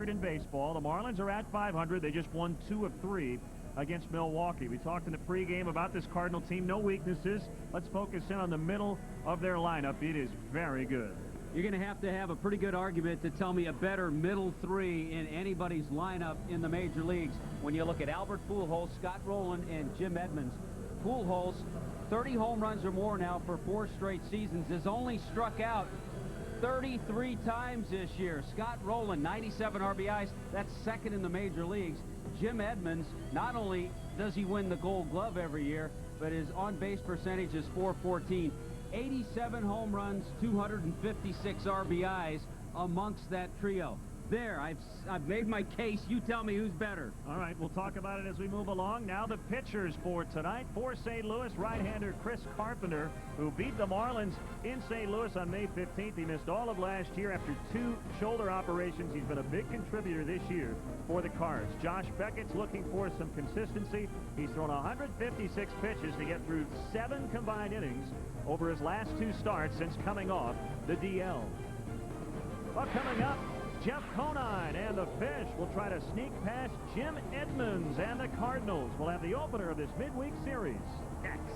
in baseball. The Marlins are at 500. They just won 2 of 3 against Milwaukee. We talked in the pregame about this Cardinal team. No weaknesses. Let's focus in on the middle of their lineup. It is very good. You're going to have a pretty good argument to tell me a better middle three in anybody's lineup in the major leagues. When you look at Albert Pujols, Scott Rowland, and Jim Edmonds. Pujols, 30 home runs or more now for 4 straight seasons, has only struck out 33 times this year. Scott Rowland, 97 RBIs. That's second in the major leagues. Jim Edmonds, not only does he win the Gold Glove every year, but his on-base percentage is .414. 87 home runs, 256 RBIs amongst that trio. There, I've made my case. You tell me who's better. All right, we'll talk about it as we move along. Now the pitchers for tonight. For St. Louis, right-hander Chris Carpenter, who beat the Marlins in St. Louis on May 15th. He missed all of last year after 2 shoulder operations. He's been a big contributor this year for the Cards. Josh Beckett's looking for some consistency. He's thrown 156 pitches to get through 7 combined innings over his last 2 starts since coming off the DL. Well, coming up, Jeff Conine and the Fish will try to sneak past Jim Edmonds, and the Cardinals will have the opener of this midweek series next.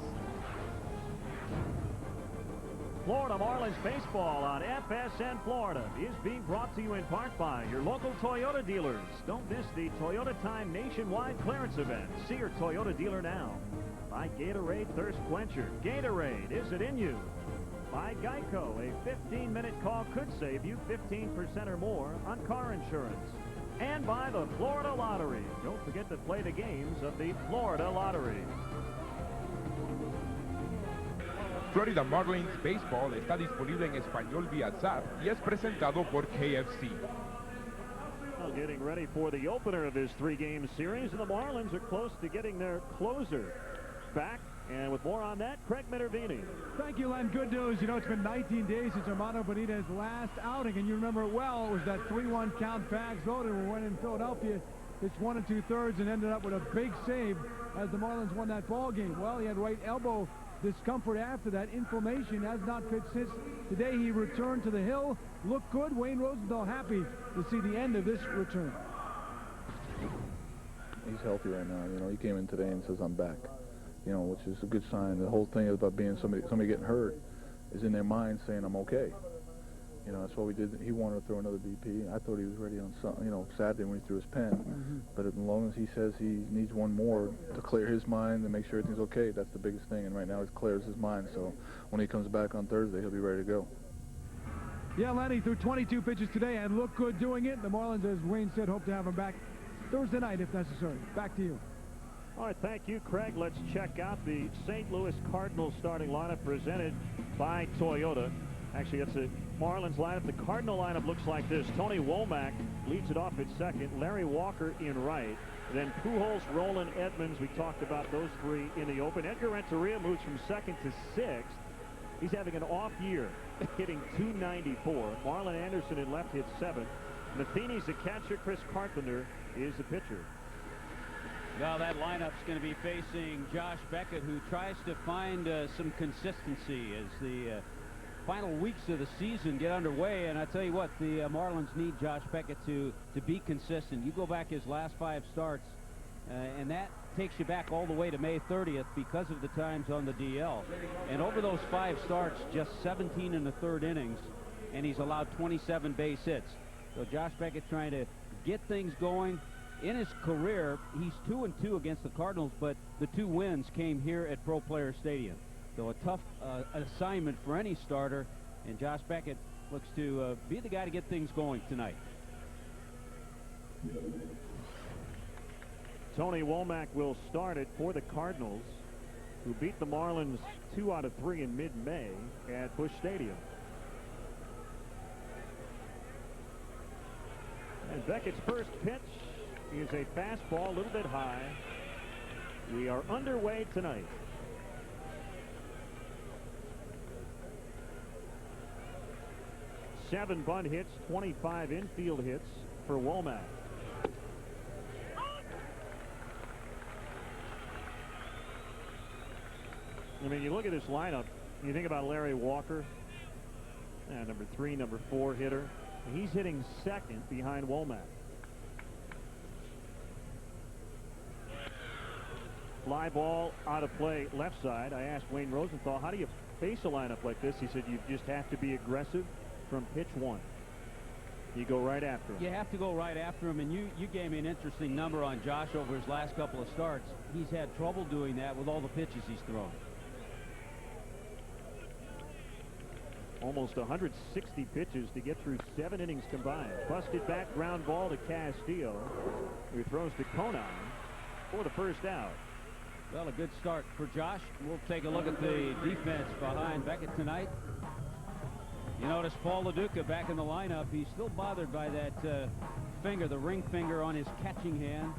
Florida Marlins baseball on FSN Florida is being brought to you in part by your local Toyota dealers. Don't miss the Toyota Time nationwide clearance event. See your Toyota dealer now. By Gatorade Thirst Quencher. Gatorade, is it in you? By Geico, a 15-minute call could save you 15% or more on car insurance. And by the Florida Lottery. Don't forget to play the games of the Florida Lottery. Florida Marlins Baseball está disponible en español vía Zap y es presentado por KFC. Well, getting ready for the opener of this 3-game series, and the Marlins are close to getting their closer back. And with more on that, Craig Minervini. Thank you, Len. Good news. You know, it's been 19 days since Armando Benitez's last outing, and you remember it well. It was that 3-1 count. Bags loaded. We went in Philadelphia. It's 1 2/3 and ended up with a big save as the Marlins won that ball game. Well, he had right elbow discomfort after that. Inflammation has not fit since. Today he returned to the hill. Looked good. Wayne Rosenthal happy to see the end of this return. He's healthy right now. You know, he came in today and says, I'm back. You know, which is a good sign. The whole thing about being somebody getting hurt is in their mind saying, I'm okay. You know, that's what we did. He wanted to throw another BP. I thought he was ready on Saturday when he threw his pen. But as long as he says he needs one more to clear his mind and make sure everything's okay, that's the biggest thing. And right now it clears his mind. So when he comes back on Thursday, he'll be ready to go. Yeah, Lenny threw 22 pitches today and looked good doing it. The Marlins, as Wayne said, hope to have him back Thursday night if necessary. Back to you. All right, thank you, Craig. Let's check out the St. Louis Cardinals starting lineup presented by Toyota. Actually, it's a Marlins lineup. The Cardinal lineup looks like this. Tony Womack leads it off at second. Larry Walker in right. Then Pujols, Rowland, Edmonds. We talked about those 3 in the open. Edgar Renteria moves from 2nd to 6th. He's having an off year, hitting .294. Marlon Anderson in left hits 7th. Matheny's the catcher. Chris Carpenter is the pitcher. Well, that lineup's going to be facing Josh Beckett, who tries to find some consistency as the final weeks of the season get underway. And I tell you what, the Marlins need Josh Beckett to be consistent. You go back his last 5 starts, and that takes you back all the way to May 30th because of the times on the DL. And over those 5 starts, just 17 in the 3rd innings, and he's allowed 27 base hits. So Josh Beckett trying to get things going. In his career, he's 2-2 against the Cardinals, but the 2 wins came here at Pro Player Stadium. So a tough assignment for any starter, and Josh Beckett looks to be the guy to get things going tonight. Tony Womack will start it for the Cardinals, who beat the Marlins 2 out of 3 in mid-May at Busch Stadium. And Beckett's first pitch is a fastball, a little bit high. We are underway tonight. Seven bunt hits, 25 infield hits for Womack. I mean, you look at this lineup, you think about Larry Walker, number 3, number 4 hitter. He's hitting 2nd behind Womack. Fly ball out of play left side. I asked Wayne Rosenthal, how do you face a lineup like this? He said you just have to be aggressive from pitch one. You go right after him. You have to go right after him, and you gave me an interesting number on Josh over his last couple of starts. He's had trouble doing that with all the pitches he's thrown. Almost 160 pitches to get through 7 innings combined. Busted back ground ball to Castillo, who throws to Conine for the first out. Well, a good start for Josh. We'll take a look at the defense behind Beckett tonight. You notice Paul LaDuca back in the lineup. He's still bothered by that finger, the ring finger on his catching hand.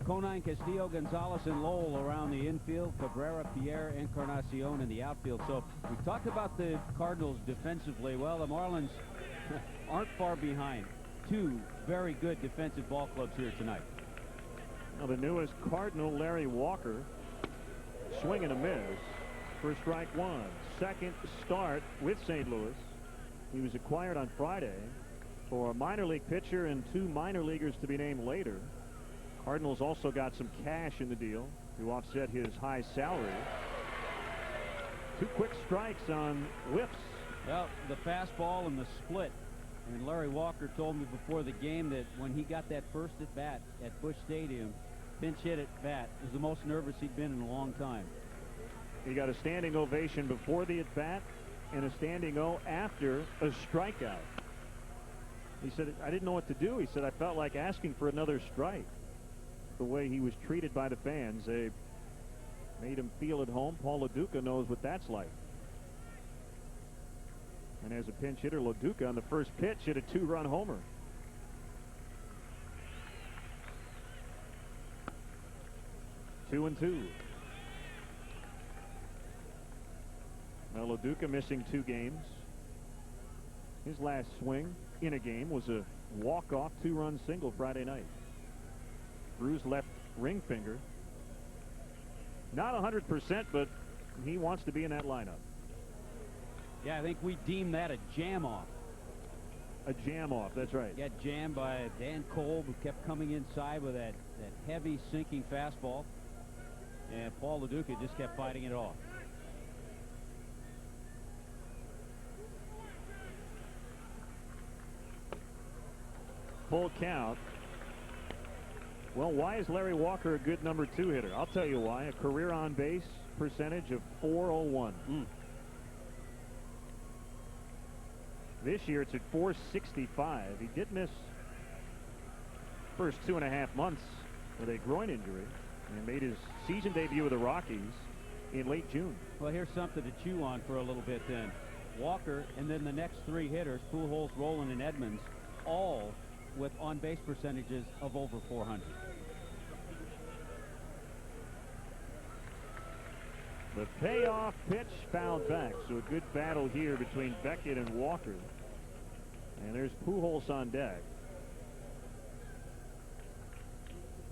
Conine, Castillo, Gonzalez, and Lowell around the infield. Cabrera, Pierre, Encarnacion in the outfield. So we talked about the Cardinals defensively. Well, the Marlins aren't far behind. 2 very good defensive ball clubs here tonight. Now the newest Cardinal, Larry Walker, swing and a miss for strike 1. Second start with St. Louis. He was acquired on Friday for a minor league pitcher and 2 minor leaguers to be named later. Cardinals also got some cash in the deal to offset his high salary. 2 quick strikes on whiffs. Well, the fastball and the split. And Larry Walker told me before the game that when he got that first at bat at Busch Stadium, pinch hit at bat, was the most nervous he'd been in a long time. He got a standing ovation before the at bat and a standing O after a strikeout. He said, I didn't know what to do. He said, I felt like asking for another strike. The way he was treated by the fans, they made him feel at home. Paul LaDuca knows what that's like. And as a pinch hitter, LaDuca on the first pitch hit a 2-run homer. Two and 2. Now LaDuca missing 2 games. His last swing in a game was a walk-off 2-run single Friday night. Bruised left ring finger. Not 100%, but he wants to be in that lineup. Yeah, I think we deem that a jam-off. A jam-off, that's right. Got jammed by Dan Kolb, who kept coming inside with that heavy sinking fastball. And Paul LaDuca just kept fighting it off. Full count. Well, why is Larry Walker a good number 2 hitter? I'll tell you why. A career on base percentage of .401. This year it's at .465. He did miss first 2.5 months with a groin injury and made his season debut with the Rockies in late June. Well, here's something to chew on for a little bit then. Walker and then the next 3 hitters, Pujols, Rolen, and Edmonds, all with on-base percentages of over .400. The payoff pitch fouled back, so a good battle here between Beckett and Walker. And there's Pujols on deck.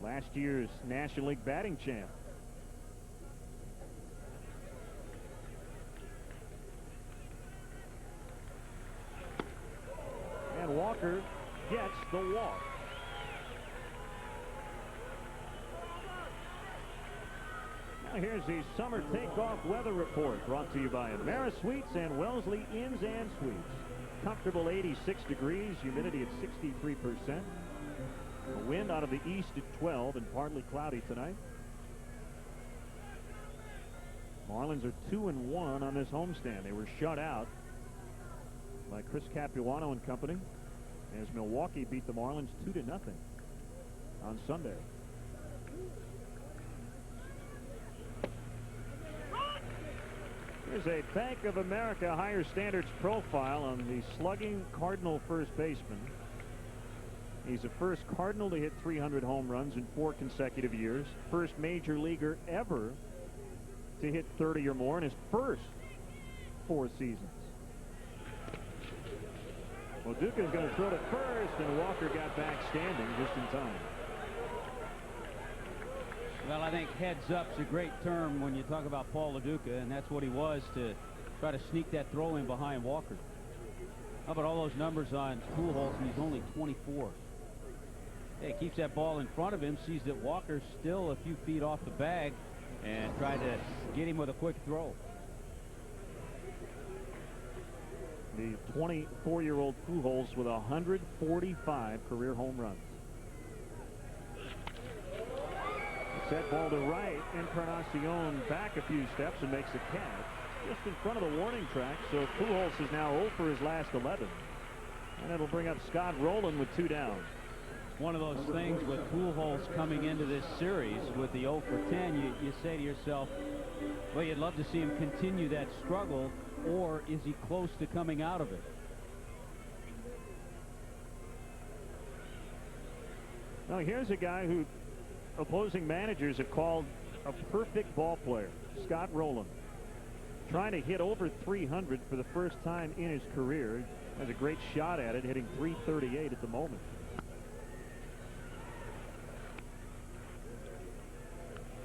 Last year's National League batting champ. And Walker gets the walk. Now here's the summer takeoff weather report brought to you by AmeriSuites and Wellesley Inns and Suites. Comfortable 86 degrees, humidity at 63%. A wind out of the east at 12 and partly cloudy tonight. Marlins are 2-1 on this homestand. They were shut out by Chris Capuano and company as Milwaukee beat the Marlins 2-0 on Sunday. Here's a Bank of America higher standards profile on the slugging Cardinal first baseman. He's the first Cardinal to hit 300 home runs in 4 consecutive years. First major leaguer ever to hit 30 or more in his first 4 seasons. Well, Duca's going to throw to first, and Walker got back standing just in time. Well, I think heads up's a great term when you talk about Paul LaDuca, and that's what he was, to try to sneak that throw in behind Walker. How about all those numbers on Pujols? He's only 24. Hey, keeps that ball in front of him, sees that Walker's still a few feet off the bag, and tried to get him with a quick throw. The 24-year-old Pujols with 145 career home runs. Set ball to right, Encarnacion back a few steps and makes a catch just in front of the warning track. So Pujols is now 0 for his last 11. And it'll bring up Scott Rowland with 2 down. One of those things with Pujols coming into this series with the 0 for 10, you say to yourself, well, you'd love to see him continue that struggle, or is he close to coming out of it? Now here's a guy who opposing managers have called a perfect ball player, Scott Rowland. Trying to hit over 300 for the first time in his career. Has a great shot at it, hitting .338 at the moment.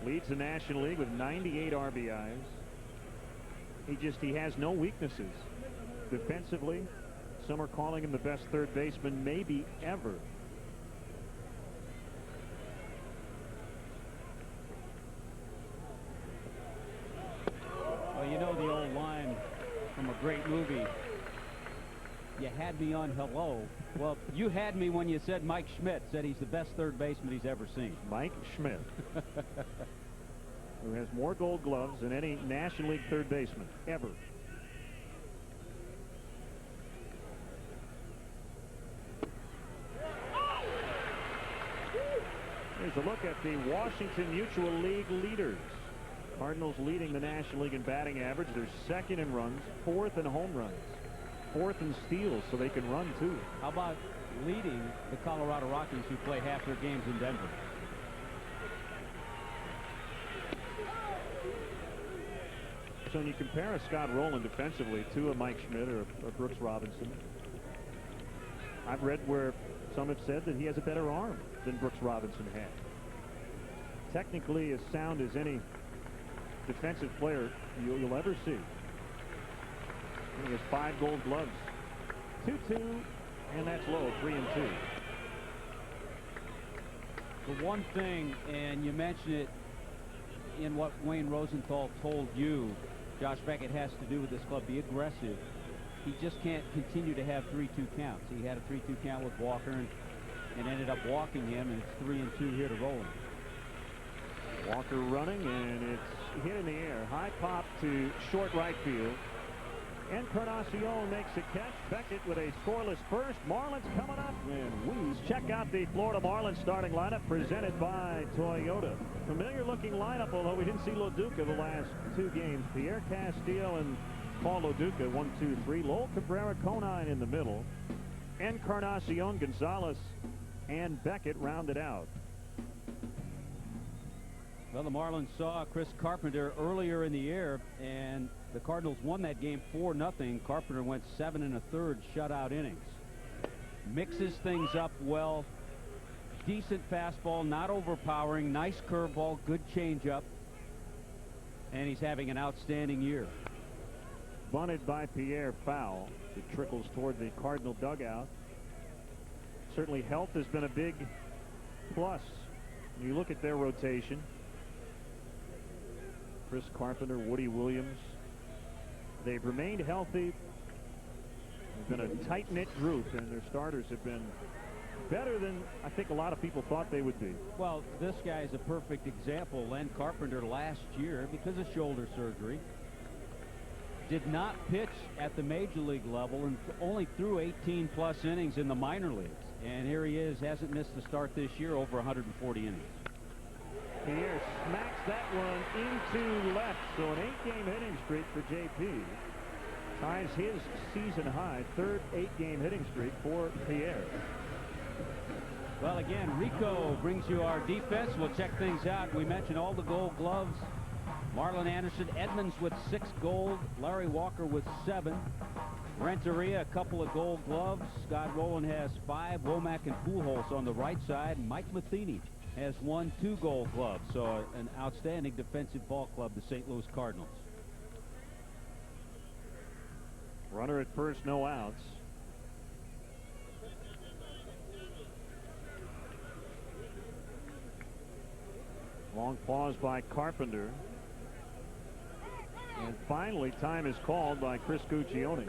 Leads the National League with 98 RBIs. He has no weaknesses. Defensively, some are calling him the best third baseman maybe ever. Well, you know the old line from a great movie, you had me on hello. Well, you had me when you said Mike Schmidt said he's the best third baseman he's ever seen. Mike Schmidt, who has more Gold Gloves than any National League third baseman ever. Here's a look at the Washington Mutual League leaders. Cardinals leading the National League in batting average. They're second in runs, fourth in home runs, fourth in steals, so they can run too. How about leading the Colorado Rockies, who play half their games in Denver? So when you compare a Scott Rowland defensively to a Mike Schmidt or Brooks Robinson, I've read where some have said that he has a better arm than Brooks Robinson had. Technically as sound as any defensive player you'll ever see. He has 5 Gold Gloves. 2-2, and that's low, 3-2. The one thing, and you mentioned it in what Wayne Rosenthal told you, Josh Beckett has to do with this club, be aggressive. He just can't continue to have 3-2 counts. He had a 3-2 count with Walker and ended up walking him, and it's 3-2 here to Rowland. Walker running, and it's hit in the air. High pop to short right field. Encarnacion makes a catch. Beckett with a scoreless first. Marlins coming up. And we check out the Florida Marlins starting lineup presented by Toyota. Familiar looking lineup, although we didn't see Loduca the last 2 games. Pierre Castillo and Paul Loduca, 1, 2, 3. Lowell Cabrera, Conine in the middle. Encarnacion, Gonzalez, and Beckett rounded out. Well, the Marlins saw Chris Carpenter earlier in the year, and the Cardinals won that game 4-0. Carpenter went 7 1/3 shutout innings. Mixes things up well. Decent fastball, not overpowering. Nice curveball, good changeup. And he's having an outstanding year. Bunted by Pierre, foul. It trickles toward the Cardinal dugout. Certainly health has been a big plus. When you look at their rotation, Chris Carpenter, Woody Williams, they've remained healthy. They've been a tight-knit group, and their starters have been better than I think a lot of people thought they would be. Well, this guy is a perfect example. Len Carpenter last year, because of shoulder surgery, did not pitch at the major league level and only threw 18+ innings in the minor leagues. And here he is, hasn't missed a start this year, over 140 innings. Pierre smacks that one into left, so an 8-game hitting streak for JP. Ties his season high, 3rd 8-game hitting streak for Pierre. Well, again, Rico brings you our defense. We'll check things out. We mentioned all the Gold Gloves. Marlon Anderson, Edmonds with 6 gold. Larry Walker with 7. Renteria, a couple of Gold Gloves. Scott Rowland has 5. Womack and Pujols on the right side. Mike Matheny has won 2 Gold Gloves. So an outstanding defensive ball club, the St. Louis Cardinals. Runner at first, no outs. Long pause by Carpenter. And finally, time is called by Chris Guccione.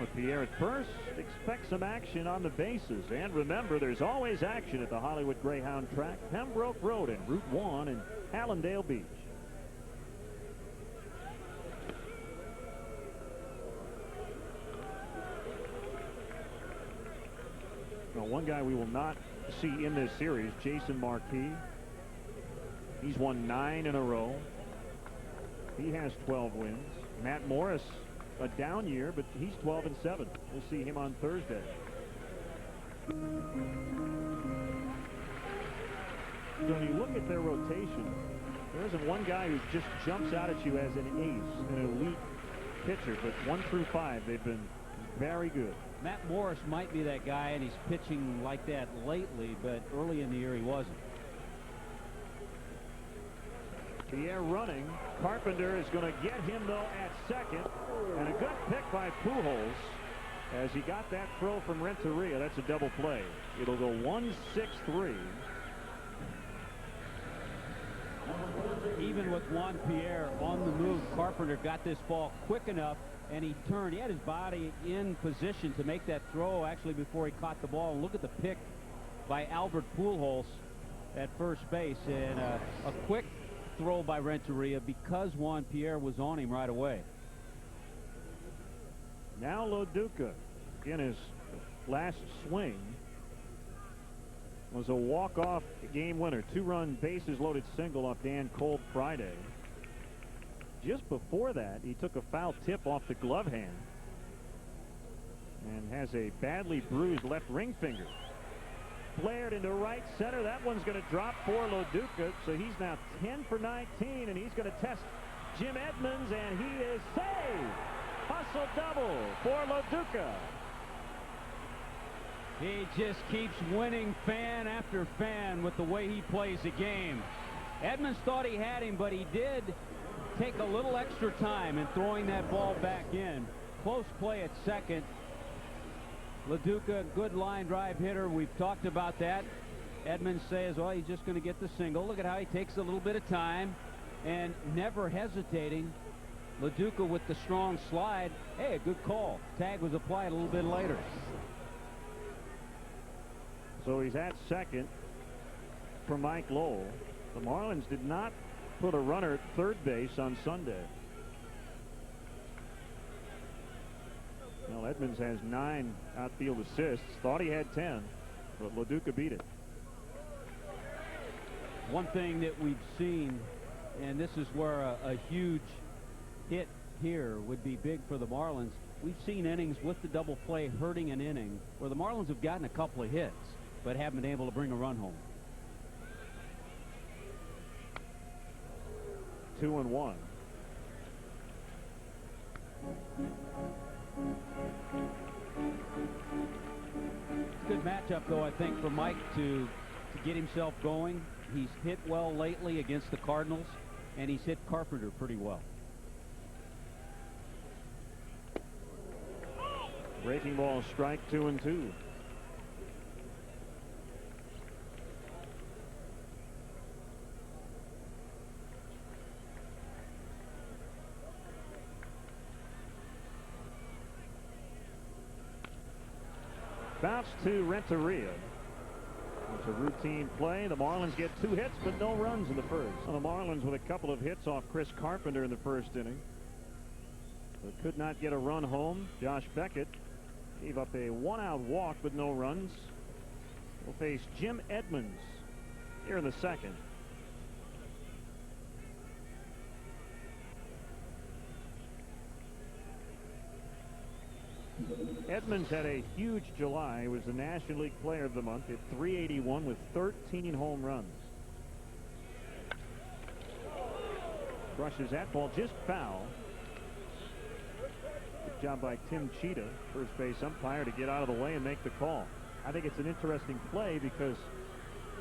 With Pierre at first, expect some action on the bases. And remember, there's always action at the Hollywood Greyhound Track, Pembroke Road and Route 1 in Hallandale Beach. Now, one guy we will not see in this series, Jason Marquis. He's won 9 in a row. He has 12 wins. Matt Morris, a down year, but he's 12-7. We'll see him on Thursday. So when you look at their rotation, there isn't one guy who just jumps out at you as an ace, an elite pitcher, but 1 through 5, they've been very good. Matt Morris might be that guy, and he's pitching like that lately, but early in the year he wasn't. Pierre running. Carpenter is going to get him, though, at second. And a good pick by Pujols as he got that throw from Renteria. That's a double play. It'll go 1-6-3. Even with Juan Pierre on the move, Carpenter got this ball quick enough, and he turned. He had his body in position to make that throw actually before he caught the ball. And look at the pick by Albert Pujols at first base. And a quick throw by Renteria because Juan Pierre was on him right away. Now Loduca in his last swing was a walk-off game winner. 2-run bases loaded single off Dan Kolb Friday. Just before that, he took a foul tip off the glove hand and has a badly bruised left ring finger. Flared into right center. That one's going to drop for Loduca. So he's now 10 for 19, and he's going to test Jim Edmonds, and he is saved. Hustle double for Loduca. He just keeps winning fan after fan with the way he plays the game. Edmonds thought he had him, but he did take a little extra time in throwing that ball back in. Close play at second. Loduca, good line drive hitter. We've talked about that. Edmonds says, well, he's just going to get the single. Look at how he takes a little bit of time and never hesitating. Loduca with the strong slide. Hey, a good call. Tag was applied a little bit later. So he's at second for Mike Lowell. The Marlins did not put a runner at third base on Sunday. Well, Edmonds has 9 outfield assists. Thought he had 10, but Loduca beat it. One thing that we've seen, and this is where a huge hit here would be big for the Marlins. We've seen innings with the double play hurting an inning where the Marlins have gotten a couple of hits but haven't been able to bring a run home. 2-1. Good matchup, though, I think, for Mike to get himself going. He's hit well lately against the Cardinals, and he's hit Carpenter pretty well. Breaking ball, strike 2-2. Bounce to Renteria. It's a routine play. The Marlins get 2 hits, but no runs in the first. Well, the Marlins with a couple of hits off Chris Carpenter in the first inning. But could not get a run home. Josh Beckett gave up a 1-out walk with no runs. Will face Jim Edmonds here in the second. Edmonds had a huge July. He was the National League Player of the Month at .381 with 13 home runs. Brushes that ball just foul. Good job by Tim Cheetah, first base umpire, to get out of the way and make the call. I think it's an interesting play because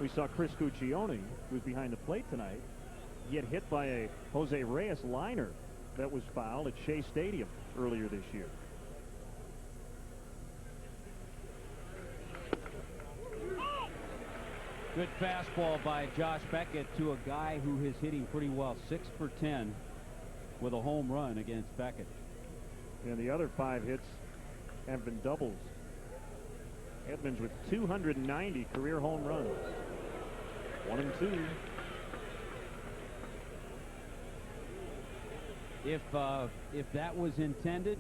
we saw Chris Guccione, who's behind the plate tonight, get hit by a Jose Reyes liner that was fouled at Shea Stadium earlier this year. Good fastball by Josh Beckett to a guy who is hitting pretty well. 6 for 10 with a home run against Beckett. And the other 5 hits have been doubles. Edmonds with 290 career home runs. 1 and 2. If that was intended,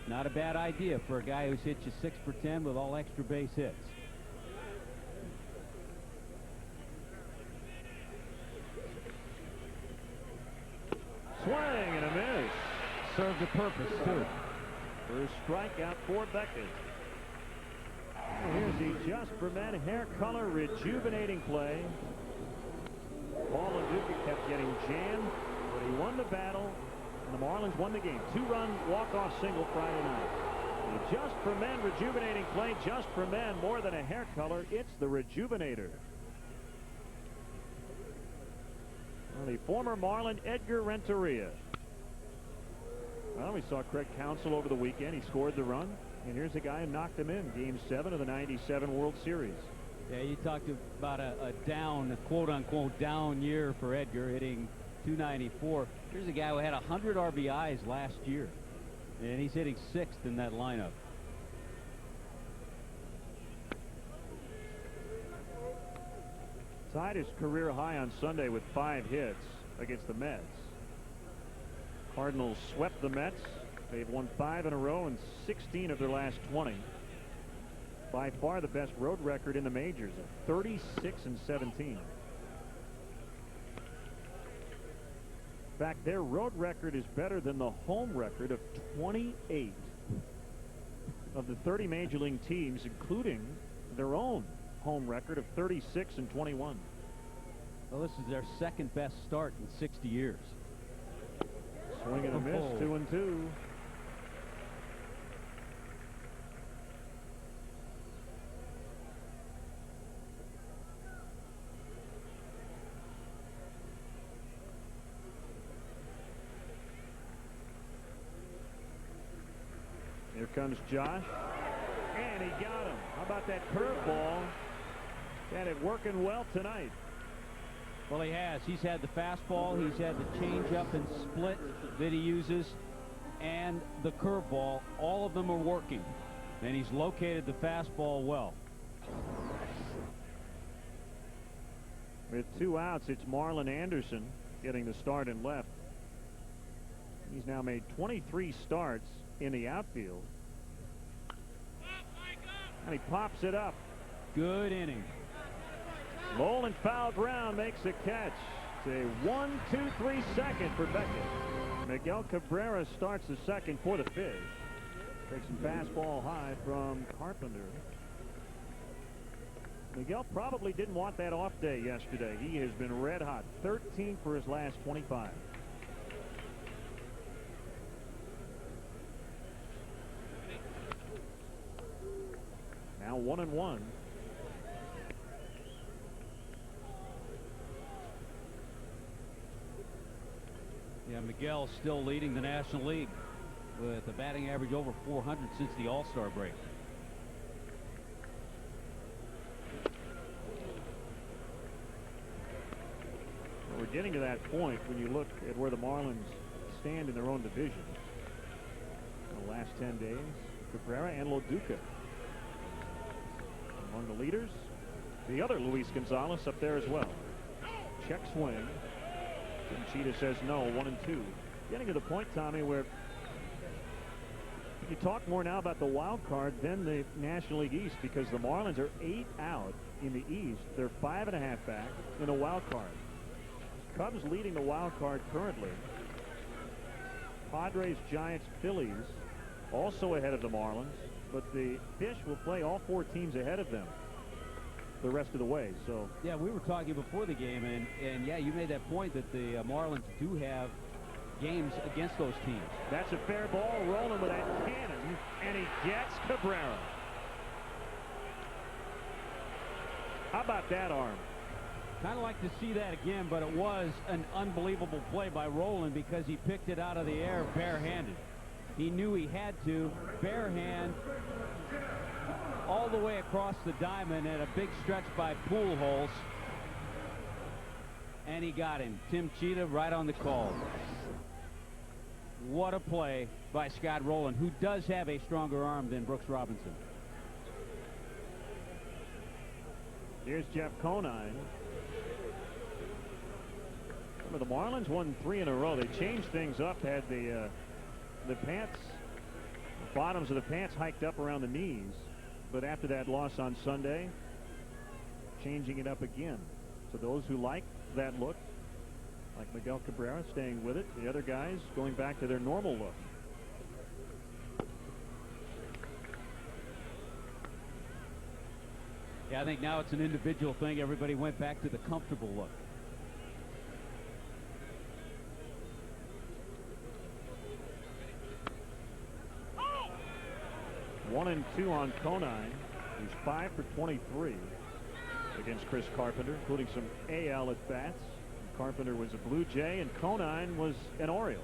not a bad idea for a guy who's hit you 6 for 10 with all extra base hits. Swing and a miss. Served a purpose, too. First strikeout for Beckett. Here's the Just for Men hair color rejuvenating play. Paul LaDuca kept getting jammed, but he won the battle, and the Marlins won the game. 2-run walk-off single Friday night. The Just for Men rejuvenating play. Just for Men, more than a hair color, it's the rejuvenator. Well, the former Marlin Edgar Renteria. Well, we saw Craig Counsell over the weekend. He scored the run. And here's a guy who knocked him in Game 7 of the '97 World Series. Yeah, you talked about a down, a quote-unquote down year for Edgar, hitting .294. Here's a guy who had 100 RBIs last year, and he's hitting 6th in that lineup. Tied his career high on Sunday with 5 hits against the Mets. Cardinals swept the Mets. They've won 5 in a row and 16 of their last 20. By far the best road record in the majors of 36-17. In fact, their road record is better than the home record of 28 of the 30 major league teams, including their own home record of 36-21. Well, this is their second best start in 60 years. Swing and a miss, 2-2. Here comes Josh, and he got him. How about that curveball? Got it working well tonight. Well, he has. He's had the fastball, he's had the changeup and split that he uses, and the curveball. All of them are working, and he's located the fastball well. With 2 outs, it's Marlon Anderson getting the start in left. He's now made 23 starts in the outfield. And he pops it up. Good inning. Nolan foul ground makes a catch. It's a 1-2-3 second for Beckett. Miguel Cabrera starts the second for the Fish. Takes some fastball high from Carpenter. Miguel probably didn't want that off day yesterday. He has been red hot. 13 for his last 25. Now 1-1. Yeah, Miguel still leading the National League with a batting average over 400 since the All-Star break. Well, we're getting to that point when you look at where the Marlins stand in their own division. In the last 10 days, Cabrera and Loduca among the leaders. The other Luis Gonzalez up there as well. Check swing. Conchita says no. 1-2. Getting to the point, Tommy, where you talk more now about the wild card than the National League East, because the Marlins are 8 out in the East. They're 5.5 back in the wild card. Cubs leading the wild card currently. Padres, Giants, Phillies also ahead of the Marlins, but the Fish will play all 4 teams ahead of them the rest of the way. So yeah, we were talking before the game, and yeah, you made that point that the Marlins do have games against those teams. That's a fair ball, rolling with that cannon, and he gets Cabrera. How about that arm? Kind of like to see that again, but it was an unbelievable play by Rolen because he picked it out of the air barehanded. He knew he had to. Bare hand. all the way across the diamond, and a big stretch by Pujols. And he got him. Tim Cheetah right on the call. What a play by Scott Rowland, who does have a stronger arm than Brooks Robinson. Here's Jeff Conine. Remember, the Marlins won 3 in a row. They changed things up, had the pants, the bottoms of the pants hiked up around the knees. But after that loss on Sunday, changing it up again. So those who like that look, like Miguel Cabrera, staying with it. The other guys going back to their normal look. Yeah, I think now it's an individual thing. Everybody went back to the comfortable look. Oh! 1-2 on Conine. He's 5 for 23 against Chris Carpenter, including some AL at bats. Carpenter was a Blue Jay and Conine was an Oriole.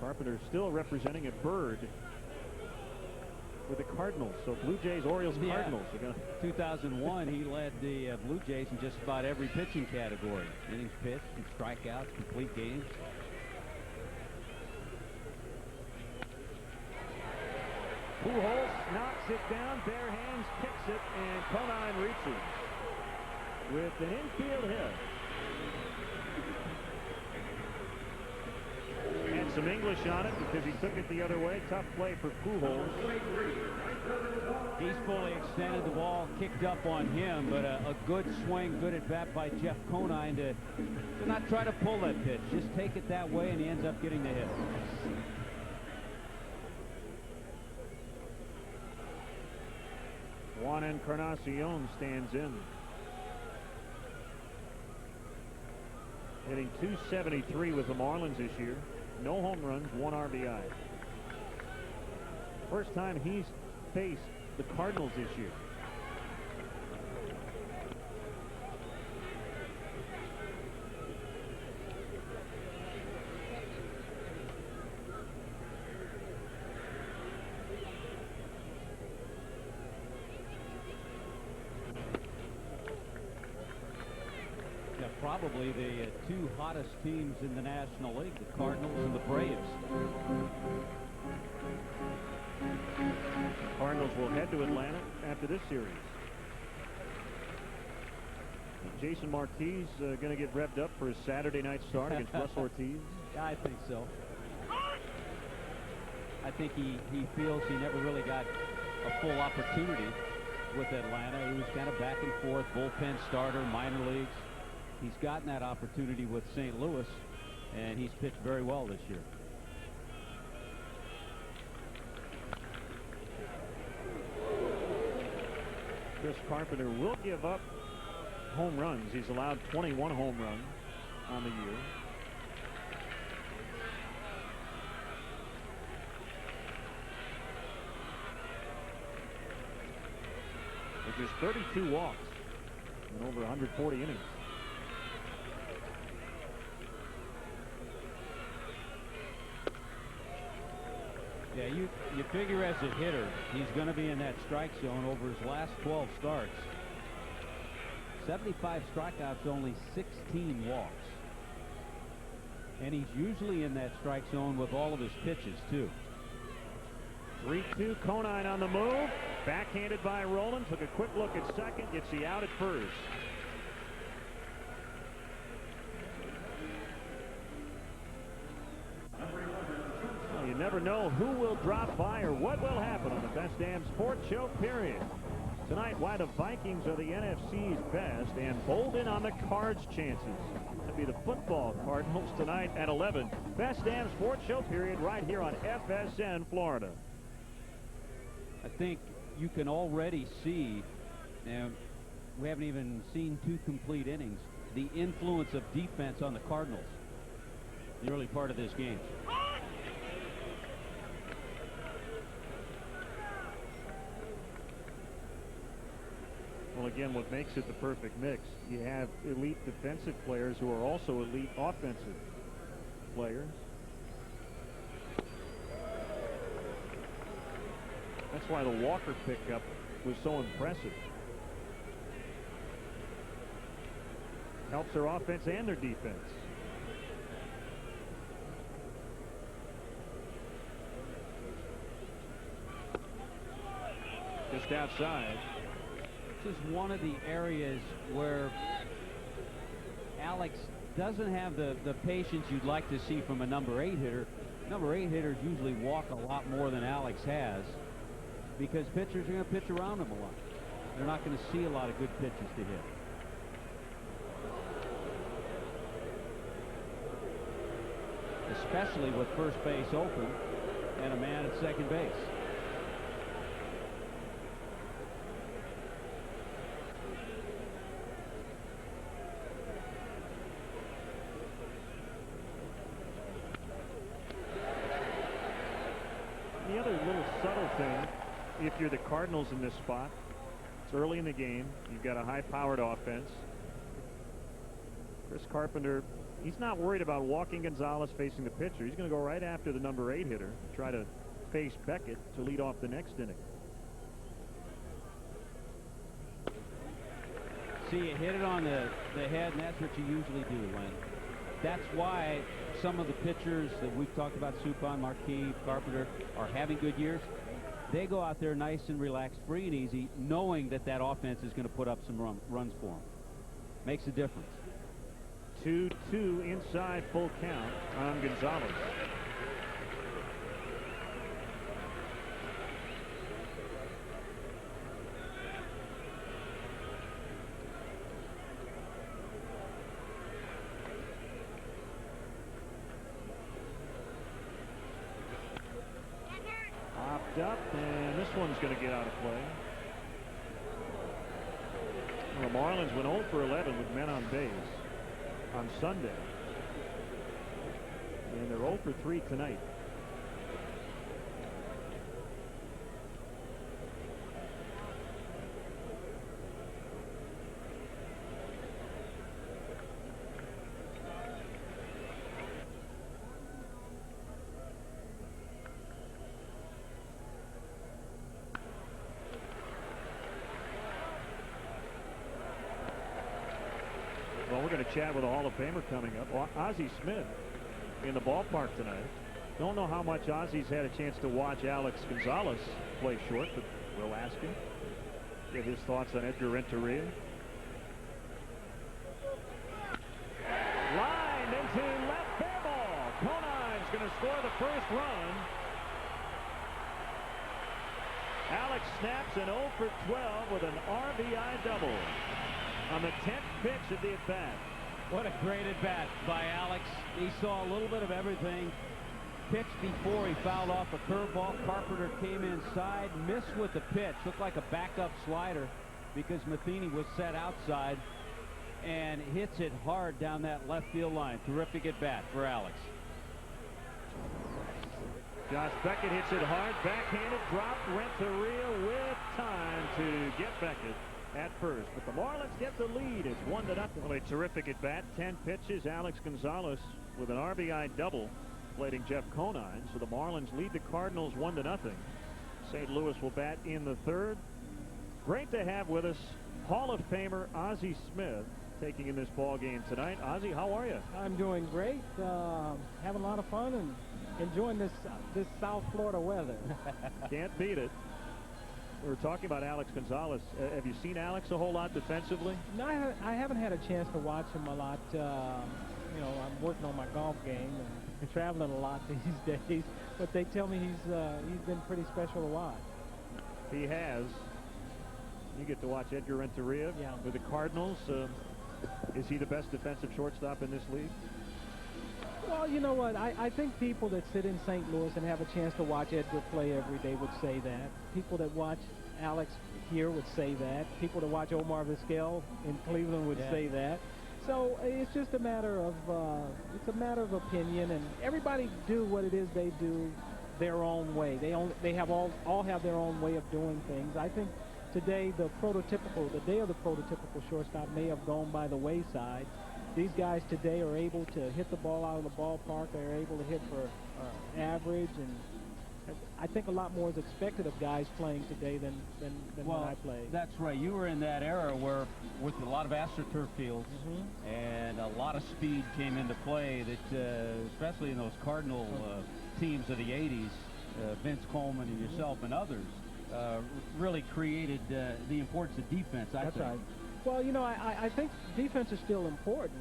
Carpenter still representing a bird with the Cardinals. So Blue Jays, Orioles, Cardinals are going to. 2001, he led the Blue Jays in just about every pitching category. Innings pitched, and strikeouts, complete games. Pujols knocks it down, bare hands, kicks it, and Conine reaches with an infield hit. And some English on it because he took it the other way. Tough play for Pujols. He's fully extended. The ball kicked up on him, but a good swing, good at bat by Jeff Conine to not try to pull that pitch. Just take it that way, and he ends up getting the hit. Juan Encarnacion stands in. Hitting .273 with the Marlins this year. No home runs, 1 RBI. First time he's faced the Cardinals this year. Probably the 2 hottest teams in the National League, the Cardinals and the Braves. Cardinals will head to Atlanta after this series. Jason Marquis going to get revved up for his Saturday night start against Russ Ortiz. Yeah, I think so. I think he feels he never really got a full opportunity with Atlanta. He was kind of back and forth, bullpen starter, minor leagues. He's gotten that opportunity with St. Louis, and he's pitched very well this year. Chris Carpenter will give up home runs. He's allowed 21 home runs on the year. There's just 32 walks in over 140 innings. Yeah, you figure as a hitter, he's going to be in that strike zone over his last 12 starts. 75 strikeouts, only 16 walks. And he's usually in that strike zone with all of his pitches, too. 3-2, Conine on the move. Backhanded by Rowland. Took a quick look at second. Gets the out at first. You never know who will drop by or what will happen on the Best Damn Sports Show, period. Tonight, why the Vikings are the NFC's best, and Bolden on the Cards' chances. That'll be the football Cardinals tonight at 11. Best Damn Sports Show, period, right here on FSN, Florida. I think you can already see, and we haven't even seen 2 complete innings, the influence of defense on the Cardinals in the early part of this game. Well, again, what makes it the perfect mix, you have elite defensive players who are also elite offensive players. That's why the Walker pickup was so impressive. Helps their offense and their defense. Just outside. This is one of the areas where Alex doesn't have the patience you'd like to see from a number 8 hitter. Number 8 hitters usually walk a lot more than Alex has because pitchers are going to pitch around him a lot. They're not going to see a lot of good pitches to hit. Especially with first base open and a man at second base. The other little subtle thing, if you're the Cardinals in this spot, it's early in the game. You've got a high-powered offense. Chris Carpenter, he's not worried about walking Gonzalez facing the pitcher. He's going to go right after the number 8 hitter, try to face Beckett to lead off the next inning. See, you hit it on the head, and that's what you usually do, Len. That's why some of the pitchers that we've talked about, Suppan, Marquis, Carpenter, are having good years. They go out there nice and relaxed, free and easy, knowing that that offense is going to put up some runs for them. Makes a difference. 2-2 inside, full count on Gonzalez. Popped up, and this one's going to get out of play. Well, the Marlins went 0 for 11 with men on base on Sunday, and they're 0 for 3 tonight. Well, we're going to chat with a Hall of Famer coming up. Ozzie Smith in the ballpark tonight. Don't know how much Ozzie's had a chance to watch Alex Gonzalez play short, but we'll ask him. Get his thoughts on Edgar Renteria. Lined into left fair ball. Conine's going to score the first run. Alex snaps an 0 for 12 with an RBI double on the 10th pitch of the at-bat. What a great at-bat by Alex. He saw a little bit of everything. Pitched before he fouled off a curveball. Carpenter came inside, missed with the pitch. Looked like a backup slider because Matheny was set outside, and hits it hard down that left field line. Terrific at-bat for Alex. Josh Beckett hits it hard, backhanded, dropped. Renteria with time to get Beckett at first, but the Marlins get the lead. It's 1-0. Well, a terrific at bat. 10 pitches. Alex Gonzalez with an RBI double, plating Jeff Conine. So the Marlins lead the Cardinals 1-0. St. Louis will bat in the third. Great to have with us Hall of Famer Ozzie Smith taking in this ball game tonight. Ozzie, how are you? I'm doing great. Having a lot of fun and enjoying this South Florida weather. Can't beat it. We were talking about Alex Gonzalez. Have you seen Alex a whole lot defensively? No, I haven't had a chance to watch him a lot. You know, I'm working on my golf game and traveling a lot these days. But they tell me he's been pretty special to watch. He has. You get to watch Edgar Renteria with the Cardinals. Is he the best defensive shortstop in this league? Well, you know what? I think people that sit in St. Louis and have a chance to watch Edgar play every day would say that. People that watch Alex here would say that. People that watch Omar Vizquel in Cleveland would say that. So it's just a matter of opinion, and everybody do what it is they do their own way. They have all have their own way of doing things. I think today the day of the prototypical shortstop may have gone by the wayside. These guys today are able to hit the ball out of the ballpark. They're able to hit for average, and I think a lot more is expected of guys playing today than when I played. That's right. You were in that era where, with a lot of AstroTurf fields and a lot of speed came into play, that especially in those Cardinal teams of the 80s, Vince Coleman and yourself and others, really created the importance of defense, I think. That's right. Well, you know, I think defense is still important.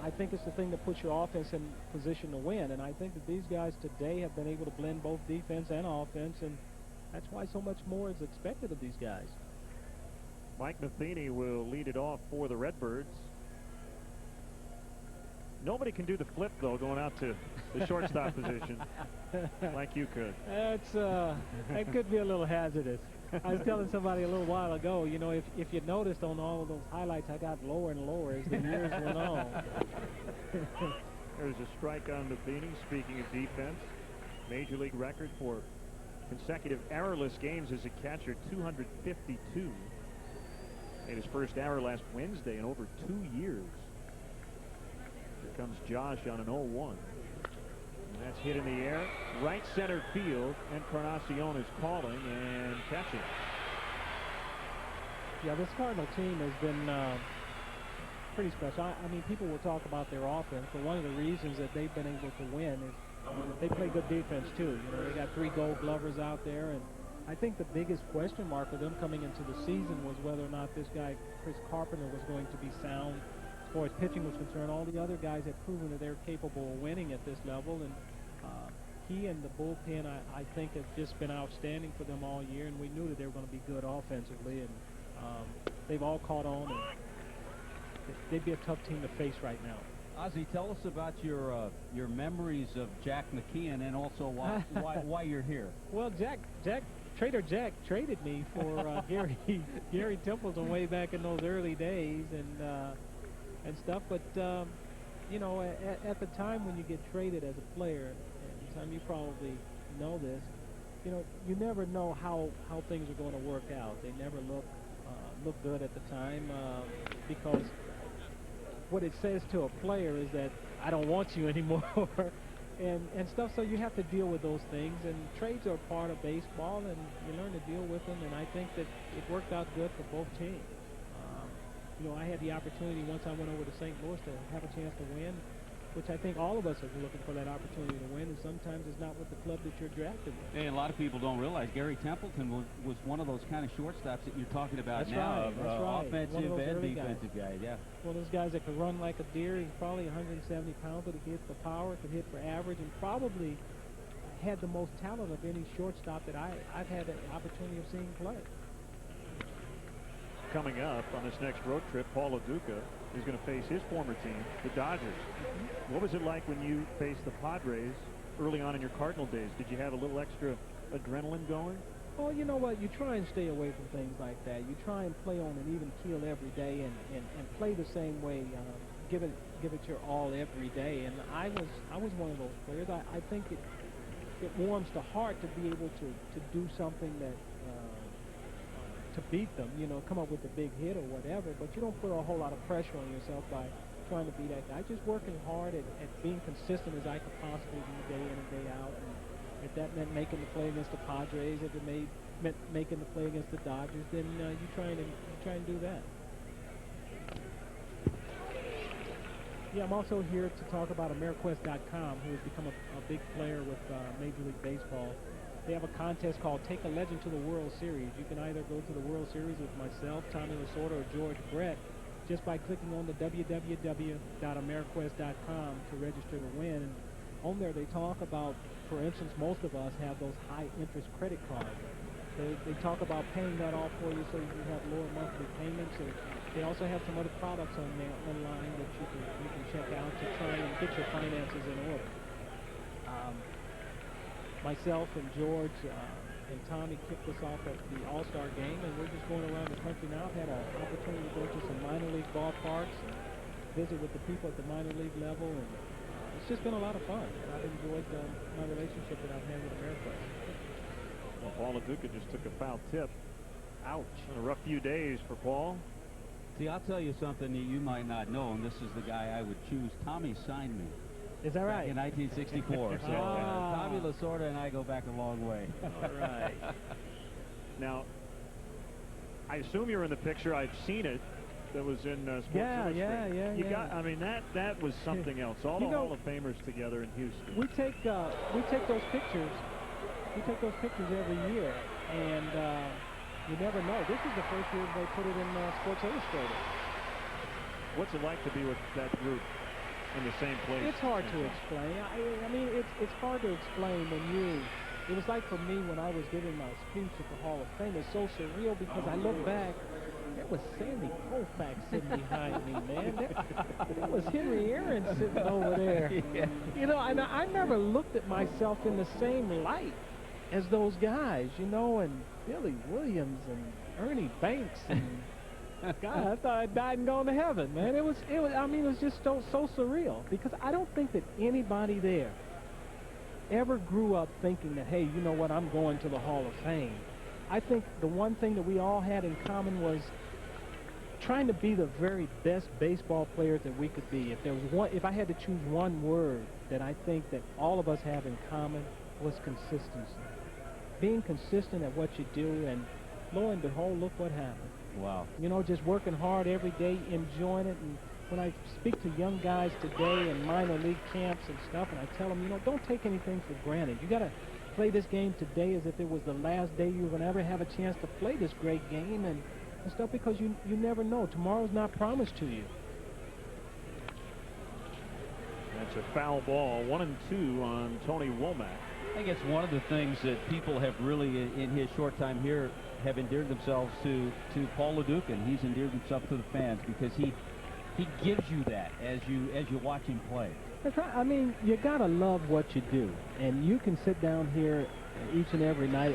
I think it's the thing that puts your offense in position to win, and I think that these guys today have been able to blend both defense and offense, and that's why so much more is expected of these guys. Mike Matheny will lead it off for the Redbirds. Nobody can do the flip, though, going out to the shortstop position like you could. That's that could be a little hazardous. I was telling somebody a little while ago, you know, if you noticed on all of those highlights, I got lower and lower as the years went on. There's a strike on Matheny. Speaking of defense, Major League record for consecutive errorless games as a catcher, 252. Made his first error last Wednesday in over 2 years. Here comes Josh on an 0-1. And that's hit in the air, right center field, and Encarnacion is calling and catching. Yeah, this Cardinal team has been pretty special. I mean, people will talk about their offense, but one of the reasons that they've been able to win is they play good defense too. You know, they got 3 Gold Glovers out there, and I think the biggest question mark for them coming into the season was whether or not this guy, Chris Carpenter, was going to be sound. As far as pitching was concerned, all the other guys have proven that they're capable of winning at this level, and he and the bullpen, I think, have just been outstanding for them all year, and we knew that they were going to be good offensively, and they've all caught on, and they'd be a tough team to face right now. Ozzie, tell us about your memories of Jack McKeon, and also why you're here. Well, Trader Jack traded me for Gary Templeton way back in those early days, and stuff. But you know, at the time when you get traded as a player, and Tom, you probably know this, you know, you never know how things are going to work out. They never look good at the time, because what it says to a player is that I don't want you anymore. and stuff. So you have to deal with those things, and trades are part of baseball, and you learn to deal with them, and I think that it worked out good for both teams. You know, I had the opportunity once I went over to St. Louis to have a chance to win, which I think all of us are looking for, that opportunity to win, and sometimes it's not with the club that you're drafted with. And a lot of people don't realize Gary Templeton was one of those kind of shortstops that you're talking about. That's now, right, that's right. Offensive and defensive guys, yeah. One of those guys that could run like a deer. He's probably 170 pounds, but he could hit for power, could hit for average, and probably had the most talent of any shortstop that I've had the opportunity of seeing play. Coming up on this next road trip, Paul Lo Duca is going to face his former team, the Dodgers. What was it like when you faced the Padres early on in your Cardinal days? Did you have a little extra adrenaline going? Well, you know what? You try and stay away from things like that. You try and play on an even keel every day, and play the same way. Give it your all every day. And I was one of those players. I think it warms the heart to be able to do something that to beat them. You know, come up with a big hit or whatever. But you don't put a whole lot of pressure on yourself by trying to be that guy. Just working hard at being consistent as I could possibly be day in and day out. And if that meant making the play against the Padres, if it meant making the play against the Dodgers, then you try and do that. Yeah, I'm also here to talk about AmeriQuest.com, who has become a big player with Major League Baseball. They have a contest called Take a Legend to the World Series. You can either go to the World Series with myself, Tommy Lasorda, or George Brett, just by clicking on the www.ameriquest.com to register to win. And on there they talk about, for instance, most of us have those high-interest credit cards. They talk about paying that off for you so you have lower monthly payments. And they also have some other products on there online that you can check out to try and get your finances in order. Myself and George and Tommy kicked us off at the All-Star game, and we're just going around the country now. I've had an opportunity to go to some minor league ballparks and visit with the people at the minor league level, and it's just been a lot of fun. I've enjoyed my relationship that I've had with AmeriQuest. Well, Paul Lo Duca just took a foul tip. Ouch. A rough few days for Paul. See, I'll tell you something that you might not know, and this is the guy I would choose. Tommy signed me. Is that right? In 1964. So Tommy Lasorda and I go back a long way. All right. Now, I assume you're in the picture. I've seen it. That was in Sports Illustrated. Yeah. You got. I mean, that was something else. All the Hall of Famers together in Houston. We take those pictures. We take those pictures every year, and you never know. This is the first year they put it in Sports Illustrated. What's it like to be with that group in the same place? It's hard to explain. I mean, it's hard to explain when you. It was like for me when I was giving my speech at the Hall of Fame. It's so surreal because I look back. There was Sandy Koufax sitting behind me, man. There was Henry Aaron sitting over there. Yeah. You know, and I never looked at myself in the same light as those guys, you know, and Billy Williams and Ernie Banks and God, I thought I'd died and gone to heaven, man. It was I mean, it was just so surreal because I don't think that anybody there ever grew up thinking that, hey, you know what, I'm going to the Hall of Fame. I think the one thing that we all had in common was trying to be the very best baseball players that we could be. If I had to choose one word that I think that all of us have in common was consistency. Being consistent at what you do, and lo and behold, look what happened. Wow. You know, just working hard every day, enjoying it. And when I speak to young guys today in minor league camps and stuff, and I tell them, you know, don't take anything for granted. You got to play this game today as if it was the last day you were going to ever have a chance to play this great game and stuff, because you never know. Tomorrow's not promised to you. That's a foul ball. 1-2 on Tony Womack. I think it's one of the things that people have really, in his short time here, have endeared themselves to Paul LeDuc, and he's endeared himself to the fans because he gives you that as you watch him play. That's right. I mean, you got to love what you do, and you can sit down here each and every night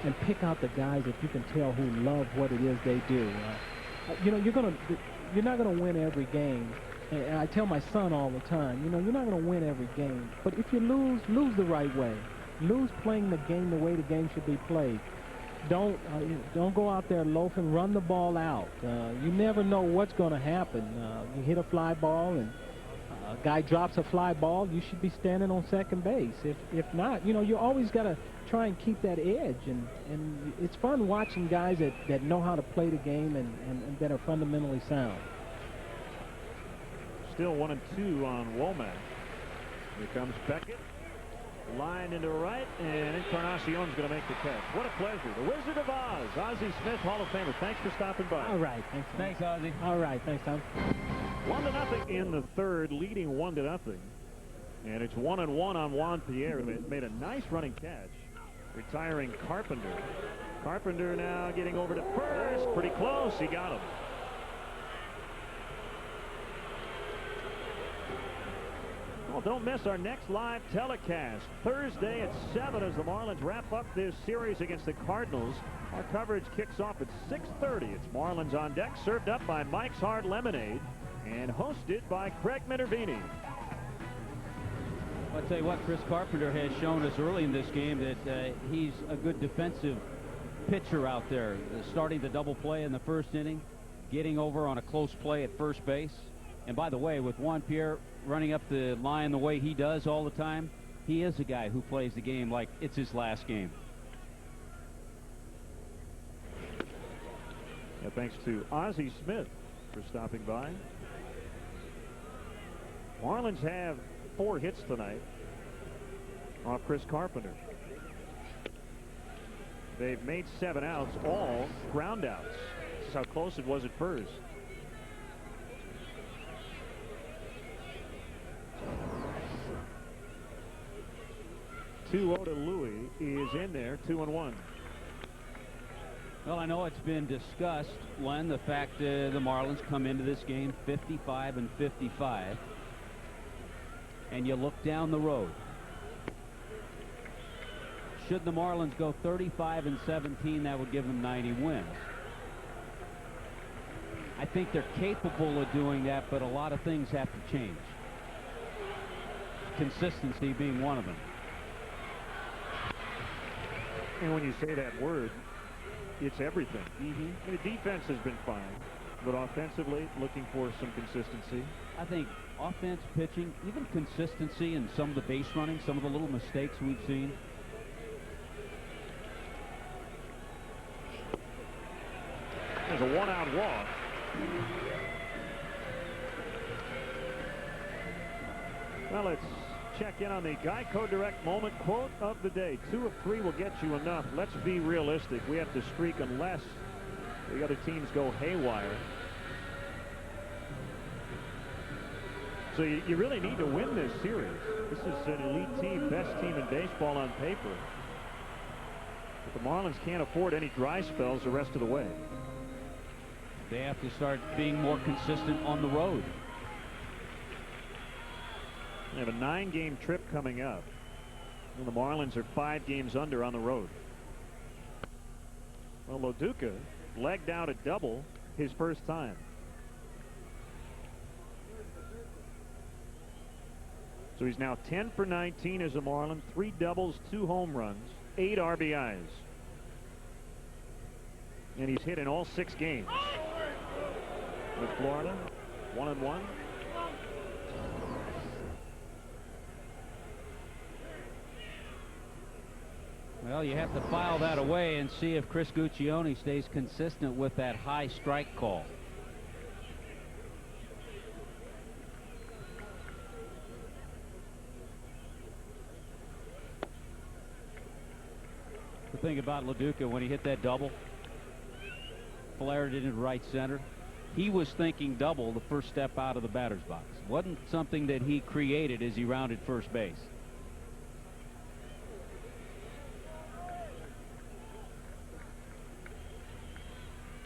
and pick out the guys that you can tell who love what it is they do. You know, you're not gonna win every game, and I tell my son all the time, you know, you're not gonna win every game, but if you lose the right way, lose playing the game the way the game should be played. Don't go out there loafing, run the ball out. You never know what's going to happen. You hit a fly ball and a guy drops a fly ball, you should be standing on second base. If not, you know, you always got to try and keep that edge. And it's fun watching guys that know how to play the game and that are fundamentally sound. Still 1-2 on Womack. Here comes Beckett. Line into right, and Encarnacion's going to make the catch. What a pleasure. The Wizard of Oz, Ozzie Smith, Hall of Famer. Thanks for stopping by. All right. Thanks, Tom. Thanks, Ozzie. All right. Thanks, Tom. 1-0 in the third, leading 1-0. And it's 1-1 on Juan Pierre, who made a nice running catch, retiring Carpenter. Carpenter now getting over to first. Pretty close. He got him. Well, don't miss our next live telecast Thursday at 7 as the Marlins wrap up this series against the Cardinals. Our coverage kicks off at 6:30. It's Marlins on Deck, served up by Mike's Hard Lemonade and hosted by Craig Minervini. I'll tell you what, Chris Carpenter has shown us early in this game that he's a good defensive pitcher out there, starting the double play in the first inning, getting over on a close play at first base. And by the way, with Juan Pierre running up the line the way he does all the time, he is a guy who plays the game like it's his last game. Yeah, thanks to Ozzie Smith for stopping by. Marlins have 4 hits tonight off Chris Carpenter. They've made 7 outs, all ground outs. This is how close it was at first. Oda Louie is in there, 2-1. Well, I know it's been discussed, Len, the fact the Marlins come into this game 55-55, and you look down the road. Should the Marlins go 35-17, that would give them 90 wins. I think they're capable of doing that, but a lot of things have to change. Consistency being one of them. And when you say that word, it's everything. The defense has been fine, but offensively, looking for some consistency. I think offense, pitching, even consistency in some of the base running, some of the little mistakes we've seen. There's a one-out walk. Well, let's check in on the Geico Direct Moment quote of the day. 2 of 3 will get you enough. Let's be realistic. We have to streak unless the other teams go haywire. So you really need to win this series. This is an elite team, best team in baseball on paper. But the Marlins can't afford any dry spells the rest of the way. They have to start being more consistent on the road. They have a 9-game trip coming up. And the Marlins are 5 games under on the road. Well, Loduca legged out a double his first time. So he's now 10 for 19 as a Marlin, 3 doubles, 2 home runs, 8 RBIs. And he's hit in all 6 games. With Florida, 1-1. Well, you have to file that away and see if Chris Guccione stays consistent with that high strike call. The thing about Loduca, when he hit that double, flared it into right center, he was thinking double the first step out of the batter's box. Wasn't something that he created as he rounded first base.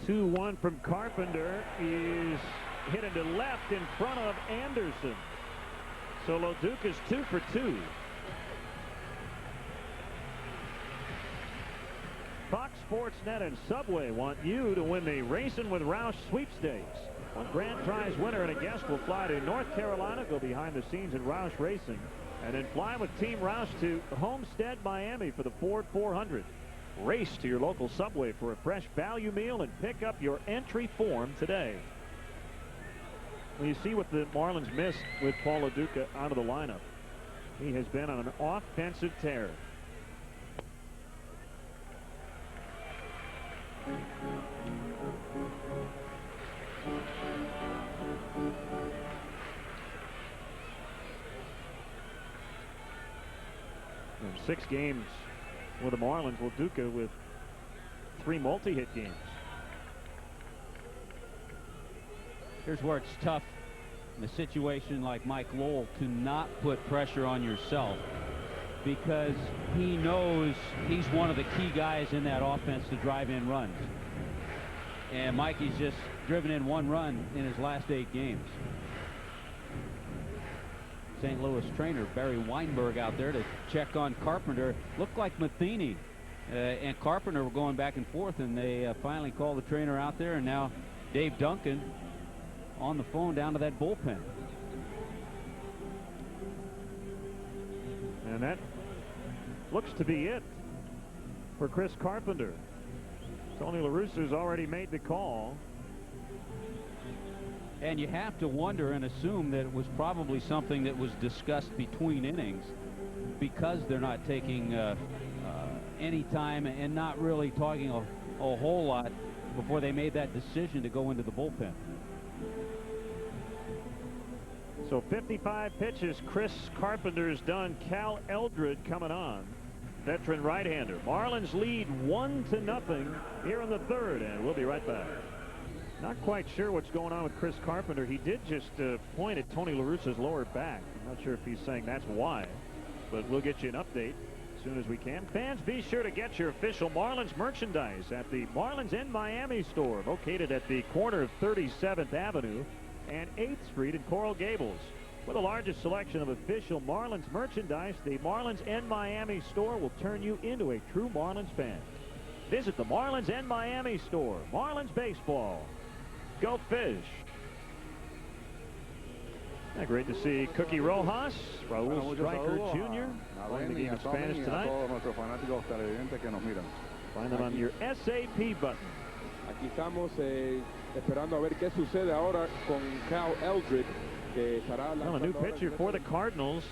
Two-one from Carpenter is hit into left in front of Anderson. So Loduca's 2 for 2. Fox Sports Net and Subway want you to win the Racing with Roush sweepstakes. One grand prize winner and a guest will fly to North Carolina, go behind the scenes at Roush Racing, and then fly with Team Roush to Homestead, Miami for the Ford 400. Race to your local Subway for a fresh value meal and pick up your entry form today. Well, you see what the Marlins missed with Paul Loduca out of the lineup. He has been on an offensive tear. And 6 games with the Marlins, Loduca with 3 multi-hit games. Here's where it's tough in a situation like Mike Lowell to not put pressure on yourself, because he knows he's one of the key guys in that offense to drive in runs. And Mikey's just driven in 1 run in his last 8 games. St. Louis trainer Barry Weinberg out there to check on Carpenter. Looked like Matheny and Carpenter were going back and forth, and they finally called the trainer out there, and now Dave Duncan on the phone down to that bullpen. And that looks to be it for Chris Carpenter. Tony La Russa's already made the call. And you have to wonder and assume that it was probably something that was discussed between innings, because they're not taking any time and not really talking a whole lot before they made that decision to go into the bullpen. So 55 pitches, Chris Carpenter's done. Cal Eldred coming on, veteran right-hander. Marlins lead 1-0 here in the 3rd, and we'll be right back. Not quite sure what's going on with Chris Carpenter. He did just point at Tony La Russa's lower back. I'm not sure if he's saying that's why, but we'll get you an update as soon as we can. Fans, be sure to get your official Marlins merchandise at the Marlins in Miami store, located at the corner of 37th Avenue and 8th Street in Coral Gables. With the largest selection of official Marlins merchandise, the Marlins in Miami store will turn you into a true Marlins fan. Visit the Marlins in Miami store. Marlins baseball. Go Fish. Great to see Cookie Rojas, Raul Stryker Jr. Playing the game of Spanish tonight. Find them on your SAP button. Aquí estamos esperando a ver qué sucede ahora con Cal Eldred. Well, a new pitcher for the Cardinals.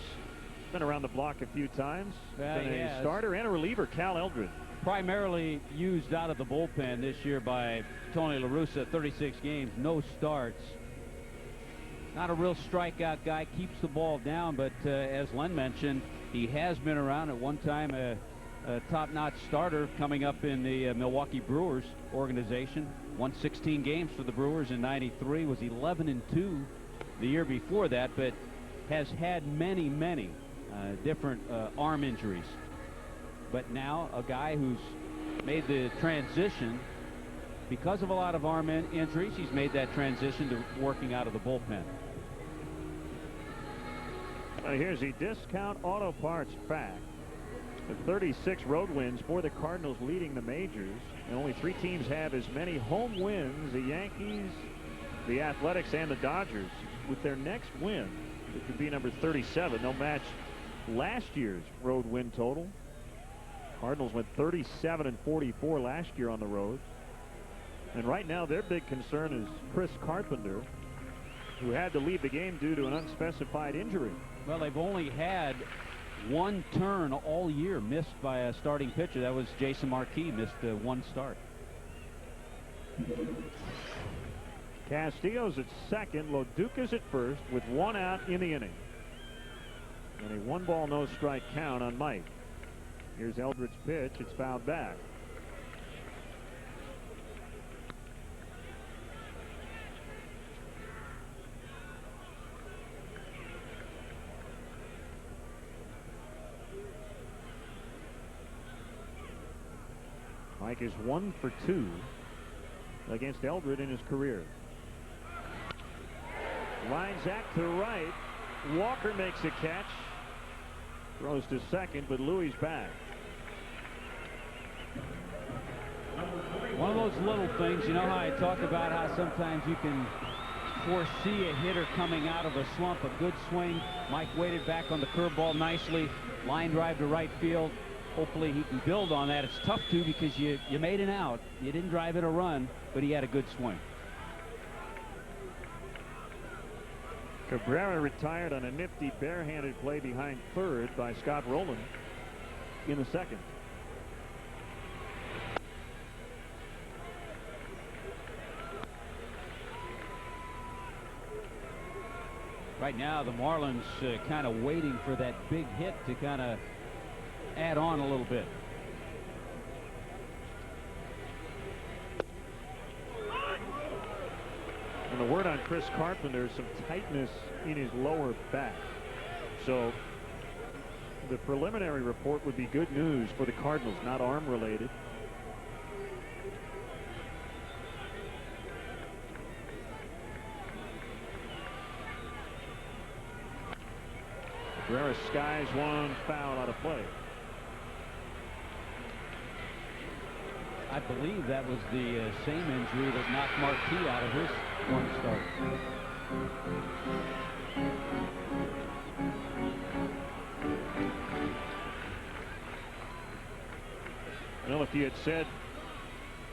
Been around the block a few times. Been a starter and a reliever, Cal Eldred. Primarily used out of the bullpen this year by Tony La Russa. 36 games, no starts. Not a real strikeout guy, keeps the ball down, but as Len mentioned, he has been around at one time a top-notch starter coming up in the Milwaukee Brewers organization. Won 16 games for the Brewers in '93, was 11-2 the year before that, but has had many different arm injuries. But now a guy who's made the transition because of a lot of arm injuries. He's made that transition to working out of the bullpen. Here's the Discount Auto Parts fact. The 36 road wins for the Cardinals leading the majors, and only 3 teams have as many home wins: the Yankees, the Athletics, and the Dodgers. With their next win, it would be number 37. They'll match last year's road win total. Cardinals went 37-44 last year on the road. And right now their big concern is Chris Carpenter, who had to leave the game due to an unspecified injury. Well, they've only had one turn all year missed by a starting pitcher. That was Jason Marquis, missed one start. Castillo's at second, Loduca's at first with 1 out in the inning. And a 1-ball, no strike count on Mike. Here's Eldred's pitch. It's fouled back. Mike is 1 for 2 against Eldred in his career. Lines that to right. Walker makes a catch. Throws to second, but Louis back. One of those little things, you know how I talk about how sometimes you can foresee a hitter coming out of a slump, a good swing. Mike waited back on the curveball nicely, line drive to right field. Hopefully he can build on that. It's tough to because you made an out. You didn't drive in a run, but he had a good swing. Cabrera retired on a nifty barehanded play behind third by Scott Rowland in the second. Right now the Marlins kind of waiting for that big hit to kind of add on a little bit. And the word on Chris Carpenter, some tightness in his lower back. So the preliminary report would be good news for the Cardinals, not arm related. Cabrera skies one foul out of play. I believe that was the same injury that knocked Marquis out of his one start. Well, if you had said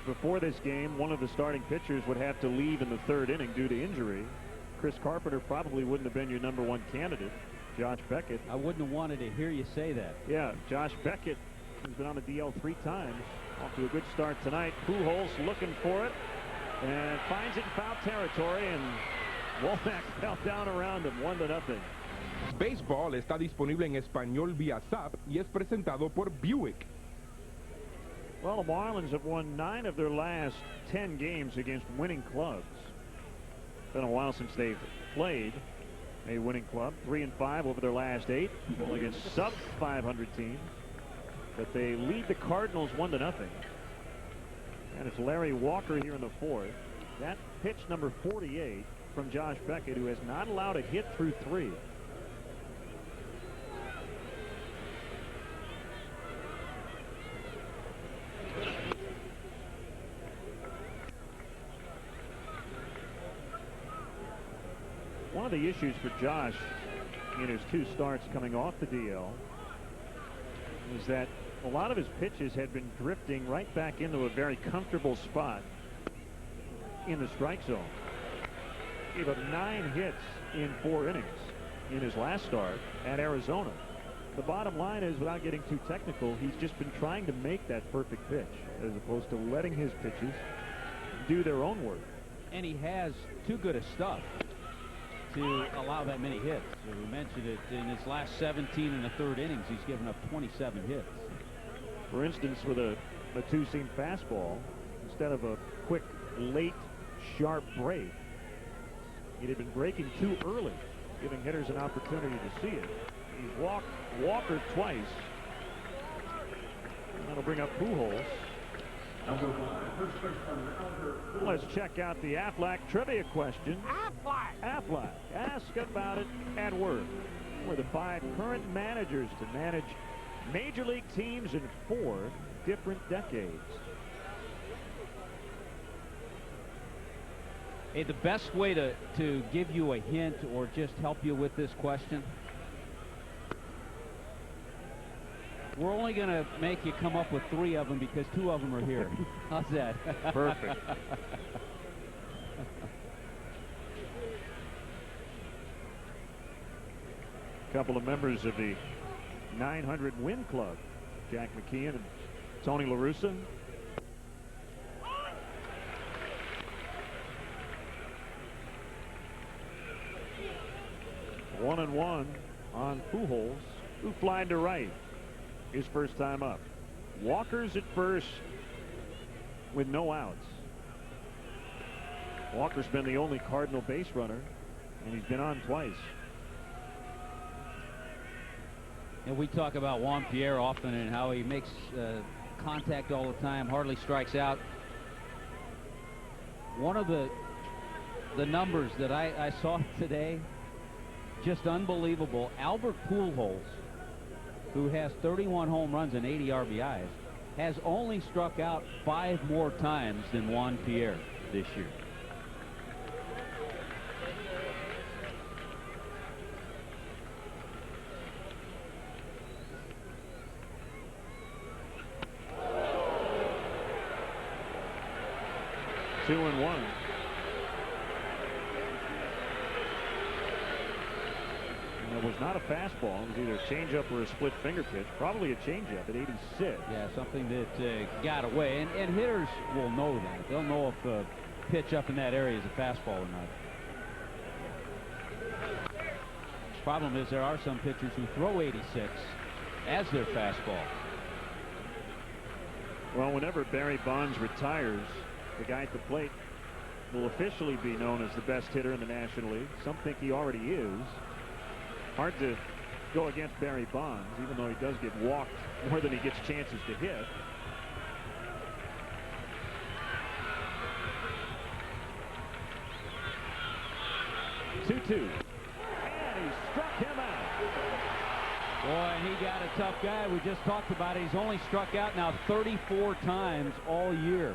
before this game one of the starting pitchers would have to leave in the third inning due to injury, Chris Carpenter probably wouldn't have been your #1 candidate. Josh Beckett. I wouldn't have wanted to hear you say that. Yeah, Josh Beckett has been on the DL 3 times. Off to a good start tonight. Pujols looking for it and finds it in foul territory, and Womack fell down around him 1-0. Baseball está disponible en español vía Zap y es presentado por Buick. Well, the Marlins have won 9 of their last 10 games against winning clubs. Been a while since they've played a winning club. 3-5 over their last 8 against sub-500 teams. But they lead the Cardinals 1-0. And it's Larry Walker here in the 4th. That pitch number 48 from Josh Beckett, who has not allowed a hit through 3. One of the issues for Josh in his 2 starts coming off the DL is that a lot of his pitches had been drifting right back into a very comfortable spot in the strike zone. Gave up 9 hits in 4 innings in his last start at Arizona. The bottom line is, without getting too technical, he's just been trying to make that perfect pitch as opposed to letting his pitches do their own work. And he has too good a stuff to allow that many hits. So we mentioned it, in his last 17 in the 3rd innings, he's given up 27 hits. For instance, with a two-seam fastball, instead of a quick, late, sharp break, it had been breaking too early, giving hitters an opportunity to see it. He's walked Walker twice. And that'll bring up Pujols. Let's check out the Aflac trivia question. Aflac. Ask about it at work. We're the 5 current managers to manage major league teams in 4 different decades. Hey, the best way to give you a hint or just help you with this question, we're only going to make you come up with 3 of them because 2 of them are here. How's that? Perfect. A couple of members of the 900 win club, Jack McKeon and Tony La Russa. One and one on Pujols, who flied to right his first time up. Walker's at first with no outs. Walker's been the only Cardinal base runner, and he's been on twice. And we talk about Juan Pierre often and how he makes contact all the time, hardly strikes out. One of the numbers that I saw today, just unbelievable. Albert Pujols, who has 31 home runs and 80 RBIs, has only struck out 5 more times than Juan Pierre this year. Two and one. It was not a fastball. It was either a changeup or a split finger pitch. Probably a changeup at 86. Yeah, something that got away. And hitters will know that. They'll know if a pitch up in that area is a fastball or not. Problem is there are some pitchers who throw 86 as their fastball. Well, whenever Barry Bonds retires, the guy at the plate will officially be known as the best hitter in the National League. Some think he already is. Hard to go against Barry Bonds, even though he does get walked more than he gets chances to hit. Two-two. And he struck him out. Boy, and he got a tough guy. We just talked about it. He's only struck out now 34 times all year.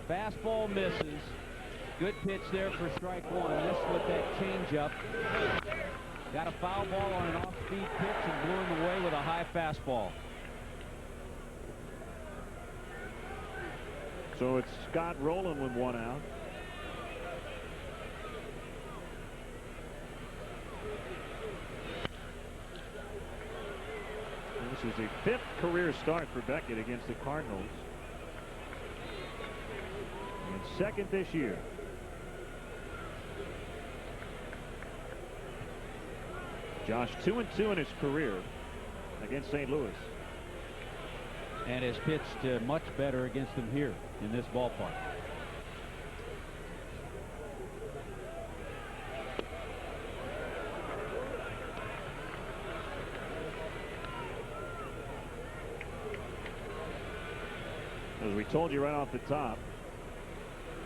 Fastball misses. Good pitch there for strike one. Missed with that changeup. Got a foul ball on an off-speed pitch and blew him away with a high fastball. So it's Scott Rowland with 1 out. This is a 5th career start for Beckett against the Cardinals. And 2nd this year. Josh 2-2 in his career against St. Louis. And has pitched much better against them here in this ballpark. As we told you right off the top,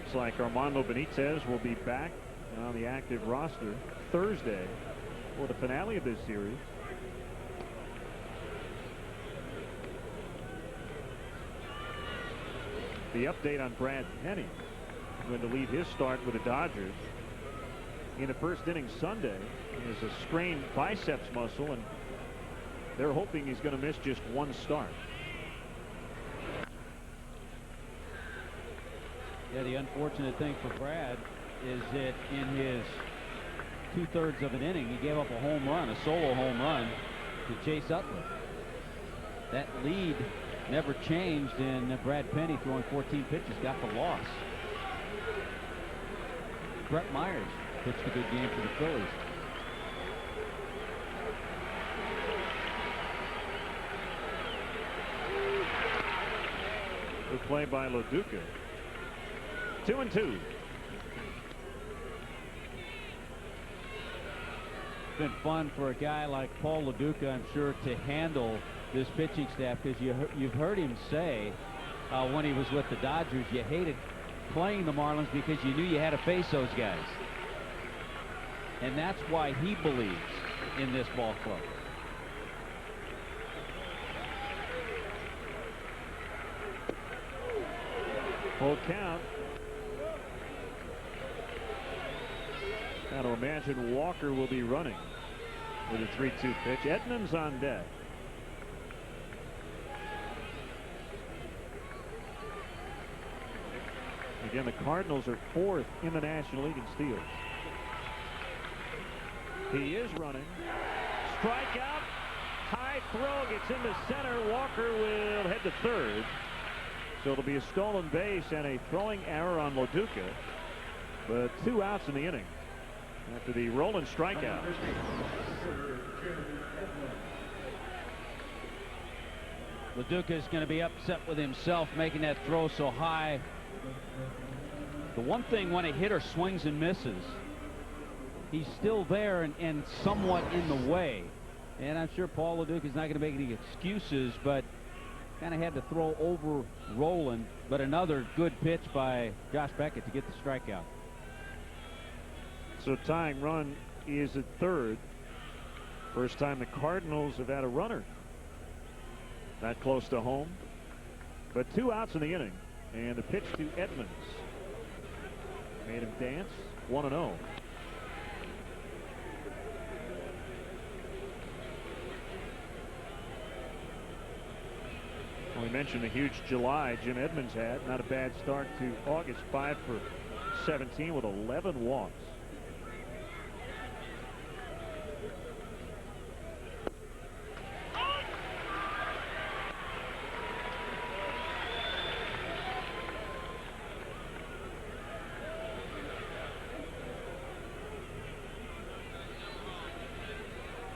looks like Armando Benitez will be back on the active roster Thursday for the finale of this series. The update on Brad Penny, going to leave his start with the Dodgers in the first inning Sunday. He has a strained biceps muscle, and they're hoping he's going to miss just 1 start. Yeah, the unfortunate thing for Brad is that in his 2/3 of an inning, he gave up a home run, a solo home run to Chase Utley. That lead never changed, and Brad Penny, throwing 14 pitches, got the loss. Brett Myers pitched a good game for the Phillies. Good play by LaDuca. 2-2. It's been fun for a guy like Paul LaDuca, I'm sure, to handle this pitching staff, because you've heard him say when he was with the Dodgers, you hated playing the Marlins because you knew you had to face those guys. And that's why he believes in this ball club. Full count. Now to imagine Walker will be running with a 3-2 pitch. Edmonds on deck. Again, the Cardinals are 4th in the National League in steals. He is running. Strikeout. High throw gets into center. Walker will head to third. So it'll be a stolen base and a throwing error on LaDuca. But 2 outs in the inning after the rolling strikeout. LaDuca is going to be upset with himself making that throw so high. The one thing when a hitter swings and misses, he's still there and somewhat in the way. And I'm sure Paul LaDuca is not going to make any excuses, but kind of had to throw over Roland. But another good pitch by Josh Beckett to get the strikeout. So tying run is at third. First time the Cardinals have had a runner that close to home. But 2 outs in the inning. And the pitch to Edmonds made him dance. 1-0. Well, we mentioned the huge July Jim Edmonds had. Not a bad start to August. 5 for 17 with 11 walks.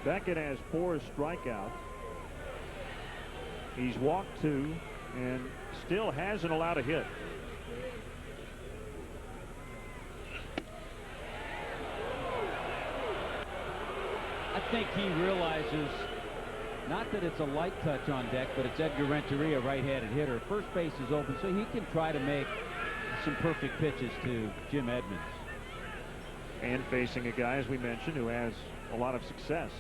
Beckett has 4 strikeouts. He's walked 2 and still hasn't allowed a hit. I think he realizes not that it's a light touch on deck, but it's Edgar Renteria, right-handed hitter. First base is open, so he can try to make some perfect pitches to Jim Edmonds. And facing a guy, as we mentioned, who has a lot of success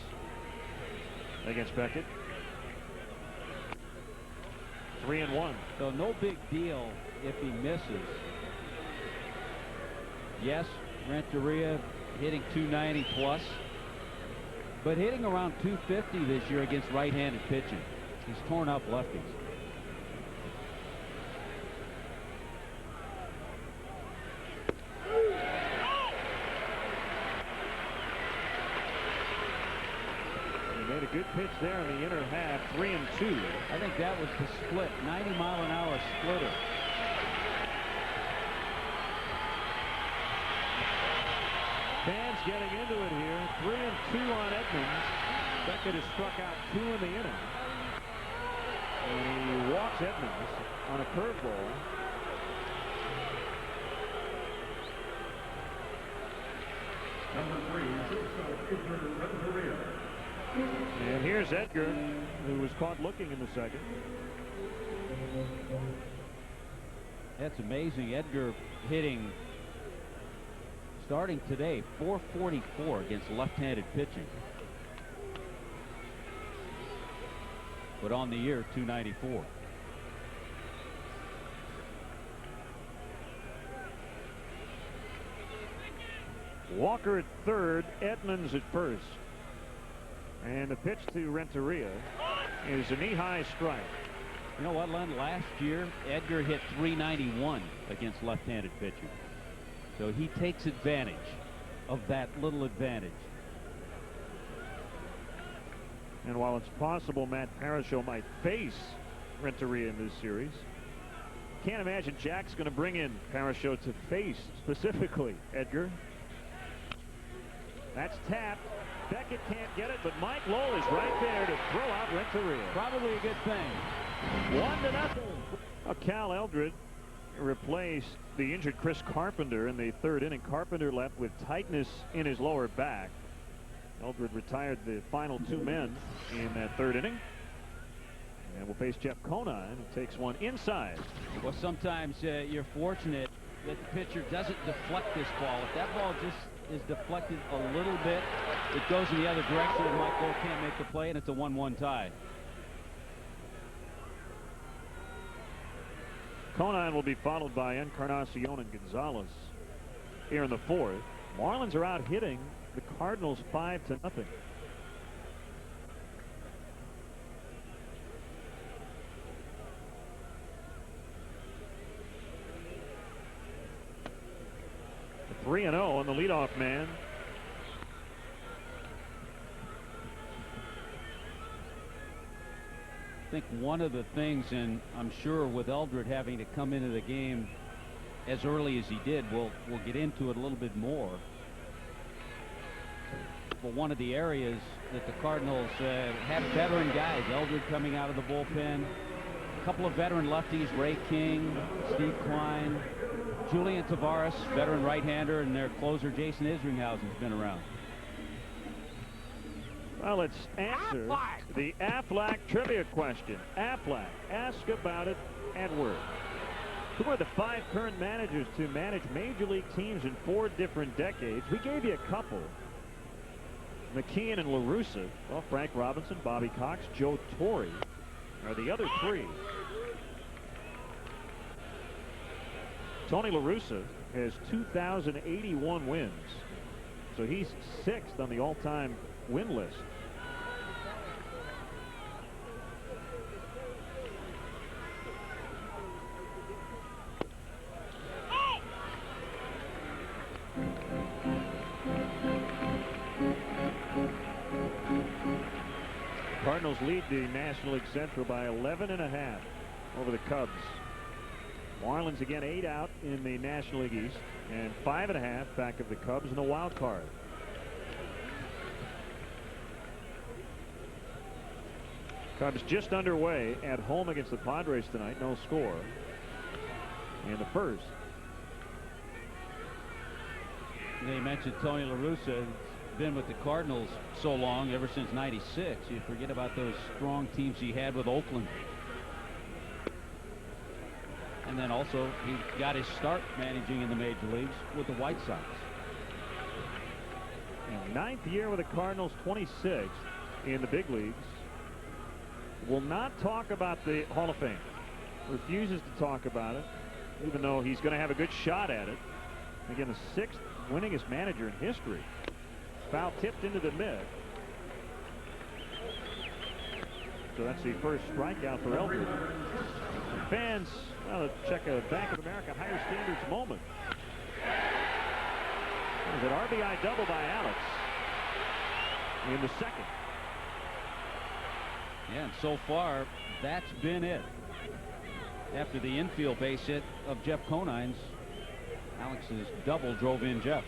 against Beckett. 3-1. So no big deal if he misses. Yes, Renteria hitting 290 plus, but hitting around 250 this year against right-handed pitching. He's torn up lefties. Good pitch there in the inner half. 3-2. I think that was the split. 90-mile-an-hour splitter. Fans getting into it here. 3-2 on Edmonds. Beckett has struck out 2 in the inning. And he walks Edmonds on a curveball. And here's Edgar, who was caught looking in the second. That's amazing. Edgar hitting, starting today, .444 against left-handed pitching. But on the year, .294. Walker at third, Edmonds at first. And the pitch to Renteria is a knee-high strike. You know what, Len? Last year, Edgar hit .391 against left-handed pitchers. So he takes advantage of that little advantage. And while it's possible Matt Parasho might face Renteria in this series, can't imagine Jack's going to bring in Parasho to face specifically Edgar. That's tapped. Beckett can't get it, but Mike Lowell is right there to throw out Renteria. Probably a good thing. 1-0. Cal Eldred replaced the injured Chris Carpenter in the third inning. Carpenter left with tightness in his lower back. Eldred retired the final two men in that third inning. And will face Jeff Conine, who takes one inside. Well, sometimes you're fortunate that the pitcher doesn't deflect this ball. If that ball just is deflected a little bit, it goes in the other direction, and Mike Lowell can't make the play, and it's a 1-1 tie. Conine will be followed by Encarnacion and Gonzalez here in the fourth. Marlins are out hitting the Cardinals 5-0. The 3-0 on the leadoff man. I think one of the things, and I'm sure with Eldred having to come into the game as early as he did, we'll get into it a little bit more. But one of the areas that the Cardinals have veteran guys, Eldred coming out of the bullpen, a couple of veteran lefties, Ray King, Steve Klein, Julian Tavares, veteran right-hander, and their closer Jason Isringhausen's been around. Well, let's answer the Aflac trivia question. Aflac, ask about it at work. Who are the 5 current managers to manage major league teams in 4 different decades? We gave you a couple. McKeon and LaRussa. Well, Frank Robinson, Bobby Cox, Joe Torre are the other 3. Tony LaRussa has 2,081 wins. So he's 6th on the all-time win list. Cardinals lead the National League Central by 11.5 over the Cubs. Marlins again 8 out in the National League East and 5.5 back of the Cubs in the wild card. Cubs just underway at home against the Padres tonight. No score in the first. You mentioned Tony LaRussa. Been with the Cardinals so long, ever since '96. You forget about those strong teams he had with Oakland. And then also he got his start managing in the major leagues with the White Sox. And 9th year with the Cardinals, 26th in the big leagues. Will not talk about the Hall of Fame. Refuses to talk about it, even though he's going to have a good shot at it. Again, the 6th winningest manager in history. Foul tipped into the mid. So that's the first strikeout for Eldred. Fans, well, let's check a Bank of America higher standards moment. There's an RBI double by Alex in the second. Yeah, and so far, that's been it. After the infield base hit of Jeff Conine's, Alex's double drove in Jeff.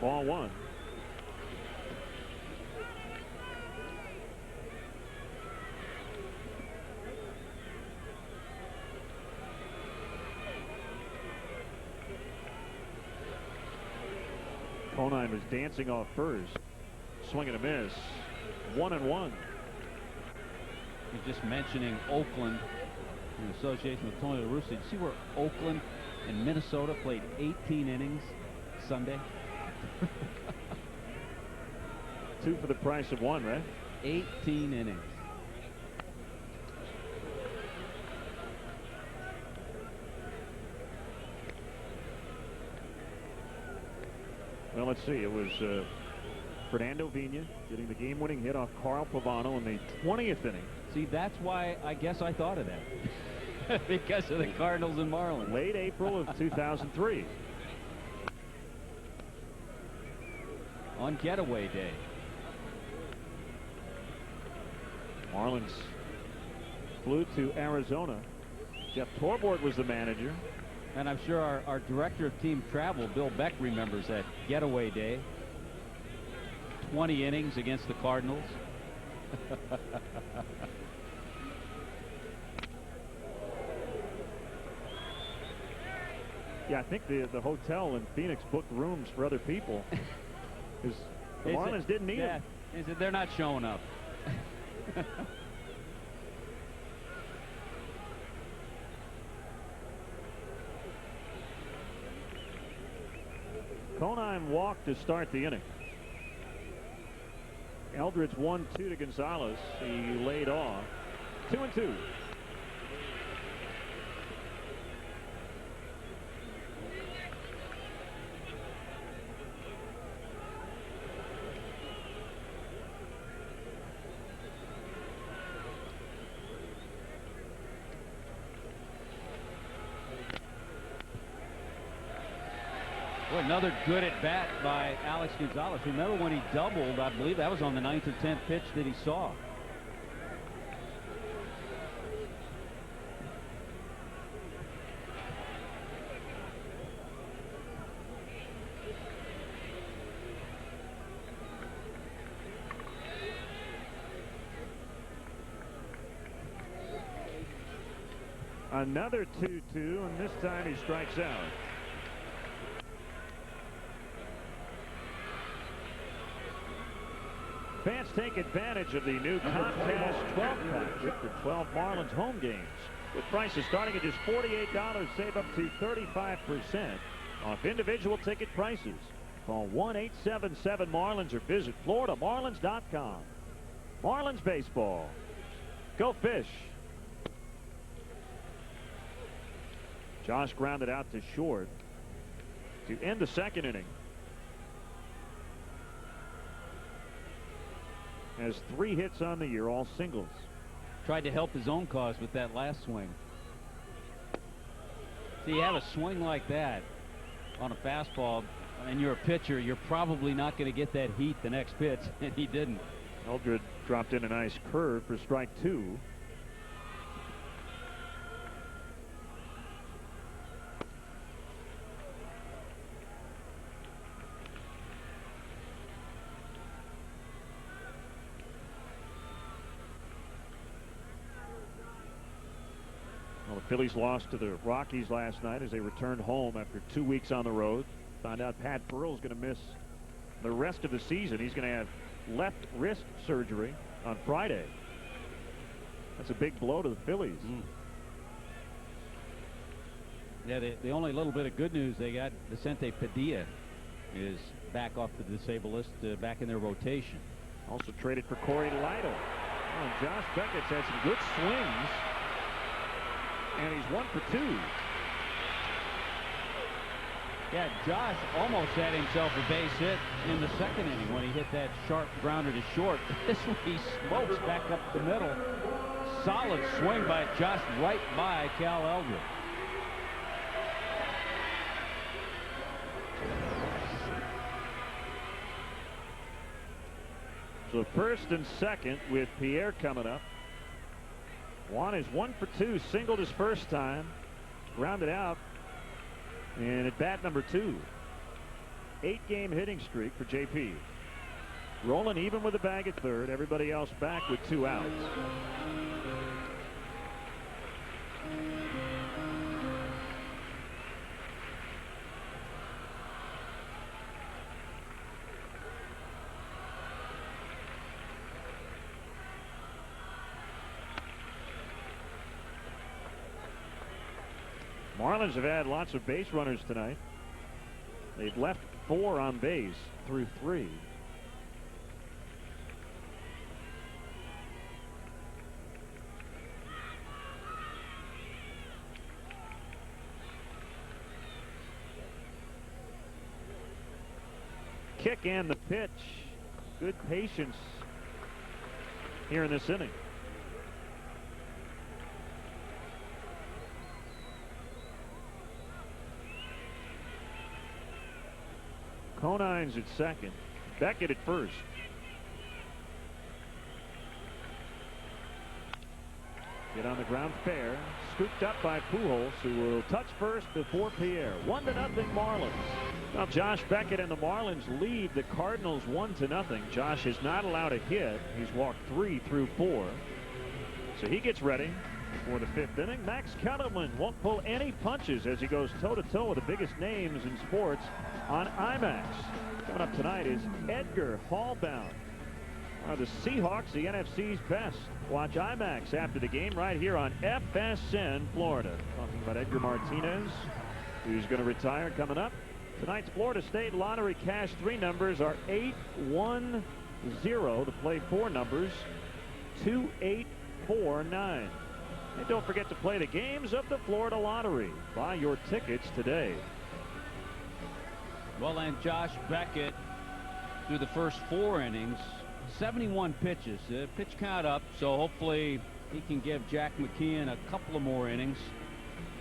Ball 1. Conine was dancing off first. Swing and a miss. 1-1. You're just mentioning Oakland in association with Tony LaRussa. You see where Oakland and Minnesota played 18 innings Sunday? 2 for the price of 1, right? 18 innings. Well, let's see. It was Fernando Vina getting the game-winning hit off Carl Pavano in the 20th inning. See, that's why I guess I thought of that. Because of the Cardinals and Marlins. Late April of 2003. On getaway day. Marlins flew to Arizona. Jeff Torborg was the manager. And I'm sure our director of team travel, Bill Beck, remembers that getaway day. 20 innings against the Cardinals. Yeah, I think the hotel in Phoenix booked rooms for other people. Because the Marlins didn't need them. He said they're not showing up. Conine walked to start the inning. Eldridge 1-2 to Gonzalez. He laid off. 2-2. Well, another good at bat by Alex Gonzalez. Remember when he doubled, I believe that was on the 9th or 10th pitch that he saw. Another 2-2, and this time he strikes out. Fans take advantage of the new Comcast 12 package for 12 Marlins home games. With prices starting at just $48, save up to 35% off individual ticket prices. Call 1-877-MARLINS or visit FloridaMarlins.com. Marlins baseball. Go Fish. Josh grounded out to short to end the second inning. Has 3 hits on the year, all singles. Tried to help his own cause with that last swing. See, you have a swing like that on a fastball, and you're a pitcher, you're probably not going to get that heat the next pitch, and he didn't. Eldred dropped in a nice curve for strike 2. The Phillies lost to the Rockies last night as they returned home after 2 weeks on the road. Found out Pat Burrell's going to miss the rest of the season. He's going to have left wrist surgery on Friday. That's a big blow to the Phillies. Yeah, the only little bit of good news they got, Vicente Padilla is back off the disabled list, back in their rotation. Also traded for Corey Lytle. Oh, Josh Beckett's had some good swings. And he's 1 for 2. Yeah, Josh almost had himself a base hit in the second inning when he hit that sharp grounder to short. This one he smokes back up the middle. Solid swing by Josh right by Cal Eldred. So first and second with Pierre coming up. Juan is 1 for 2, singled his first time, grounded out, and at bat number 2. 8-game hitting streak for JP. Rolling even with a bag at third, everybody else back with 2 outs. Marlins have had lots of base runners tonight. They've left 4 on base through 3. Kick and the pitch. good patience here in this inning. Conine's at second. Beckett at first. Get on the ground fair. Scooped up by Pujols, who will touch first before Pierre. 1-0 Marlins. Now Josh Beckett and the Marlins lead the Cardinals 1-0. Josh has not allowed a hit. He's walked 3 through 4. So he gets ready for the 5th inning. Max Kellerman won't pull any punches as he goes toe-to-toe with the biggest names in sports on IMAX. Coming up tonight is Edgar Hallbound. Are the Seahawks the NFC's best? Watch IMAX after the game right here on FSN Florida. Talking about Edgar Martinez, who's going to retire coming up. Tonight's Florida State Lottery Cash 3 numbers are 810. To play 4 numbers, 2849. And don't forget to play the games of the Florida Lottery. Buy your tickets today. Well, and Josh Beckett, through the first 4 innings, 71 pitches. Pitch count up, so hopefully he can give Jack McKeon a couple of more innings.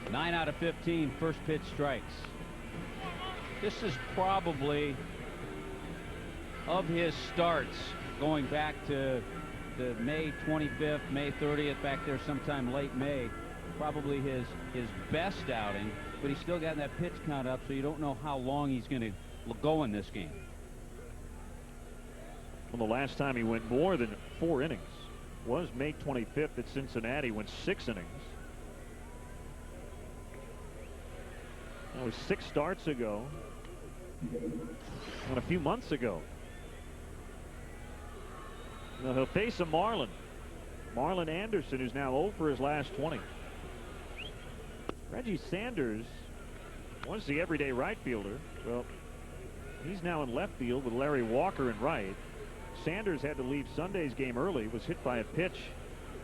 9 out of 15 first pitch strikes. This is probably, of his starts going back to the May 25th, May 30th, back there sometime late May, probably his best outing, but he's still got that pitch count up, so you don't know how long he's going to go in this game. Well, the last time he went more than 4 innings was May 25th at Cincinnati, went 6 innings. That was 6 starts ago and a few months ago. Now he'll face a Marlin Anderson, who's now 0 for his last 20. Reggie Sanders was the everyday right fielder. Well, he's now in left field with Larry Walker in right. Sanders had to leave Sunday's game early, was hit by a pitch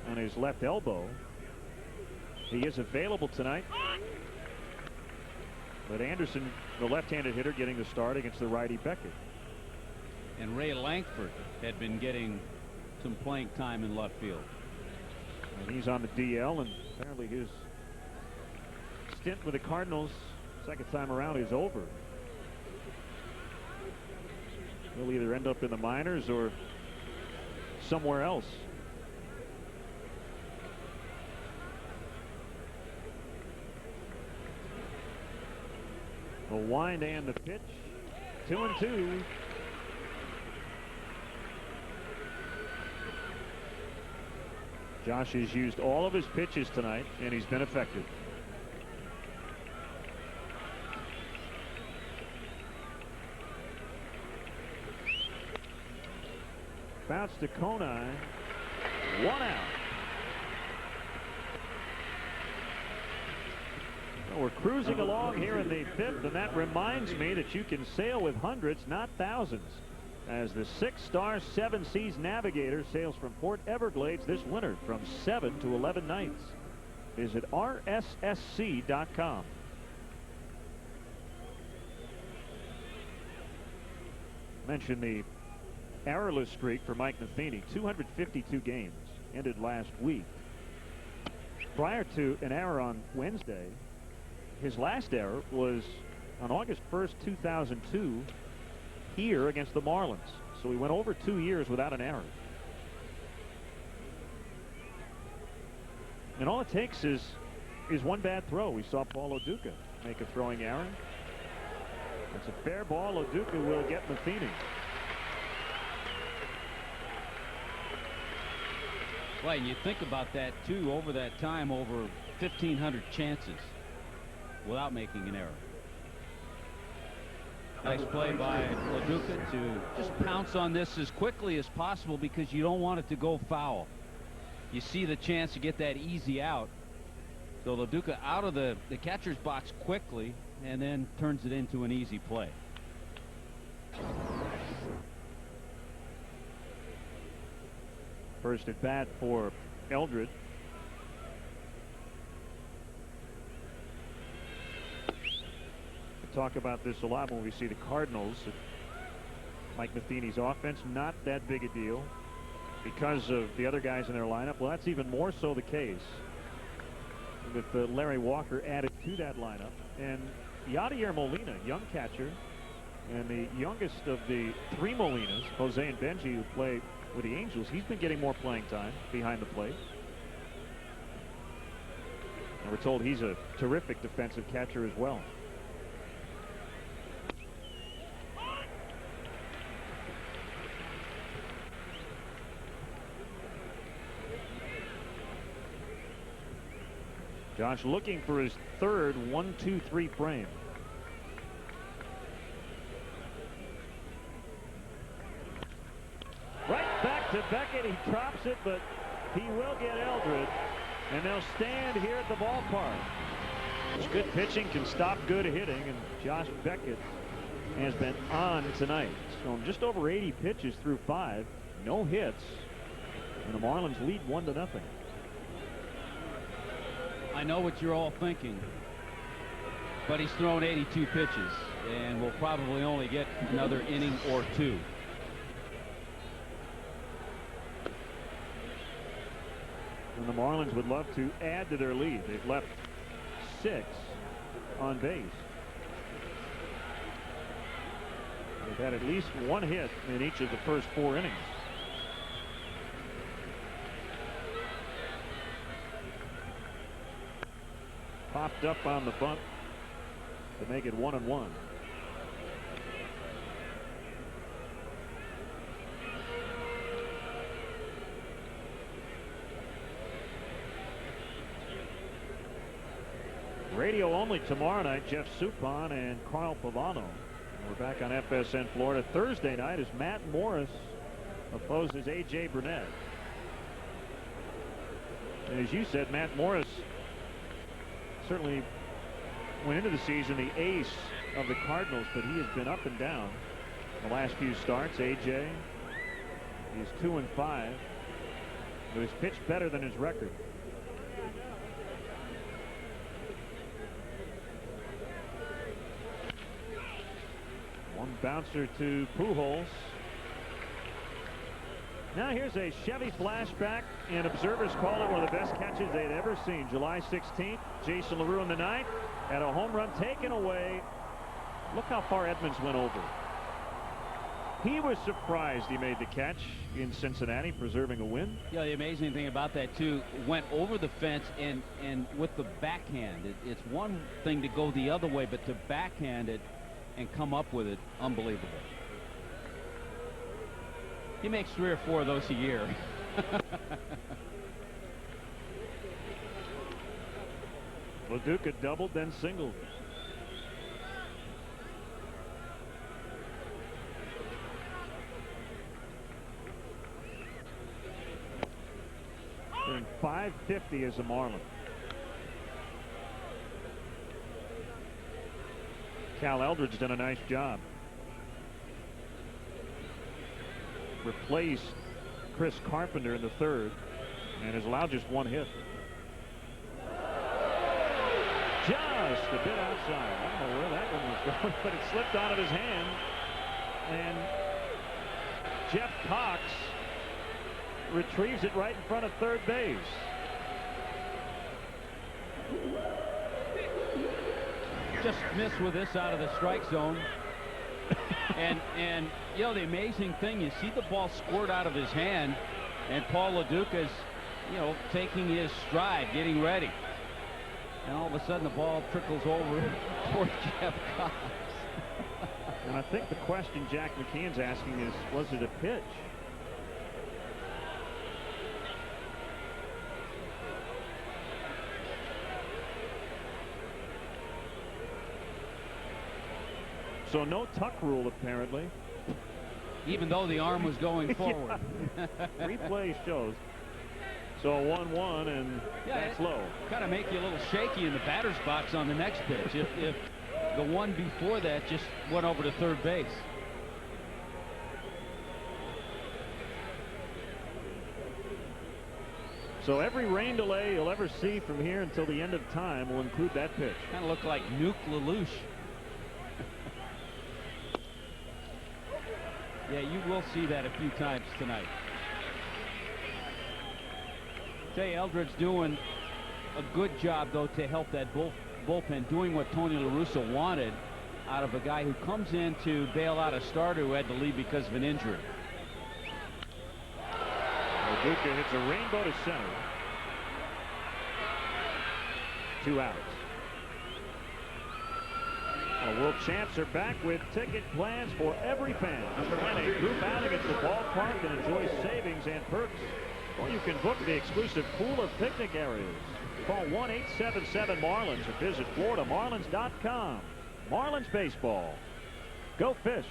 on his left elbow. He is available tonight. But Anderson, the left-handed hitter, getting the start against the righty Beckett. And Ray Lankford had been getting some playing time in left field. And he's on the DL, and apparently his stint with the Cardinals second time around is over. He'll either end up in the minors or somewhere else. The wind and the pitch. 2-2. Josh has used all of his pitches tonight, and he's been effective. Bounce to Conine. 1 out. Well, we're cruising along here in the 5th, and that reminds me that you can sail with hundreds, not thousands, as the 6-star 7 Seas Navigator sails from Port Everglades this winter from 7 to 11 nights. Visit rssc.com. Mention the errorless streak for Mike Matheny. 252 games ended last week. Prior to an error on Wednesday, his last error was on August 1st, 2002, here against the Marlins. So he went over 2 years without an error. And all it takes is one bad throw. We saw Paul Lo Duca make a throwing error. It's a fair ball. Lo Duca will get Matheny. Right, and you think about that too, over that time, over 1,500 chances without making an error. Nice play by Lo Duca to just pounce on this as quickly as possible because you don't want it to go foul. You see the chance to get that easy out. So Lo Duca out of the catcher's box quickly and then turns it into an easy play. First at bat for Eldred. We talk about this a lot when we see the Cardinals. Mike Matheny's offense, not that big a deal because of the other guys in their lineup. Well, that's even more so the case with Larry Walker added to that lineup. And Yadier Molina, young catcher, and the youngest of the three Molinas, Jose and Benji, who play with the Angels, he's been getting more playing time behind the plate. And we're told he's a terrific defensive catcher as well. Josh looking for his third 1-2-3 frame. Right back to Beckett. He drops it, but he will get Eldred, and they'll stand here at the ballpark. It's good pitching, can stop good hitting, and Josh Beckett has been on tonight. So just over 80 pitches through 5, no hits, and the Marlins lead 1-0. I know what you're all thinking, but he's thrown 82 pitches and will probably only get another inning or two. And the Marlins would love to add to their lead. They've left 6 on base. They've had at least one hit in each of the first 4 innings. Popped up on the bunt to make it 1-1. Radio only tomorrow night. Jeff Suppan and Carl Pavano. We're back on FSN Florida Thursday night as Matt Morris opposes A.J. Burnett. And as you said, Matt Morris certainly went into the season the ace of the Cardinals, but he has been up and down the last few starts. A.J. is 2-5, but he's pitched better than his record. One bouncer to Pujols. Now here's a Chevy flashback, and observers call it one of the best catches they'd ever seen. July 16th, Jason LaRue in the ninth had a home run taken away. Look how far Edmonds went over. He was surprised he made the catch in Cincinnati, preserving a win. Yeah, the amazing thing about that too, went over the fence and with the backhand. It's one thing to go the other way, but to backhand it and come up with it, unbelievable. He makes 3 or 4 of those a year. LaDuca doubled, then singled. And 550 as a Marlin. Cal Eldred's done a nice job. Replaced Chris Carpenter in the third and has allowed just one hit. Just a bit outside. I don't know where that one was going, but it slipped out of his hand. And Jeff Cox retrieves it right in front of third base. Just missed with this out of the strike zone. and you know, the amazing thing, you see the ball squirt out of his hand, and Paul LaDuca's, you know, taking his stride, getting ready, and all of a sudden the ball trickles over towards Jeff Cox. And I think the question Jack McKeon's asking is, was it a pitch? So no tuck rule, apparently. Even though the arm was going forward. Replay shows. So a 1-1, and yeah, that's low. Kind of make you a little shaky in the batter's box on the next pitch. If the one before that just went over to third base. So every rain delay you'll ever see from here until the end of time will include that pitch. Kind of looked like Nuke LaLoosh. Yeah, you will see that a few times tonight. Tell you, Eldred's doing a good job, though, to help that bullpen, doing what Tony La Russa wanted out of a guy who comes in to bail out a starter who had to leave because of an injury. Duca hits a rainbow to center. 2 outs. The World Champs are back with ticket plans for every fan. Plan a group outing at the ballpark and enjoy savings and perks. Or you can book the exclusive pool of picnic areas. Call 1-877-MARLINS or visit FloridaMarlins.com. Marlins baseball. Go Fish.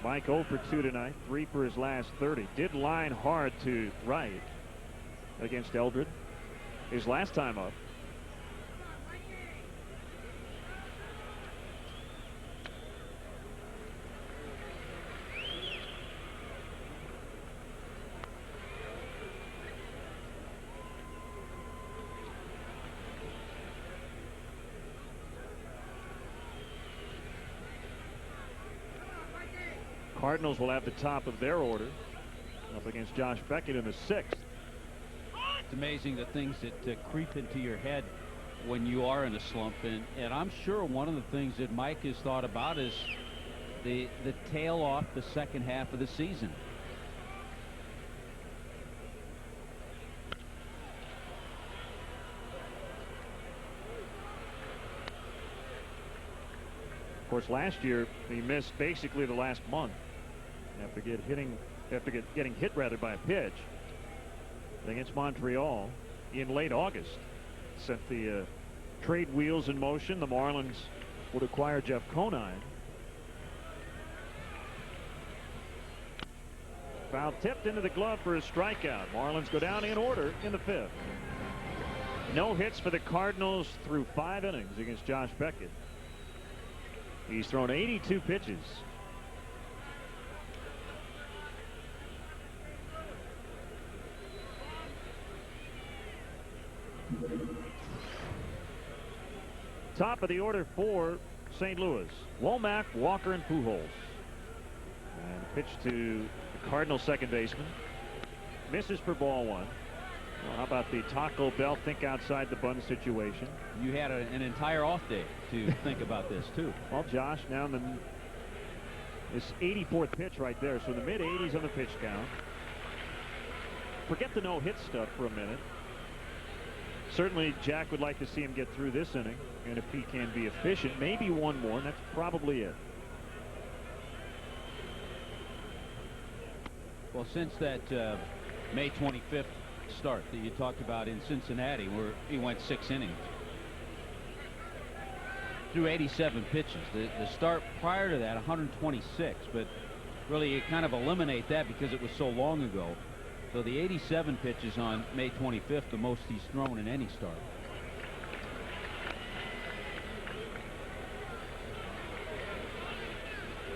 Mike 0 for 2 tonight, 3 for his last 30. Did line hard to right against Eldred his last time up. Cardinals will have the top of their order up against Josh Beckett in the 6th. It's amazing the things that creep into your head when you are in a slump, and I'm sure one of the things that Mike has thought about is the tail off the second half of the season. Of course, last year he missed basically the last month after getting hit by a pitch against Montreal in late August. Set the trade wheels in motion. The Marlins would acquire Jeff Conine. Foul tipped into the glove for a strikeout. Marlins go down in order in the 5th. No hits for the Cardinals through 5 innings against Josh Beckett. He's thrown 82 pitches. Top of the order for St. Louis. Womack, Walker, and Pujols. And pitch to the Cardinal second baseman. Misses for ball 1. Well, how about the Taco Bell think outside the bun situation? You had an entire off day to think about this, too. Well, Josh now in this 84th pitch right there. So in the mid-80s on the pitch count. Forget the no-hit stuff for a minute. Certainly, Jack would like to see him get through this inning. And if he can be efficient, maybe one more, and that's probably it. Well, since that May 25th start that you talked about in Cincinnati, where he went 6 innings, threw 87 pitches. The start prior to that, 126, but really you kind of eliminate that because it was so long ago. So the 87 pitches on May 25th, the most he's thrown in any start.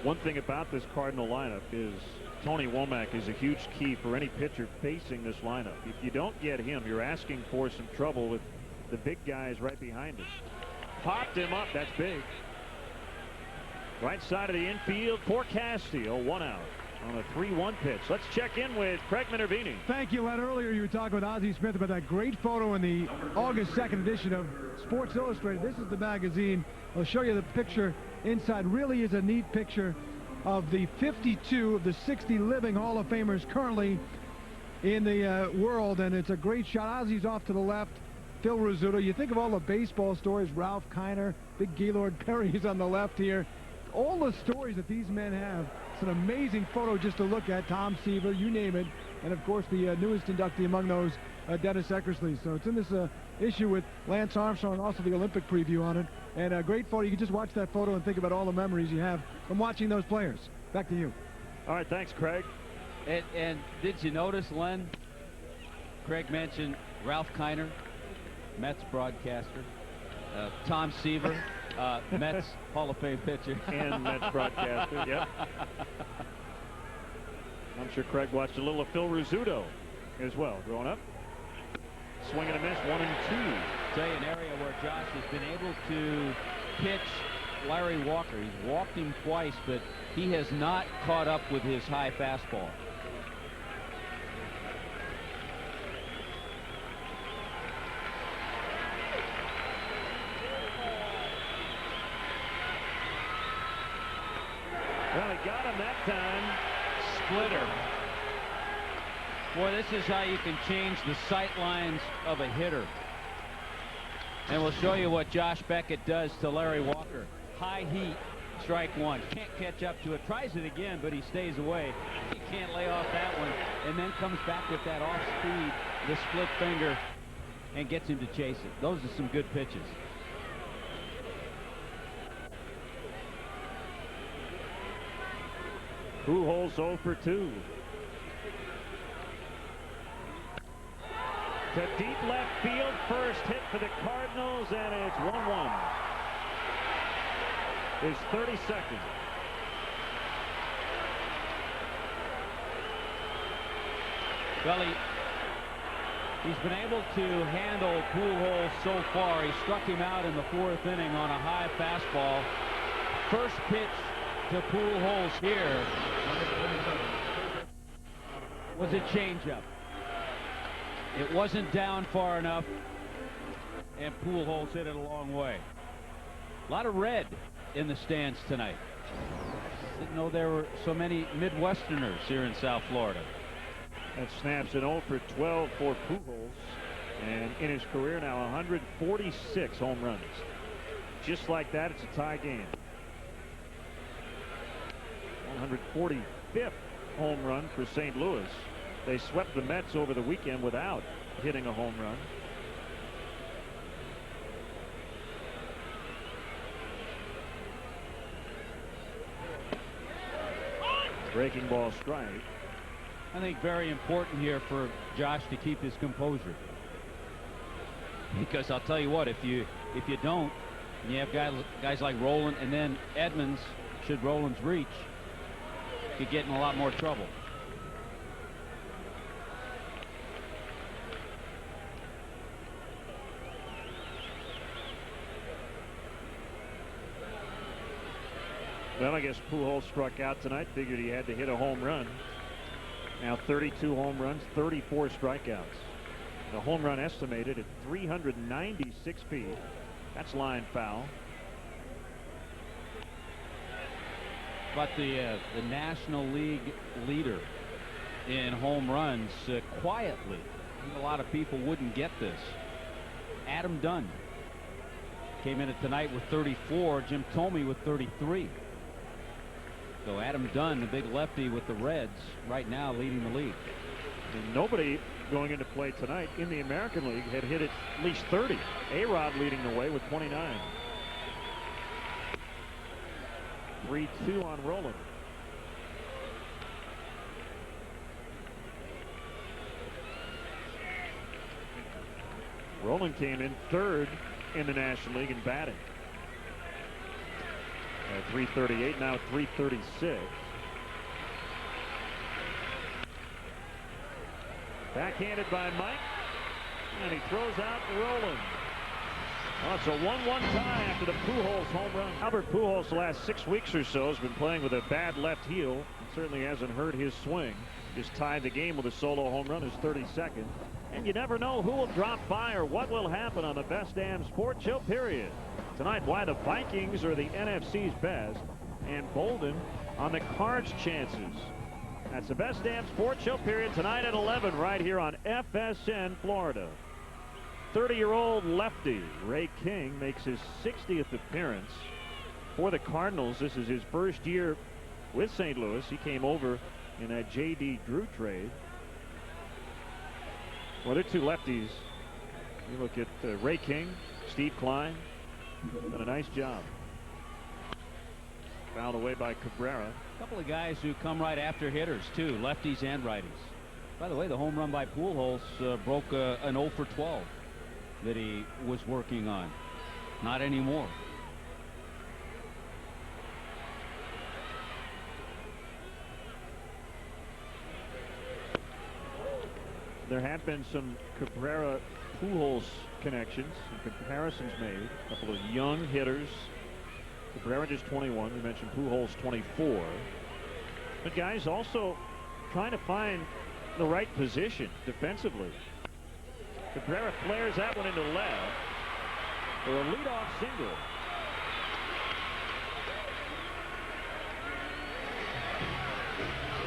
One thing about this Cardinal lineup is Tony Womack is a huge key for any pitcher facing this lineup. If you don't get him, you're asking for some trouble with the big guys right behind him. Popped him up. That's big. Right side of the infield for Castillo. 1 out on a 3-1 pitch. Let's check in with Craig Minervini. Thank you, Len. Earlier you were talking with Ozzie Smith about that great photo in the August 2nd edition of Sports Illustrated. This is the magazine. I'll show you the picture inside. Really is a neat picture of the 52 of the 60 living Hall of Famers currently in the world, and it's a great shot. Ozzie's off to the left. Phil Rizzuto. You think of all the baseball stories, Ralph Kiner, Big Gaylord Perry's on the left here. All the stories that these men have. It's an amazing photo just to look at. Tom Seaver, you name it. And, of course, the newest inductee among those, Dennis Eckersley. So it's in this issue with Lance Armstrong and also the Olympic preview on it. And a great photo. You can just watch that photo and think about all the memories you have from watching those players. Back to you. All right, thanks, Craig. And did you notice, Len? Craig mentioned Ralph Kiner, Mets broadcaster. Tom Seaver, Mets Hall of Fame pitcher. And Mets broadcaster, yep. I'm sure Craig watched a little of Phil Rizzuto as well growing up. Swing and a miss, 1-2. Tell you an area where Josh has been able to pitch Larry Walker. He's walked him twice, but he has not caught up with his high fastball. Well, he got him that time. Splitter. Boy, this is how you can change the sight lines of a hitter. And we'll show you what Josh Beckett does to Larry Walker. High heat, strike one. Can't catch up to it. Tries it again, but he stays away. He can't lay off that one. And then comes back with that off speed, the split finger, and gets him to chase it. Those are some good pitches. Pujols 0 for 2. To deep left field, first hit for the Cardinals, and it's 1-1. His 32nd. Well, he's been able to handle Pujols so far. He struck him out in the 4th inning on a high fastball. First pitch to Pujols here was a changeup. It wasn't down far enough, and Pujols hit it a long way. A lot of red in the stands tonight. Didn't know there were so many Midwesterners here in South Florida. That snaps an 0 for 12 for Pujols, and in his career now 146 home runs. Just like that, it's a tie game. 145th home run for St. Louis. They swept the Mets over the weekend without hitting a home run. Breaking ball strike. I think very important here for Josh to keep his composure. Because I'll tell you what, if you don't, and you have guys like Roland and then Edmonds, should Rollins reach, could get in a lot more trouble. Well, I guess Pujols struck out tonight. Figured he had to hit a home run. Now 32 home runs, 34 strikeouts. The home run estimated at 396 feet. That's line foul. But the National League leader in home runs quietly. A lot of people wouldn't get this. Adam Dunn came in tonight with 34. Jim Thome with 33. So Adam Dunn, the big lefty with the Reds, right now leading the league. And nobody going into play tonight in the American League had hit at least 30. A-Rod leading the way with 29. 3-2 on Roland. Roland came in 3rd in the National League in batting. 338, now 336. Backhanded by Mike, and he throws out Roland. Well, it's a 1-1 tie after the Pujols home run. Albert Pujols the last 6 weeks or so has been playing with a bad left heel. It certainly hasn't hurt his swing. Just tied the game with a solo home run, his 32nd. And you never know who will drop by or what will happen on the Best Damn Sports Show, period. Tonight, why the Vikings are the NFC's best, and Bolden on the Cards' chances. That's the Best Damn Sports Show, period, tonight at 11 right here on FSN Florida. 30-year-old lefty Ray King makes his 60th appearance for the Cardinals. This is his first year with St. Louis. He came over in that J.D. Drew trade. Well, they're two lefties. You look at Ray King, Steve Klein, done a nice job. Fouled away by Cabrera. A couple of guys who come right after hitters, too, lefties and righties. By the way, the home run by Pujols broke an 0 for 12 that he was working on. Not anymore. There have been some Cabrera-Pujols connections and comparisons made. A couple of young hitters. Cabrera just 21. We mentioned Pujols 24. But guys also trying to find the right position defensively. Cabrera flares that one into left for a leadoff single.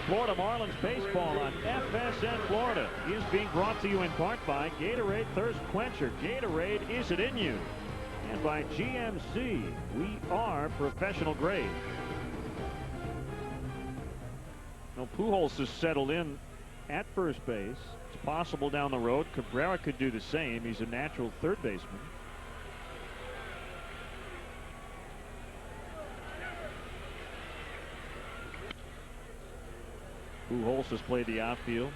Florida Marlins baseball on FSN Florida is being brought to you in part by Gatorade Thirst Quencher. Gatorade, is it in you? And by GMC, we are professional grade. Now Pujols has settled in at first base. It's possible down the road Cabrera could do the same. He's a natural third baseman. Pujols has played the outfield.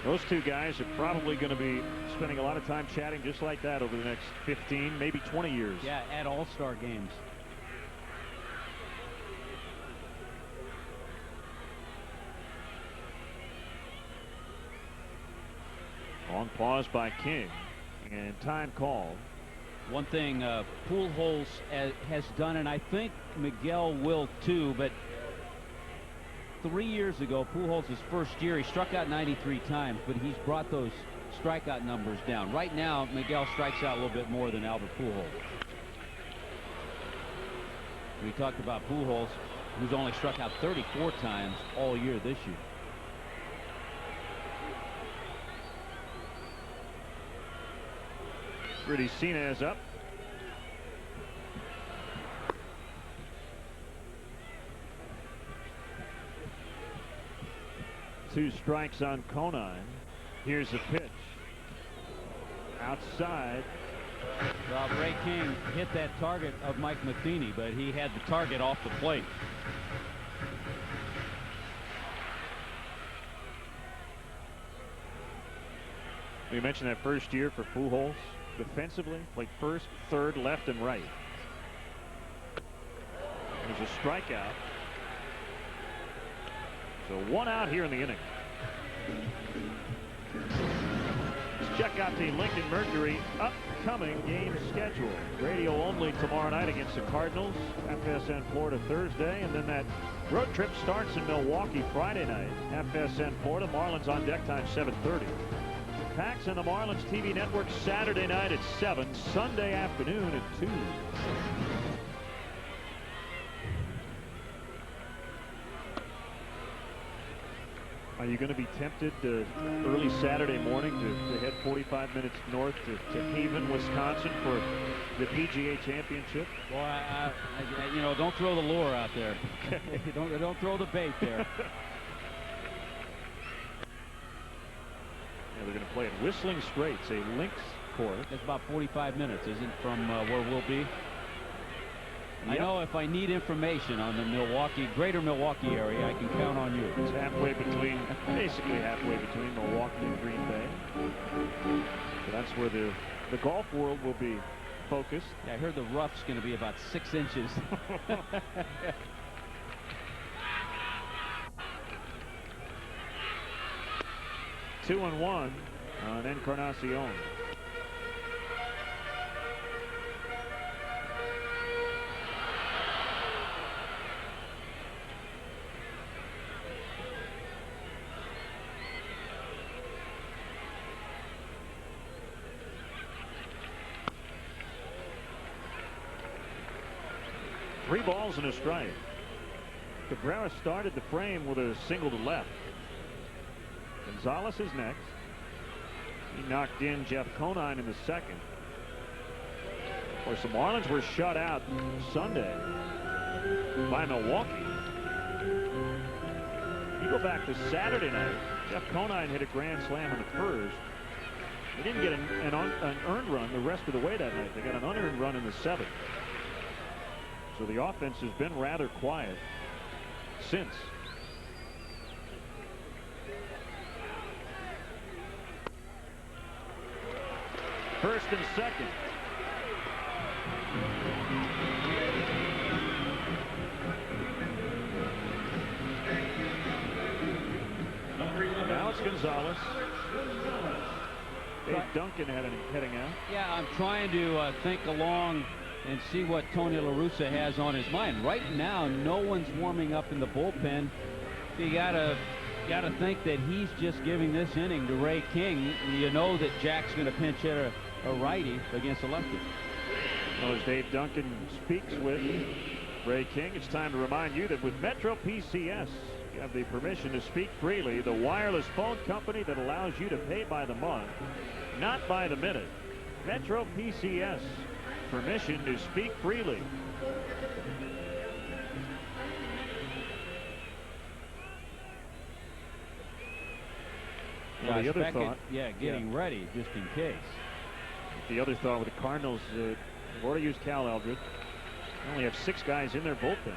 Those two guys are probably going to be spending a lot of time chatting just like that over the next 15, maybe 20 years. Yeah, at All-Star games. Long pause by King, and time called. One thing Pujols has done, and I think Miguel will too, but 3 years ago, Pujols' first year, he struck out 93 times, but he's brought those strikeout numbers down. Right now, Miguel strikes out a little bit more than Albert Pujols. We talked about Pujols, who's only struck out 34 times all year this year. Rudy Sinez up. Two strikes on Conine. Here's a pitch. Outside. Well, Ray King hit that target of Mike Matheny, but he had the target off the plate. We mentioned that first year for Pujols. Defensively, played first, third, left, and right. There's a strikeout. So one out here in the inning. Let's check out the Lincoln Mercury upcoming game schedule. Radio only tomorrow night against the Cardinals. FSN Florida Thursday, and then that road trip starts in Milwaukee Friday night. FSN Florida. Marlins on deck time 7:30. Pax and the Marlins TV network Saturday night at 7, Sunday afternoon at 2. Are you going to be tempted early Saturday morning to head 45 minutes north to Haven, Wisconsin for the PGA Championship? Well, you know, don't throw the lure out there. don't throw the bait there. They're going to play at Whistling Straits, a links course. It's about 45 minutes, isn't it, from where we'll be? Yep. I know if I need information on the greater Milwaukee area, I can count on you. It's basically halfway between Milwaukee and Green Bay. So that's where the golf world will be focused. Yeah, I heard the rough's going to be about 6 inches. 2-1 on Encarnacion. Three balls and a strike. Cabrera started the frame with a single to left. Gonzalez is next. He knocked in Jeff Conine in the second. Of course, the Marlins were shut out Sunday by Milwaukee. You go back to Saturday night, Jeff Conine hit a grand slam in the first. They didn't get an earned run the rest of the way that night. They got an unearned run in the seventh. So the offense has been rather quiet since. First and second. Gonzalez. Dave Duncan heading out. Yeah, I'm trying to think along and see what Tony La Russa has on his mind. Right now, no one's warming up in the bullpen. You gotta think that he's just giving this inning to Ray King. You know that Jack's going to pinch hit a righty against a lefty. Well, as Dave Duncan speaks with Ray King, it's time to remind you that with Metro PCS, you have the permission to speak freely, the wireless phone company that allows you to pay by the month, not by the minute. Metro PCS, permission to speak freely. Well, the other Beckett, thought, getting ready just in case. The other thought with the Cardinals, they've already used Cal Eldred. They only have 6 guys in their bullpen,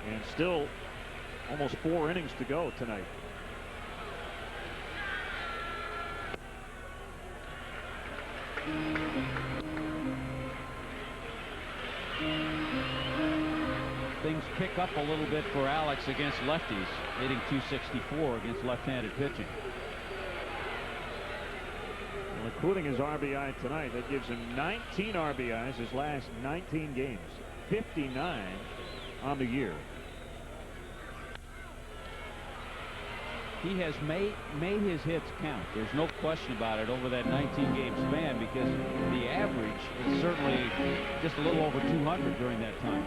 and still almost 4 innings to go tonight. Things pick up a little bit for Alex against lefties, hitting .264 against left-handed pitching. Well, including his RBI tonight, that gives him 19 RBIs his last 19 games, 59 on the year. He has made his hits count. There's no question about it over that 19-game span, because the average is certainly just a little over 200 during that time.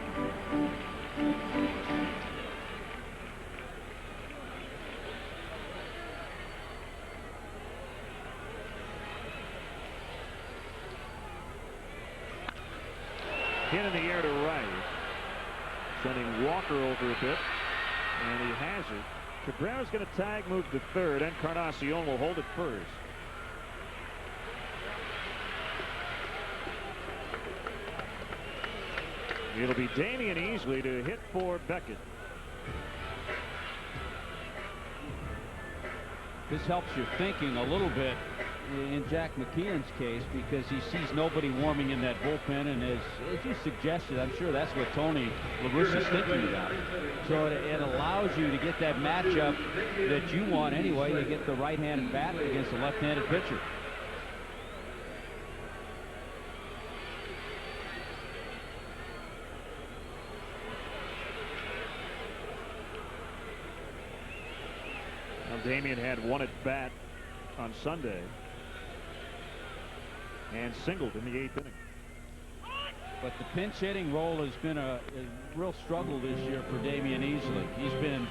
Hit in the air to right, sending Walker over a bit, and he has it. Cabrera's going to tag, move to third, and Encarnacion will hold it first. It'll be Damian Easley to hit for Beckett. This helps your thinking a little bit in Jack McKeon's case, because he sees nobody warming in that bullpen, and as you suggested, I'm sure that's what Tony La Russa's thinking about. So it allows you to get that matchup that you want anyway, to get the right-handed bat against the left-handed pitcher. Now, Damian had 1 at bat on Sunday and singled in the 8th inning. But the pinch hitting role has been a real struggle this year for Damian Easley. He's been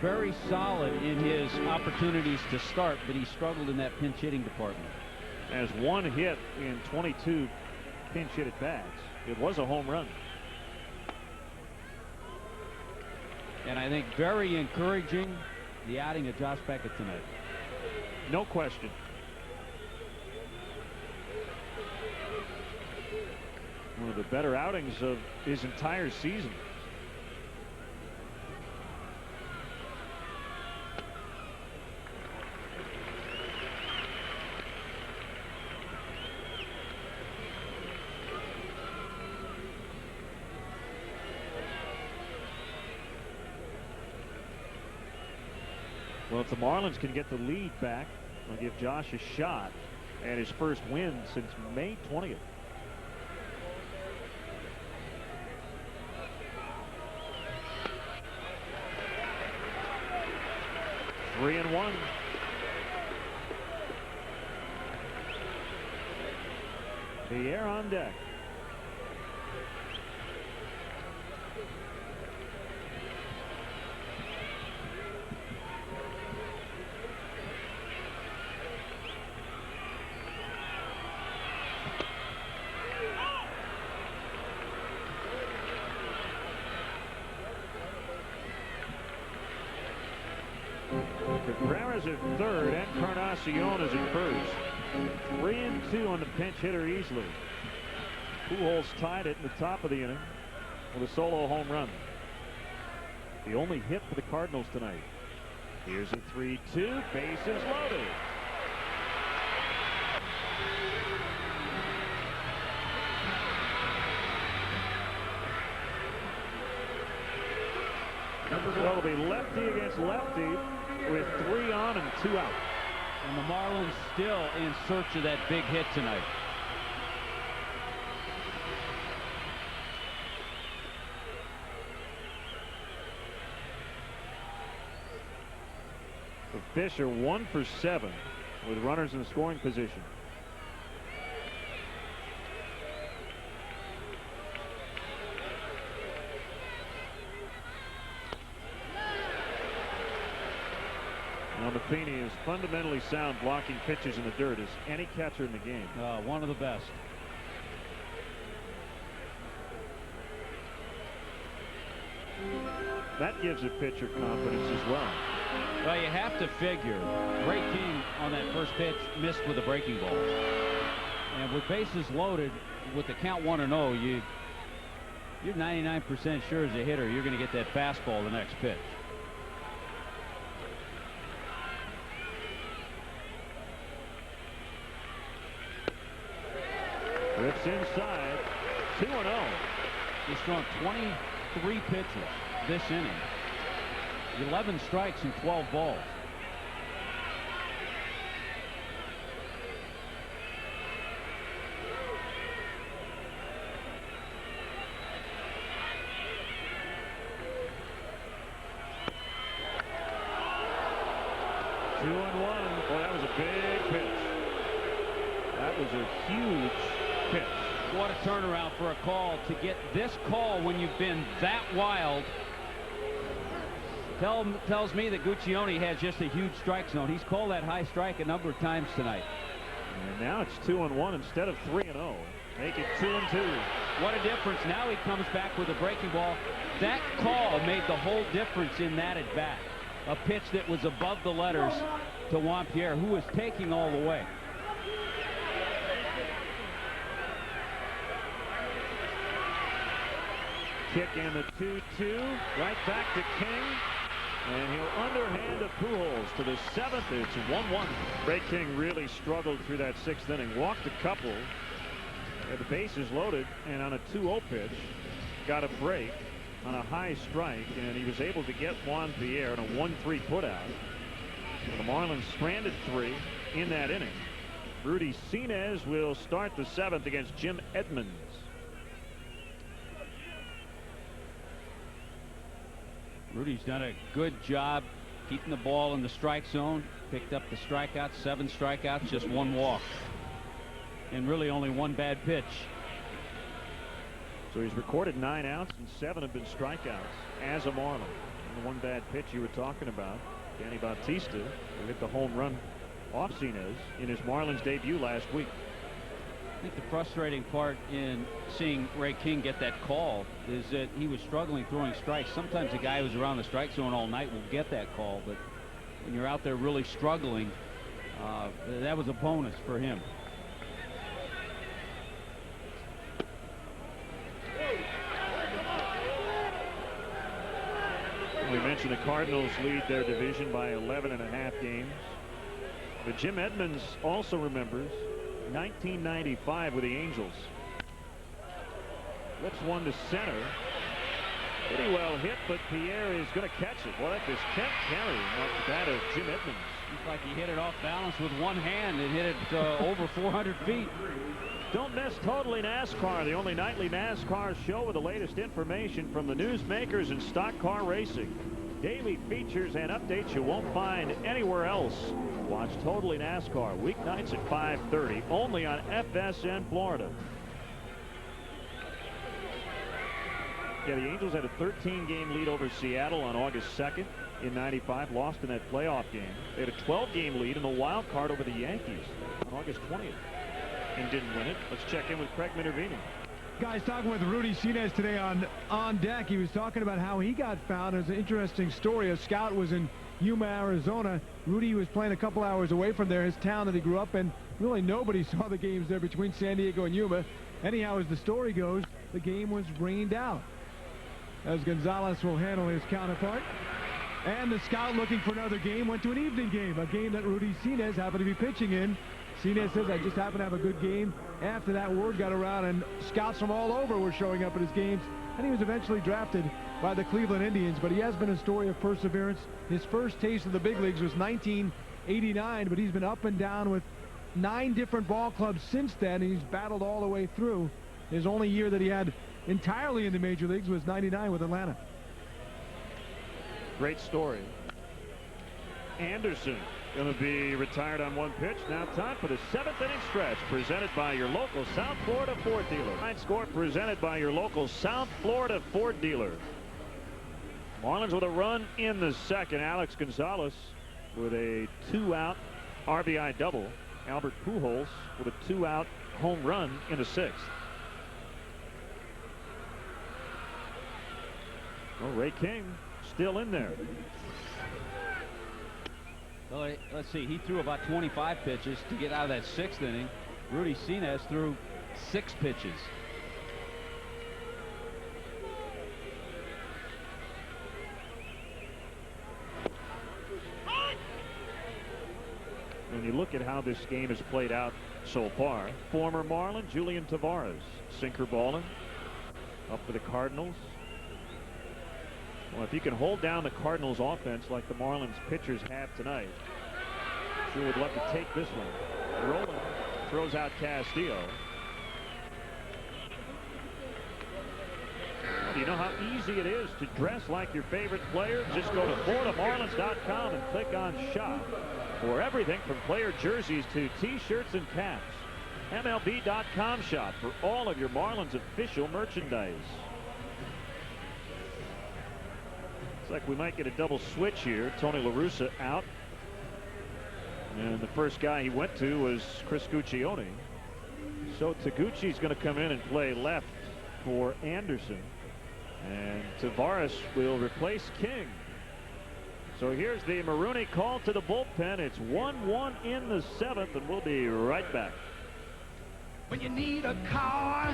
very solid in his opportunities to start, but he struggled in that pinch hitting department. As 1 hit in 22 pinch hit at bats. It was a home run. And I think very encouraging, the outing of Josh Beckett tonight. No question. One of the better outings of his entire season. Well, if the Marlins can get the lead back, they'll give Josh a shot at his first win since May 20th. Three and one. The air on deck. Cabrera's at third, and Encarnacion is at first. 3-2 on the pinch hitter Easley. Pujols tied it in the top of the inning with a solo home run. The only hit for the Cardinals tonight. Here's a 3-2, bases loaded. So it'll be lefty against lefty. with 3 on and 2 out. And the Marlins still in search of that big hit tonight. The Fish are 1 for 7 with runners in scoring position. Now, Matheny is fundamentally sound blocking pitches in the dirt as any catcher in the game. One of the best. That gives a pitcher confidence as well. Well, you have to figure Ray King on that first pitch missed with a breaking ball. And with bases loaded, with the count 1-0, you're 99% sure as a hitter you're going to get that fastball the next pitch. Rips inside, 2-0. He's thrown 23 pitches this inning. 11 strikes and 12 balls. Two and one. Boy, that was a big pitch. That was a huge pitch. What a turnaround for a call. To get this call when you've been that wild tells me that Guccione has just a huge strike zone. He's called that high strike a number of times tonight. And now it's 2-1 instead of 3-0. Make it 2-2. What a difference. Now he comes back with a breaking ball. That call made the whole difference in that at bat. A pitch that was above the letters to Juan Pierre, who was taking all the way. Kick in the 2-2. Right back to King. And he'll underhand to Pujols to the 7th. It's 1-1. Ray King really struggled through that 6th inning. Walked a couple. Had the bases loaded. And on a 2-0 pitch, got a break on a high strike. And he was able to get Juan Pierre on a 1-3 putout. The Marlins stranded 3 in that inning. Rudy Sinez will start the 7th against Jim Edmonds. Rudy's done a good job keeping the ball in the strike zone. Picked up the strikeouts, 7 strikeouts, just 1 walk. And really only 1 bad pitch. So he's recorded 9 outs and 7 have been strikeouts as a Marlin. And the 1 bad pitch you were talking about, Danny Bautista, who hit the home run off Sinez in his Marlins debut last week. I think the frustrating part in seeing Ray King get that call is that he was struggling throwing strikes. Sometimes a guy who's around the strike zone all night will get that call, but when you're out there really struggling, that was a bonus for him. We mentioned the Cardinals lead their division by 11.5 games. But Jim Edmonds also remembers 1995 with the Angels. Flips one to center. Pretty well hit, but Pierre is going to catch it. Well, that just can't carry off the bat of Jim Edmonds. Looks like he hit it off balance with one hand and hit it over 400 feet. Don't miss Totally NASCAR, the only nightly NASCAR show with the latest information from the newsmakers in stock car racing. Daily features and updates you won't find anywhere else. Watch Totally NASCAR weeknights at 5:30 only on FSN Florida. Yeah, the Angels had a 13-game lead over Seattle on August 2nd in '95, lost in that playoff game. They had a 12-game lead in the wild card over the Yankees on August 20th and didn't win it. Let's check in with Craig Minervini. Guys, talking with Rudy Sinez today on deck. He was talking about how he got found. It was an interesting story. A scout was in Yuma, Arizona. Rudy was playing a couple hours away from there, his town that he grew up in. Really nobody saw the games there between San Diego and Yuma. Anyhow, as the story goes, the game was rained out, as Gonzalez will handle his counterpart. And the scout, looking for another game, went to an evening game, a game that Rudy Sinez happened to be pitching in. Sinez says, I just happened to have a good game. After that, word got around, and scouts from all over were showing up at his games. and he was eventually drafted by the Cleveland Indians. But he has been a story of perseverance. His first taste of the big leagues was 1989, but he's been up and down with 9 different ball clubs since then. He's battled all the way through. His only year that he had entirely in the major leagues was 99 with Atlanta. Great story. Anderson going to be retired on 1 pitch. Now time for the 7th inning stretch, presented by your local South Florida Ford dealer. Line score presented by your local South Florida Ford dealer. Marlins with a run in the 2nd. Alex Gonzalez with a 2-out RBI double. Albert Pujols with a 2-out home run in the 6th. Well, Ray King still in there. Well, let's see. He threw about 25 pitches to get out of that 6th inning. Rudy Sinez threw 6 pitches. When you look at how this game has played out so far, former Marlin Julian Tavares, sinker balling up for the Cardinals. Well, if you can hold down the Cardinals offense like the Marlins pitchers have tonight, sure would love to take this one. Roland throws out Castillo. Do you know how easy it is to dress like your favorite player? Just go to FloridaMarlins.com and click on Shop for everything from player jerseys to T-shirts and caps. MLB.com shop for all of your Marlins official merchandise. Looks like we might get a double switch here. Tony La Russa out. And the first guy he went to was Chris Guccione. So Taguchi's going to come in and play left for Anderson. And Tavares will replace King. So here's the Marooney call to the bullpen. It's 1-1 in the 7th, and we'll be right back. When you need a car,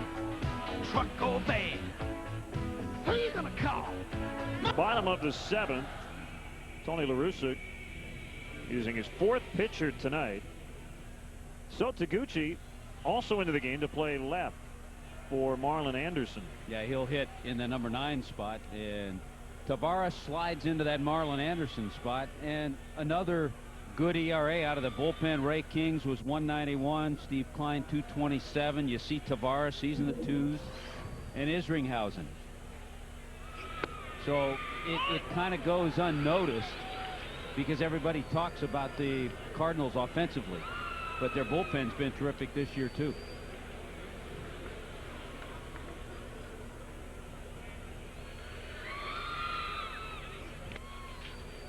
truck or van, who you gonna call? Bottom of the 7th, Tony La Russa using his 4th pitcher tonight. So Taguchi also into the game to play left for Marlon Anderson. Yeah, he'll hit in the number 9 spot, and Tavares slides into that Marlon Anderson spot. And another good ERA out of the bullpen. Ray King's was 191. Steve Klein 227. You see Tavares, he's in the 2s, and Isringhausen. So it kind of goes unnoticed because everybody talks about the Cardinals offensively, but their bullpen's been terrific this year too.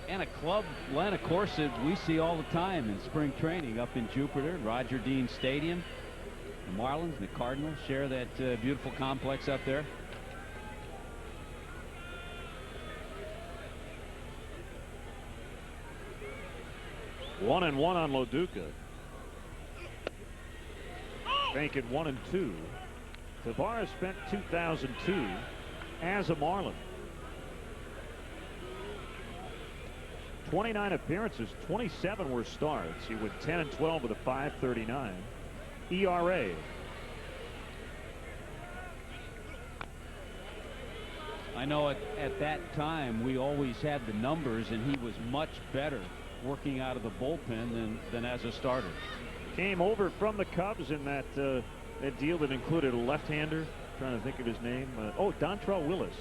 And a club line, of course, that we see all the time in spring training up in Jupiter, Roger Dean Stadium. The Marlins and the Cardinals share that beautiful complex up there. One and one on Loduca. Vacant 1-2. Tavares spent 2002 as a Marlin. 29 appearances, 27 were starts. He went 10-12 with a 5.39 ERA. I know at that time we always had the numbers, and he was much better working out of the bullpen than as a starter. Came over from the Cubs in that deal that included a left-hander. Trying to think of his name. Dontrell Willis,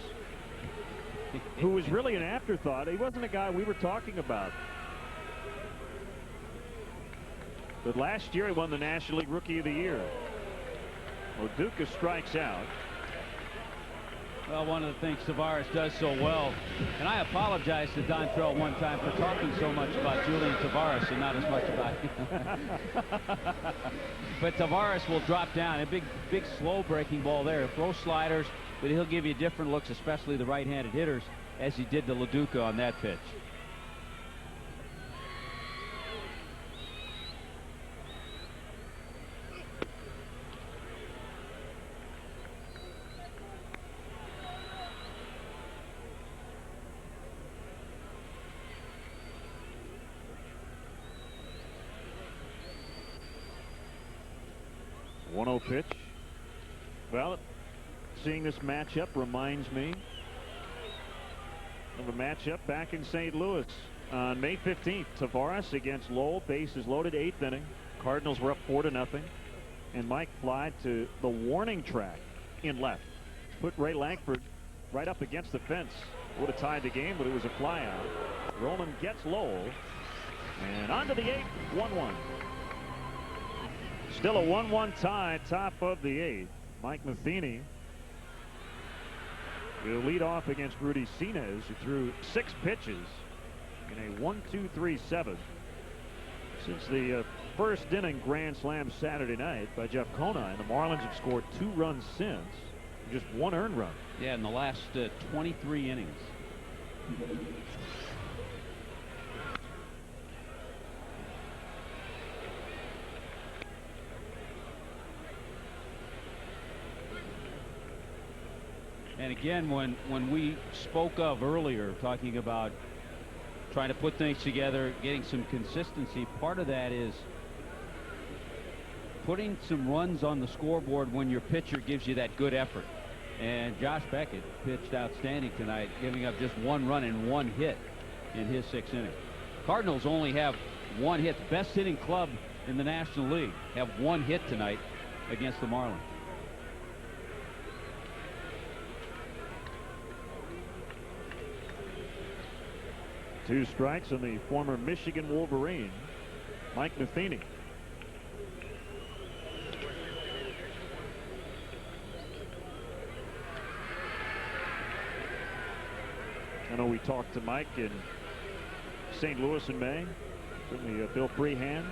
who was really an afterthought. He wasn't a guy we were talking about. But last year he won the National League Rookie of the Year. Loduca strikes out. Well, one of the things Tavares does so well, and I apologize to Dontrell one time for talking so much about Julian Tavares and not as much about him. But Tavares will drop down. A big slow breaking ball there. He'll throw sliders, but he'll give you different looks, especially the right-handed hitters, as he did to Loduca on that pitch. Pitch. Well, seeing this matchup reminds me of a matchup back in St. Louis on May 15th. Tavares against Lowell, bases loaded, 8th inning. Cardinals were up 4-0, and Mike flied to the warning track in left. Put Ray Langford right up against the fence. Would have tied the game, but it was a fly out. Roman gets Lowell, and onto the 8th, 1-1. Still a 1-1 tie, top of the 8th. Mike Matheny will lead off against Rudy Sinez, who threw 6 pitches in a 1-2-3-7 since the first inning grand slam Saturday night by Jeff Conine. The Marlins have scored 2 runs since, just 1 earned run. Yeah, in the last 23 innings. And again, when we spoke of earlier, talking about trying to put things together, getting some consistency, part of that is putting some runs on the scoreboard when your pitcher gives you that good effort. And Josh Beckett pitched outstanding tonight, giving up just 1 run and 1 hit in his 6th inning. Cardinals only have 1 hit. The best hitting club in the National League have 1 hit tonight against the Marlins. Two strikes on the former Michigan Wolverine, Mike Matheny. I know we talked to Mike in St. Louis in May. Certainly Bill Freehand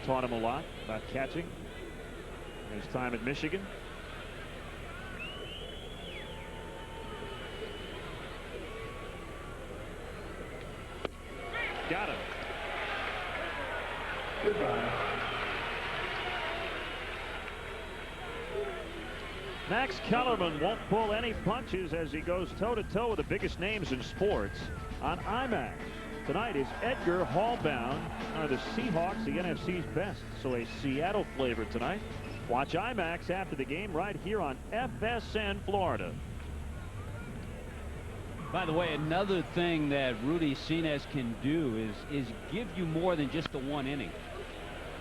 taught him a lot about catching in his time at Michigan. Got him. Goodbye. Max Kellerman won't pull any punches as he goes toe-to-toe with the biggest names in sports on IMAX. Tonight is Edgar Hallbound, one of the Seahawks, the NFC's best. So a Seattle flavor tonight. Watch IMAX after the game right here on FSN Florida. By the way, another thing that Rudy Sinez can do is give you more than just the 1 inning.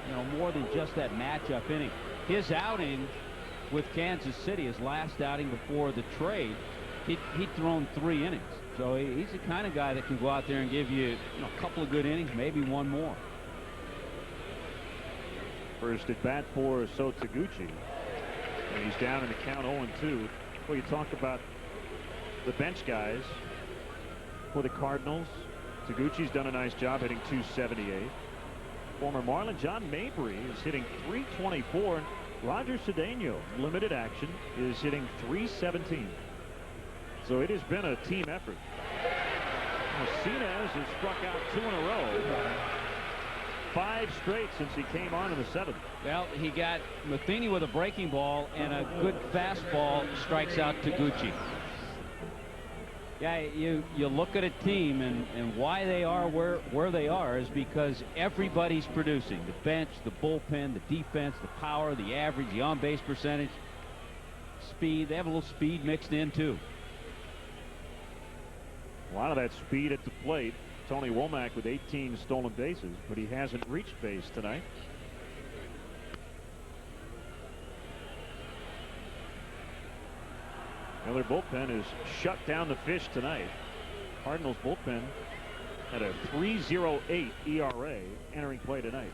You know, more than just that matchup inning. His outing with Kansas City, his last outing before the trade, he'd thrown 3 innings. So he's the kind of guy that can go out there and give you, a couple of good innings, maybe 1 more. First at bat for Sotaguchi. And he's down in the count 0-2. Well, you talk about the bench guys for the Cardinals. Taguchi's done a nice job hitting .278. Former Marlin John Mabry is hitting .324. Roger Cedeno, limited action, is hitting .317. So it has been a team effort. Sinez has struck out 2 in a row. 5 straight since he came on in the 7th. Well, he got Matheny with a breaking ball, and a good fastball strikes out Taguchi. Yeah, you look at a team and why they are where they are is because everybody's producing. The bench, the bullpen, the defense, the power, the average, the on-base percentage, speed. They have a little speed mixed in too. A lot of that speed at the plate. Tony Womack with 18 stolen bases, but he hasn't reached base tonight. Well, their bullpen has shut down the fish tonight. Cardinals bullpen at a 3.08 ERA entering play tonight.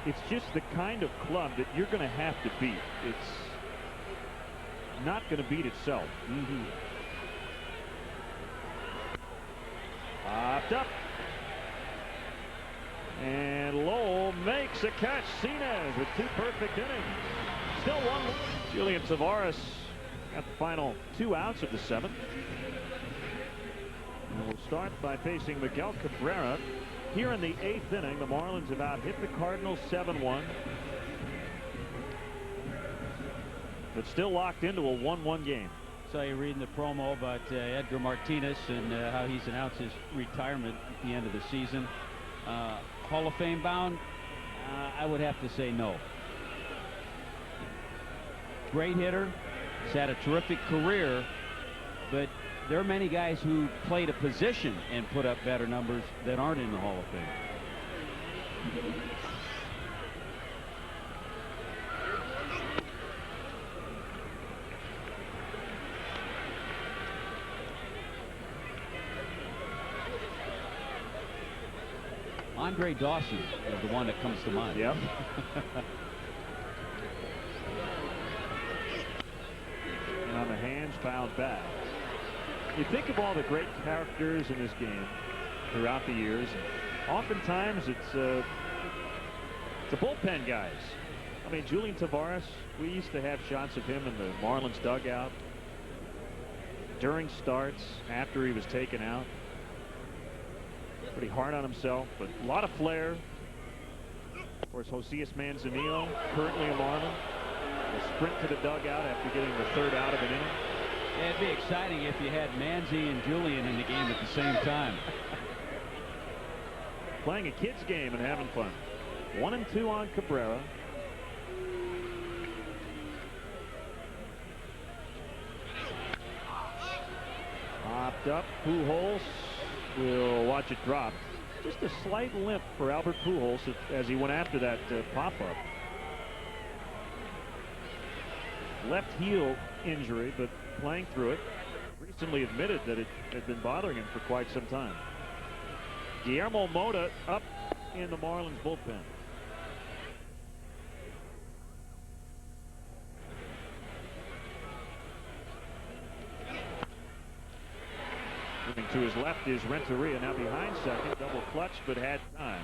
It's just the kind of club that you're going to have to beat. It's not going to beat itself. Popped up. And Lowell makes a catch. Sinez with 2 perfect innings. Still 1. Julian Tavares got the final 2 outs of the 7th. And we'll start by facing Miguel Cabrera. Here in the 8th inning, the Marlins have out-hit the Cardinals 7-1. But still locked into a 1-1 game. So you're reading the promo about Edgar Martinez and how he's announced his retirement at the end of the season. Hall of Fame bound? I would have to say no. Great hitter. He's had a terrific career, but there are many guys who played a position and put up better numbers that aren't in the Hall of Fame. Andre Dawson is the one that comes to mind. Yep. And on the hands, fouled back. You think of all the great characters in this game throughout the years, and oftentimes it's the bullpen guys. I mean, Julian Tavares, we used to have shots of him in the Marlins dugout during starts, after he was taken out. Pretty hard on himself, but a lot of flair. Of course, Josias Manzanillo, currently a Marlin, will sprint to the dugout after getting the third out of an inning. Yeah, it'd be exciting if you had Manzi and Julian in the game at the same time. Playing a kid's game and having fun. 1-2 on Cabrera. Popped up. Pujols will watch it drop. Just a slight limp for Albert Pujols as he went after that pop-up. Left heel injury, but playing through it. Recently admitted that it had been bothering him for quite some time. Guillermo Mota up in the Marlins bullpen. Moving to his left is Renteria, now behind second. Double clutch, but had time.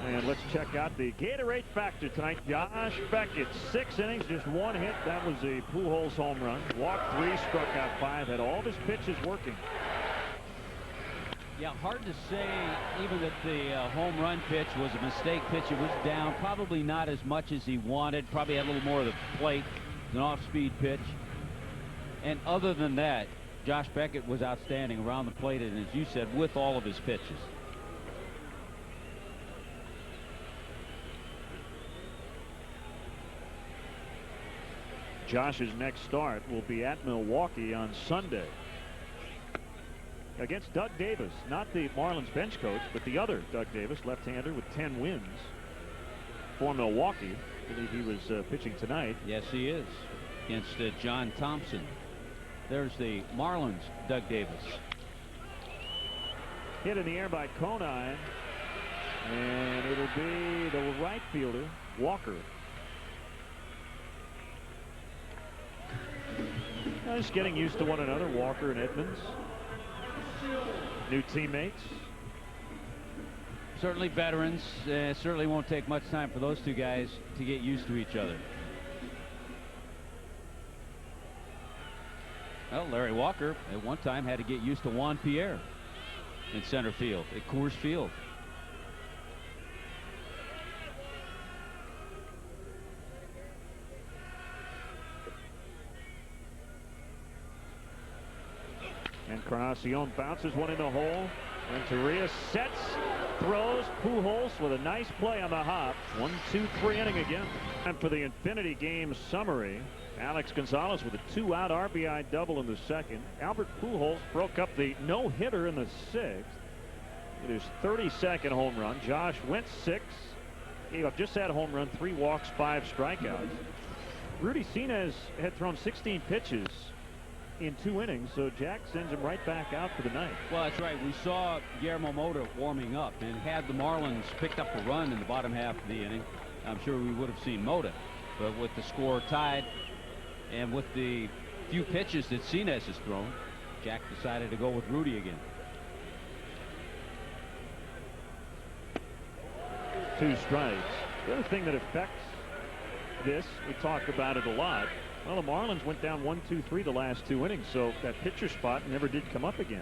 And let's check out the Gatorade factor tonight. Josh Beckett, 6 innings, just 1 hit. That was a Pujols home run. Walked 3, struck out 5, had all of his pitches working. Yeah, hard to say even that the home run pitch was a mistake pitch. It was down, probably not as much as he wanted. Probably had a little more of the plate, an off-speed pitch. And other than that, Josh Beckett was outstanding around the plate, and as you said, with all of his pitches. Josh's next start will be at Milwaukee on Sunday against Doug Davis, not the Marlins bench coach, but the other Doug Davis, left-hander with 10 wins for Milwaukee. I believe he was pitching tonight. Yes, he is, against John Thompson. There's the Marlins Doug Davis. Hit in the air by Conine, and it'll be the right fielder, Walker. Just getting used to one another, Walker and Edmonds. New teammates. Certainly veterans. Certainly won't take much time for those two guys to get used to each other. Well, Larry Walker at one time had to get used to Juan Pierre in center field at Coors Field. Encarnacion bounces one in the hole. Renteria sets, throws. Pujols with a nice play on the hop. 1-2-3 inning again. And for the Infinity Game summary, Alex Gonzalez with a 2-out RBI double in the second. Albert Pujols broke up the no-hitter in the 6th. It is 32nd home run. Josh went 6. Gave up just that home run, 3 walks, 5 strikeouts. Rudy Sinez had thrown 16 pitches in 2 innings, so Jack sends him right back out for the night. Well, that's right. We saw Guillermo Mota warming up, and had the Marlins picked up a run in the bottom half of the inning, I'm sure we would have seen Mota. But with the score tied and with the few pitches that Sinez has thrown, Jack decided to go with Rudy again. 2 strikes. The other thing that affects this, we talk about it a lot. Well, the Marlins went down 1-2-3 the last 2 innings, so that pitcher spot never did come up again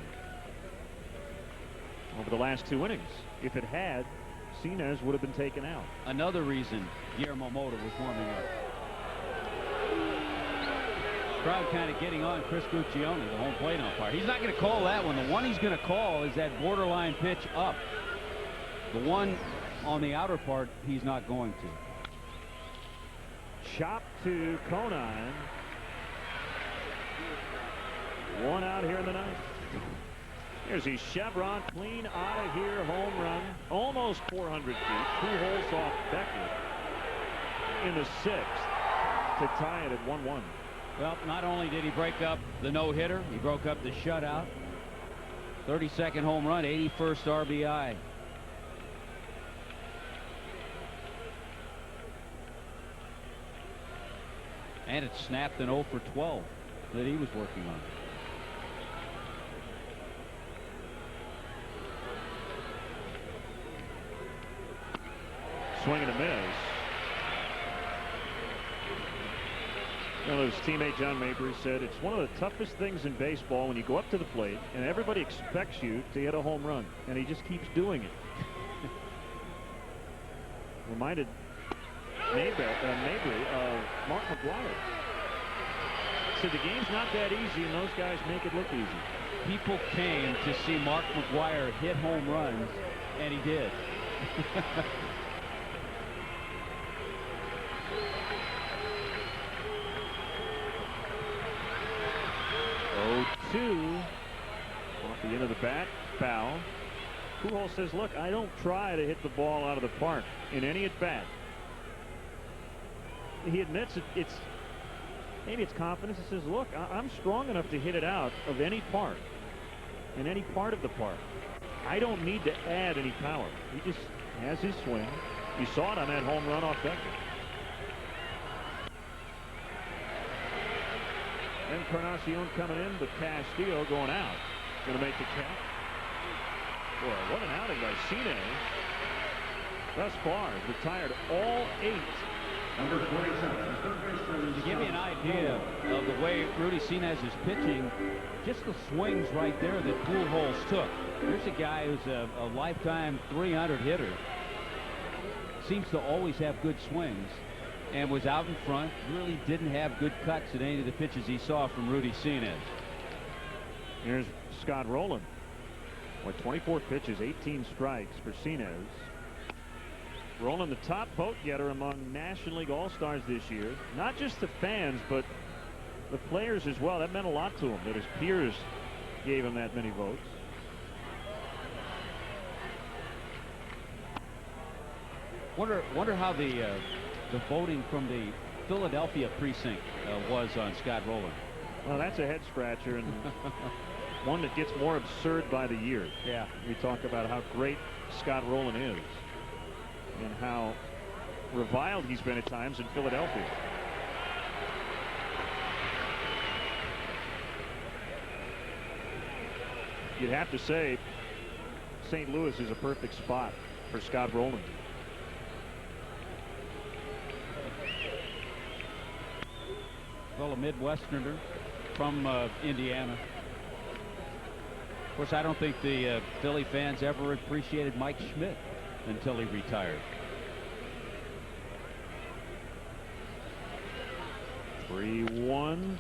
over the last 2 innings. If it had, Sinez would have been taken out. Another reason Guillermo Mota was warming up. Crowd kind of getting on Chris Guccione, the home plate umpire. He's not going to call that one. The one he's going to call is that borderline pitch up. The one on the outer part, he's not going to. Chop to Conine. One out here in the ninth. Here's the Chevron, clean out of here, home run, almost 400 feet, 2 holes off Beckett in the 6th to tie it at 1-1. Well, not only did he break up the no-hitter, he broke up the shutout. 32nd home run, 81st RBI. And it snapped an 0 for 12 that he was working on. Swing and a miss. You know, his teammate John Mabry said it's one of the toughest things in baseball when you go up to the plate and everybody expects you to hit a home run, and he just keeps doing it. Reminded Mabry of Mark McGwire. So the game's not that easy, and those guys make it look easy. People came to see Mark McGwire hit home runs, and he did. 0-2 off the end of the bat, foul. Pujols says, look, I don't try to hit the ball out of the park in any at bat. He admits maybe it's confidence. He says, look, I'm strong enough to hit it out of any park, in any part of the park. I don't need to add any power. He just has his swing. You saw it on that home run off Beckett. Encarnacion coming in, but Castillo going out. Going to make the count. Boy, what an outing by Cine. Thus far, retired all 8. To give you an idea of the way Rudy Cines is pitching, just the swings right there that Pujols took. Here's a guy who's a lifetime 300 hitter. Seems to always have good swings, and was out in front. Really didn't have good cuts at any of the pitches he saw from Rudy Cines. Here's Scott Rowland. With 24 pitches, 18 strikes for Cines. Rowland, the top vote getter among National League All-Stars this year. Not just the fans, but the players as well. That meant a lot to him, that his peers gave him that many votes. Wonder how the voting from the Philadelphia precinct was on Scott Rowland. Well, that's a head scratcher, and one that gets more absurd by the year. Yeah. We talk about how great Scott Rowland is and how reviled he's been at times in Philadelphia. You'd have to say St. Louis is a perfect spot for Scott Rowland. Well, a Midwesterner from Indiana. Of course, I don't think the Philly fans ever appreciated Mike Schmidt until he retired. 3-1.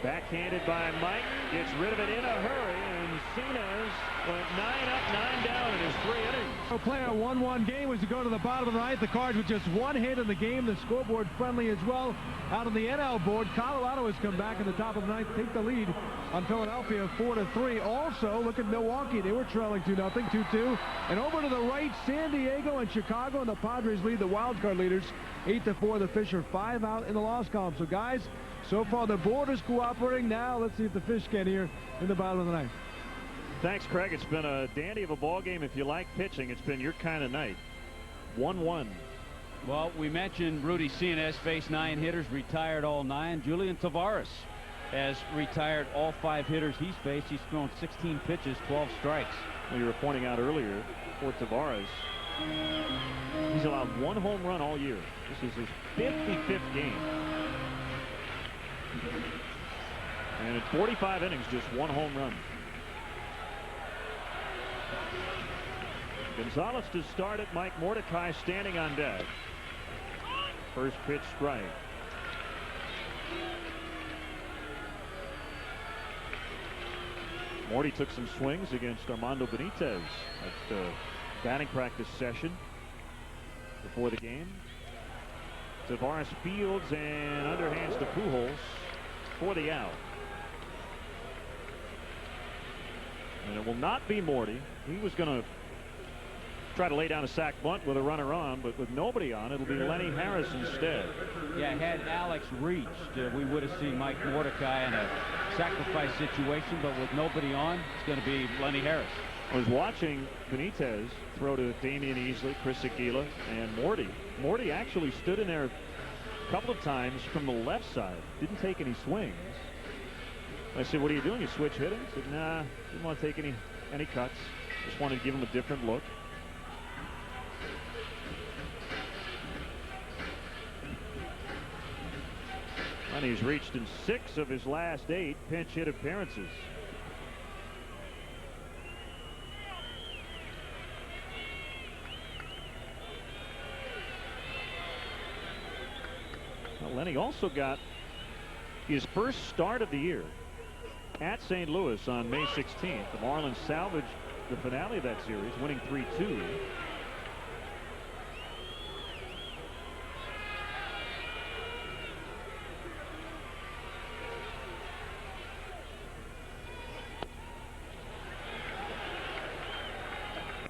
Backhanded by Mike. Gets rid of it in a hurry, and Cines went 9 up, 9 down in his 3 innings. So play a 1-1 game was to go to the bottom of the ninth. The Cards with just 1 hit in the game. The scoreboard friendly as well. Out on the NL board, Colorado has come back in the top of the ninth, take the lead on Philadelphia 4-3. Also, look at Milwaukee. They were trailing 2-0, 2-2. And over to the right, San Diego and Chicago, and the Padres lead the wild card leaders 8-4. The Fish are 5 out in the loss column. So guys, so far the board is cooperating. Now let's see if the Fish can here in the bottom of the ninth. Thanks, Craig. It's been a dandy of a ball game. If you like pitching, it's been your kind of night. 1-1. Well, we mentioned Rudy Cines faced 9 hitters, retired all 9. Julian Tavares has retired all 5 hitters he's faced. He's thrown 16 pitches, 12 strikes. Well, you were pointing out earlier for Tavares, he's allowed 1 home run all year. This is his 55th game. And in 45 innings, just 1 home run. Gonzalez to start it. Mike Mordecai standing on deck. First pitch strike. Morty took some swings against Armando Benitez at the batting practice session before the game. Tavares fields and underhands to Pujols for the out. And it will not be Morty. He was going to try to lay down a sac bunt with a runner on, but with nobody on, it'll be Lenny Harris instead. Yeah, had Alex reached, we would have seen Mike Mordecai in a sacrifice situation, but with nobody on, it's going to be Lenny Harris. I was watching Benitez throw to Damian Easley, Chris Aguila, and Morty. Morty actually stood in there a couple of times from the left side. Didn't take any swings. I said, what are you doing? You switch hitting? He said, nah, didn't want to take any cuts. Just wanted to give him a different look. And he's reached in 6 of his last 8 pinch hit appearances. Well, Lenny also got his first start of the year at St. Louis on May 16th. The Marlins salvaged the finale of that series, winning 3-2.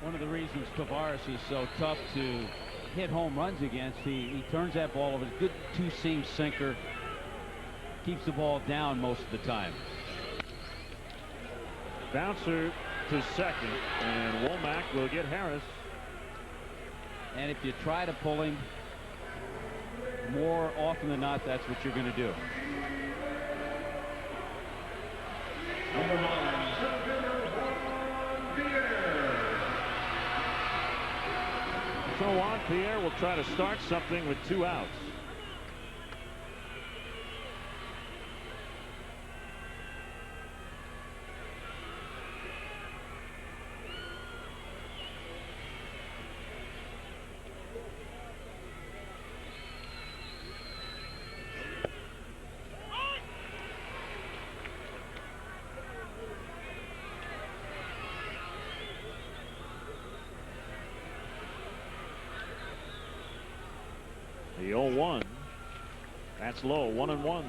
One of the reasons Tavares is so tough to hit home runs against, he turns that ball over. Good two-seam sinker. Keeps the ball down most of the time. Bouncer to second, and Womack will get Harris. And if you try to pull him, more often than not, that's what you're going to do. So Juan Pierre will try to start something with 2 outs. The 0-1. That's low. 1-1.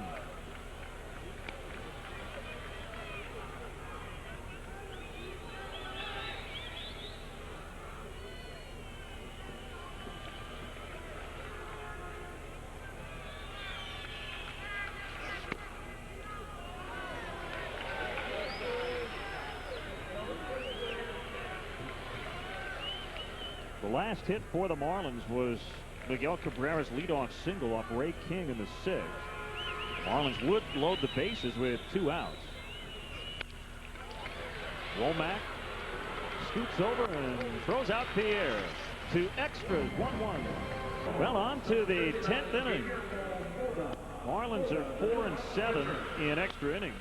The last hit for the Marlins was Miguel Cabrera's leadoff single off Ray King in the 6th. Marlins would load the bases with 2 outs. Womack scoots over and throws out Pierre to extras. 1-1. Well, on to the 10th inning. Marlins are 4-7 in extra innings.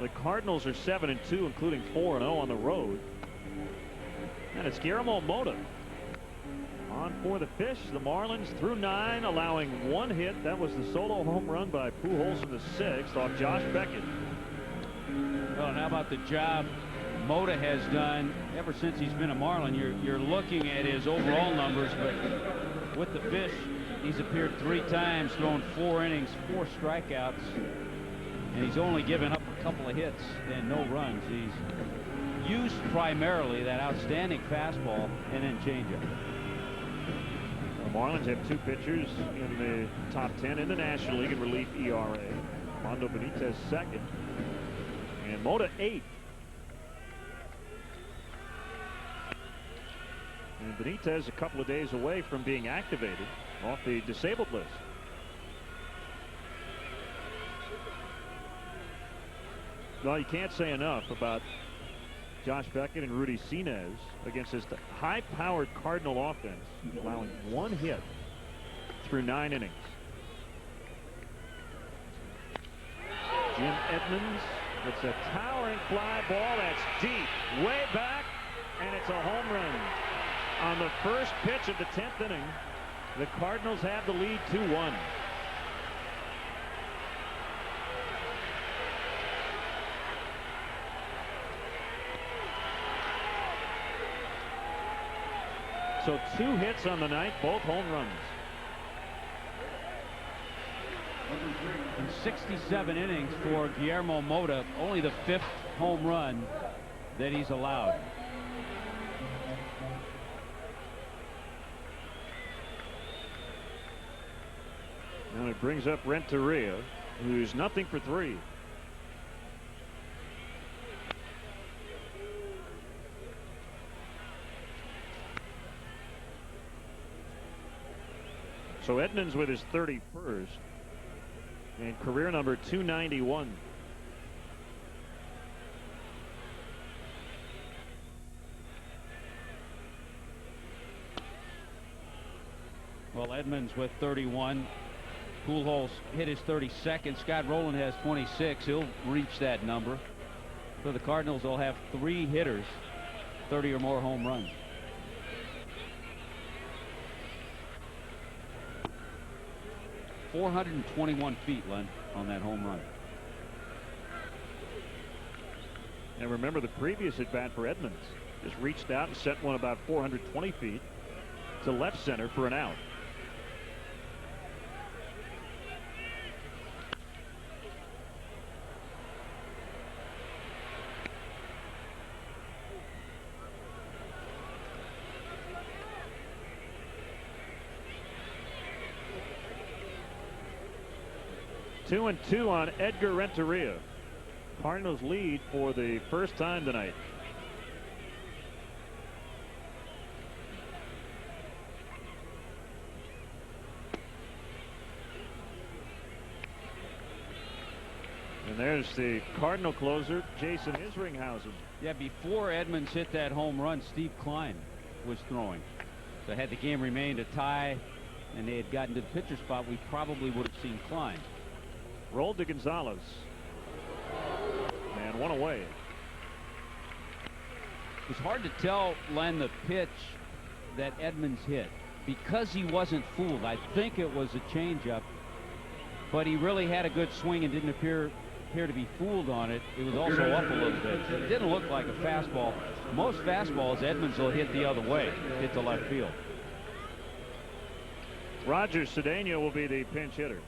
The Cardinals are 7-2, including 4-0 on the road. And it's Guillermo Mota on for the fish. The Marlins through 9, allowing 1 hit. That was the solo home run by Pujols in the 6th off Josh Beckett. Well, and how about the job Mota has done ever since he's been a Marlin? You're looking at his overall numbers, but with the fish, he's appeared 3 times, thrown 4 innings, 4 strikeouts, and he's only given up a couple of hits and no runs. He's used primarily that outstanding fastball and then changeup. The Marlins have 2 pitchers in the top 10 in the National League in relief ERA. Armando Benitez 2nd, and Mota 8th. And Benitez a couple of days away from being activated off the disabled list. Well, you can't say enough about Josh Beckett and Rudy Sinez against this high-powered Cardinal offense, allowing 1 hit through 9 innings. Jim Edmonds, it's a towering fly ball that's deep, way back, and it's a home run. On the first pitch of the 10th inning, the Cardinals have the lead 2-1. So 2 hits on the night, both home runs. In 67 innings for Guillermo Mota, only the 5th home run that he's allowed. Now it brings up Renteria, who's nothing for 3. So Edmonds with his 31st and career number 291. Well, Edmonds with 31. Pujols hit his 32nd. Scott Rowland has 26. He'll reach that number. For the Cardinals, they'll have 3 hitters, 30 or more home runs. .421 feet, Len, on that home run. And remember the previous at bat for Edmonds. Just reached out and sent one about 420 feet to left center for an out. Two and 2 on Edgar Renteria. Cardinals lead for the first time tonight. And there's the Cardinal closer, Jason Isringhausen. Yeah, before Edmonds hit that home run, Steve Klein was throwing. So had the game remained a tie and they had gotten to the pitcher spot, we probably would have seen Klein. Rolled to Gonzalez. And one away. It was hard to tell, Len, the pitch that Edmonds hit because he wasn't fooled. I think it was a changeup, but he really had a good swing and didn't appear to be fooled on it. It was also up a little bit. It didn't look like a fastball. Most fastballs Edmonds will hit the other way, hit the left field. Roger Cedeno will be the pinch hitter.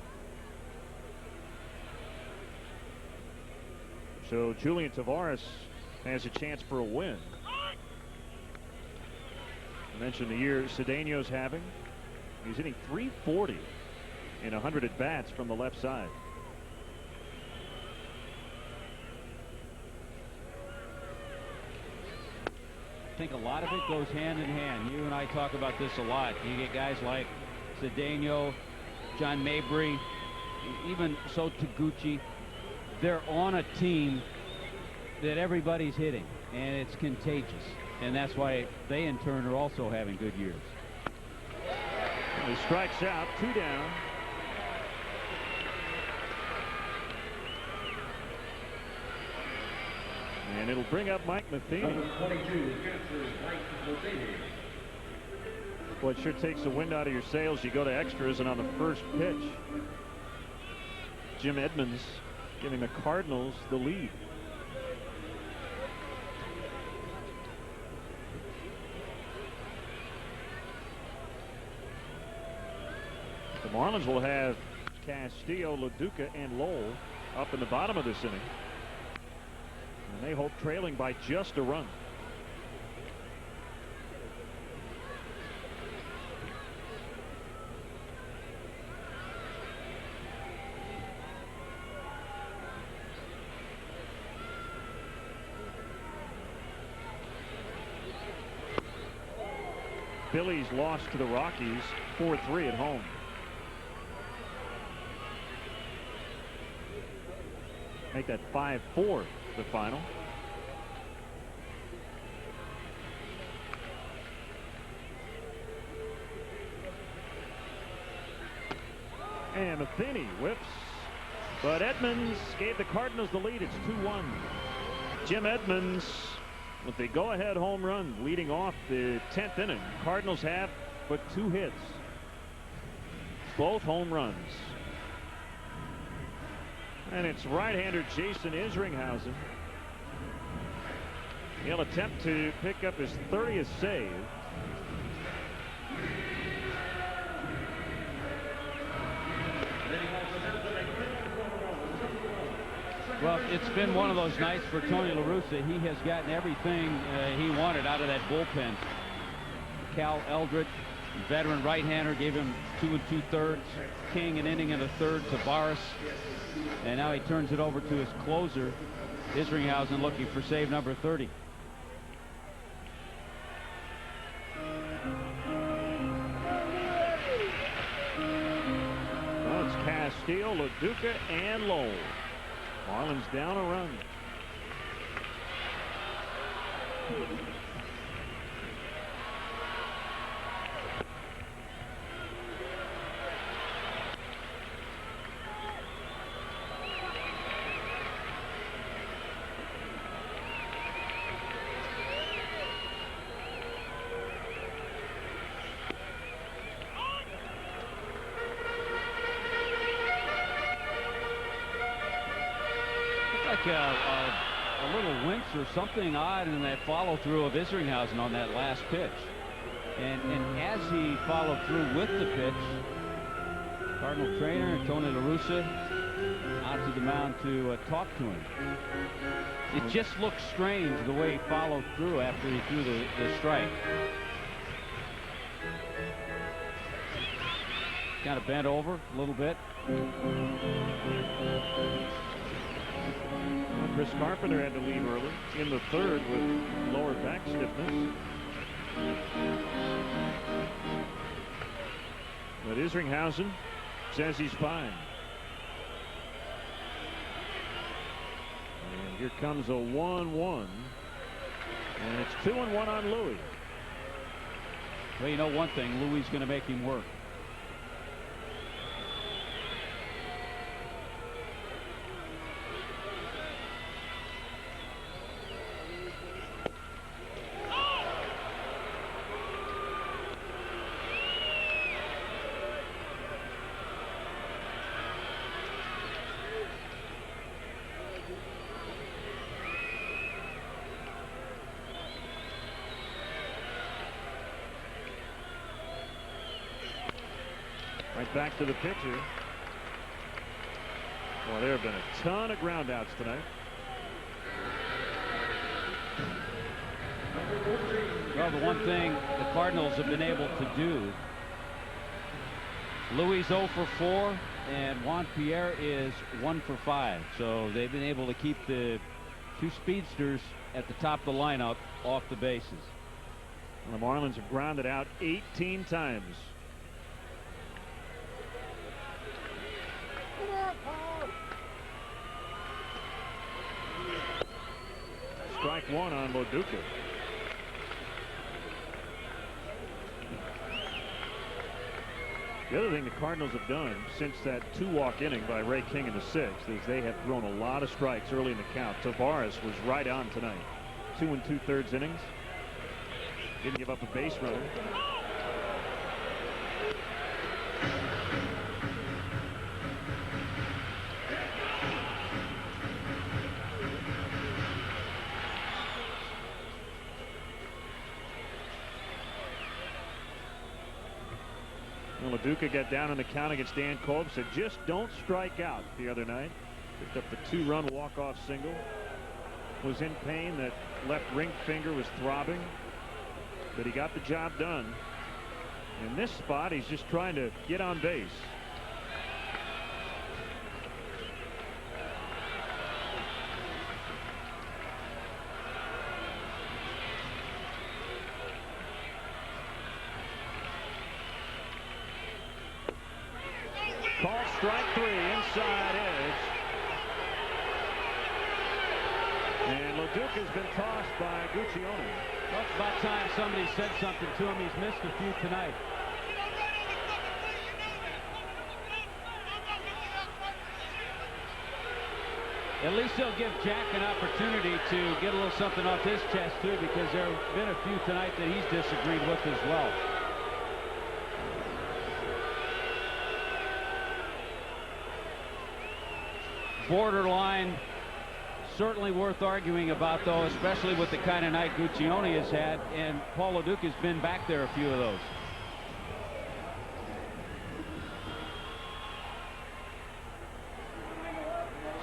So Julian Tavares has a chance for a win. I mentioned the year Cedeno's having. He's hitting .340 in 100 at bats from the left side. I think a lot of it goes hand in hand. You and I talk about this a lot. You get guys like Cedeno, John Mabry, even so Taguchi. They're on a team that everybody's hitting, and it's contagious. And that's why they, in turn, are also having good years. He strikes out, 2 down. And it'll bring up Mike Matheny. Well, it sure takes the wind out of your sails. You go to extras, and on the first pitch, Jim Edmonds giving the Cardinals the lead. The Marlins will have Castillo, LaDuca, and Lowell up in the bottom of this inning. And they hold trailing by just a run. Phillies lost to the Rockies 4-3 at home. Make that 5-4 the final. And Matheny whips, but Edmonds gave the Cardinals the lead. It's 2-1. Jim Edmonds with the go-ahead home run leading off the 10th inning. Cardinals have but 2 hits, both home runs. And it's right-hander Jason Isringhausen. He'll attempt to pick up his 30th save. Well, it's been one of those nights for Tony La Russa. He has gotten everything he wanted out of that bullpen. Cal Eldred, veteran right-hander, gave him 2 2/3. King an inning and a third. Tavares, and now he turns it over to his closer, Isringhausen, looking for save number 30. Well, it's Castillo, LaDuca, and Lowell. Marlins down a run. A little winch or something odd in that follow-through of Isringhausen on that last pitch. And as he followed through with the pitch, Cardinal trainer Tony La Russa out to the mound to talk to him. It just looked strange the way he followed through after he threw the strike. Kind of bent over a little bit. Chris Carpenter had to leave early in the third with lower back stiffness. But Isringhausen says he's fine. And here comes a 1-1. And it's 2-1 on Louis. Well, you know one thing, Louis is going to make him work. Right back to the pitcher. Well, there have been a ton of ground outs tonight. Well, the one thing the Cardinals have been able to do, Louis 0 for 4 and Juan Pierre is 1 for 5. So they've been able to keep the two speedsters at the top of the lineup off the bases. And the Marlins have grounded out 18 times. Strike one on LaDuca. The other thing the Cardinals have done since that 2-walk inning by Ray King in the 6th is they have thrown a lot of strikes early in the count. Tavares was right on tonight. 2 2/3 innings. Didn't give up a base runner. LaDuca got down on the count against Dan Kolb, said just don't strike out the other night. Picked up the 2-run walk-off single. Was in pain. That left ring finger was throbbing. But he got the job done. In this spot, he's just trying to get on base. Call strike 3, inside edge. And LaDuca's been tossed by Guccione. Well, it's about time somebody said something to him. He's missed a few tonight. At least he'll give Jack an opportunity to get a little something off his chest, too, because there have been a few tonight that he's disagreed with as well. Borderline, certainly worth arguing about, though, especially with the kind of night Guccione has had, and Paul LaDuca has been back there a few of those.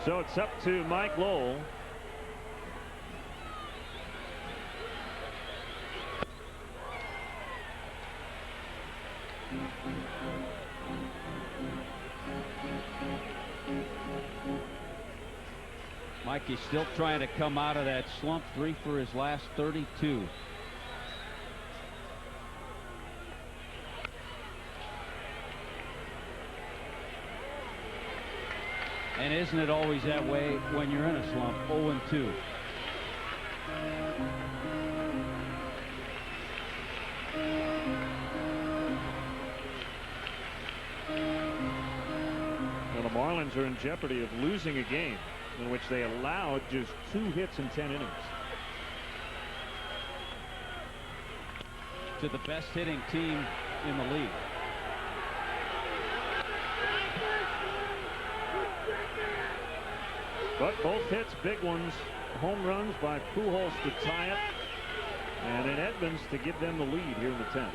So it's up to Mike Lowell. Mikey's still trying to come out of that slump. 3 for his last 32. And isn't it always that way when you're in a slump? 0-2. Well, the Marlins are in jeopardy of losing a game in which they allowed just 2 hits in 10 innings. To the best hitting team in the league. But both hits, big ones, home runs by Pujols to tie it, and then Edmonds to give them the lead here in the 10th.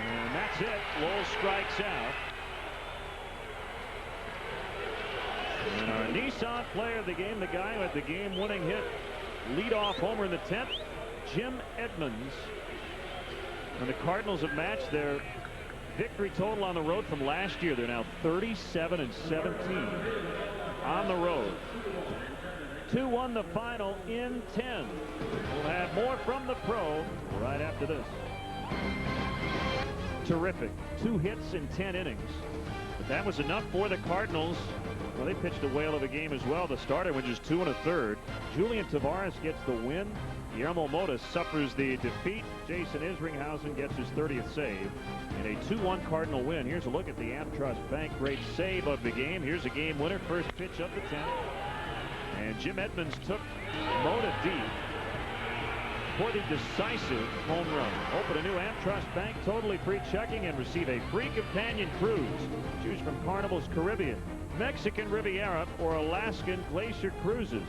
And that's it. Lowell strikes out. And our Nissan player of the game, the guy who had the game-winning hit, leadoff homer in the 10th, Jim Edmonds. And the Cardinals have matched their victory total on the road from last year. They're now 37-17 on the road. 2-1 the final in 10. We'll have more from the pro right after this. Terrific. 2 hits in 10 innings. But that was enough for the Cardinals. Well, they pitched a whale of a game as well. The starter went just 2 1/3. Julian Tavares gets the win. Guillermo Mota suffers the defeat. Jason Isringhausen gets his 30th save in a 2-1 Cardinal win. Here's a look at the AmTrust Bank great save of the game. Here's a game winner. First pitch of the 10th. And Jim Edmonds took Mota deep for the decisive home run. Open a new AmTrust Bank totally free checking and receive a free companion cruise. Choose from Carnival's Caribbean, Mexican Riviera, or Alaskan Glacier Cruises.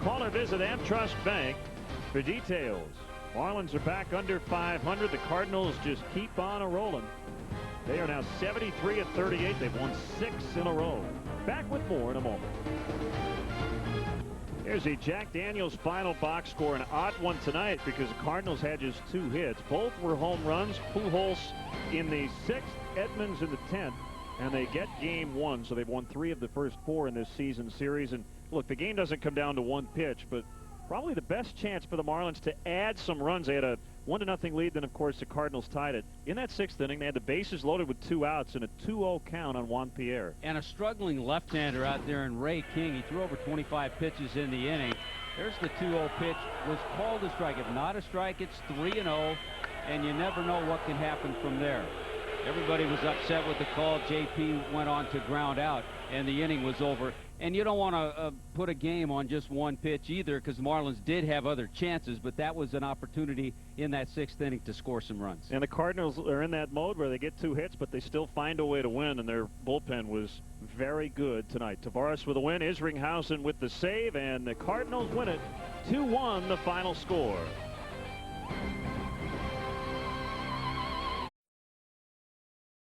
Call or visit AmTrust Bank for details. Marlins are back under 500. The Cardinals just keep on a-rolling. They are now 73-38. They've won 6 in a row. Back with more in a moment. Here's a Jack Daniels final box score. An odd one tonight because the Cardinals had just 2 hits. Both were home runs. Pujols in the 6th, Edmonds in the 10th. And they get game 1, so they've won 3 of the first 4 in this season series. And look, the game doesn't come down to 1 pitch, but probably the best chance for the Marlins to add some runs. They had a 1-0 lead, then of course the Cardinals tied it. In that 6th inning, they had the bases loaded with 2 outs and a 2-0 count on Juan Pierre. And a struggling left-hander out there in Ray King. He threw over 25 pitches in the inning. There's the 2-0 pitch. Was called a strike. If not a strike, it's 3-0, and you never know what can happen from there. Everybody was upset with the call. JP went on to ground out, and the inning was over. And you don't want to put a game on just 1 pitch either, because the Marlins did have other chances, but that was an opportunity in that 6th inning to score some runs. And the Cardinals are in that mode where they get 2 hits, but they still find a way to win, and their bullpen was very good tonight. Tavares with a win, Isringhausen with the save, and the Cardinals win it 2-1 the final score.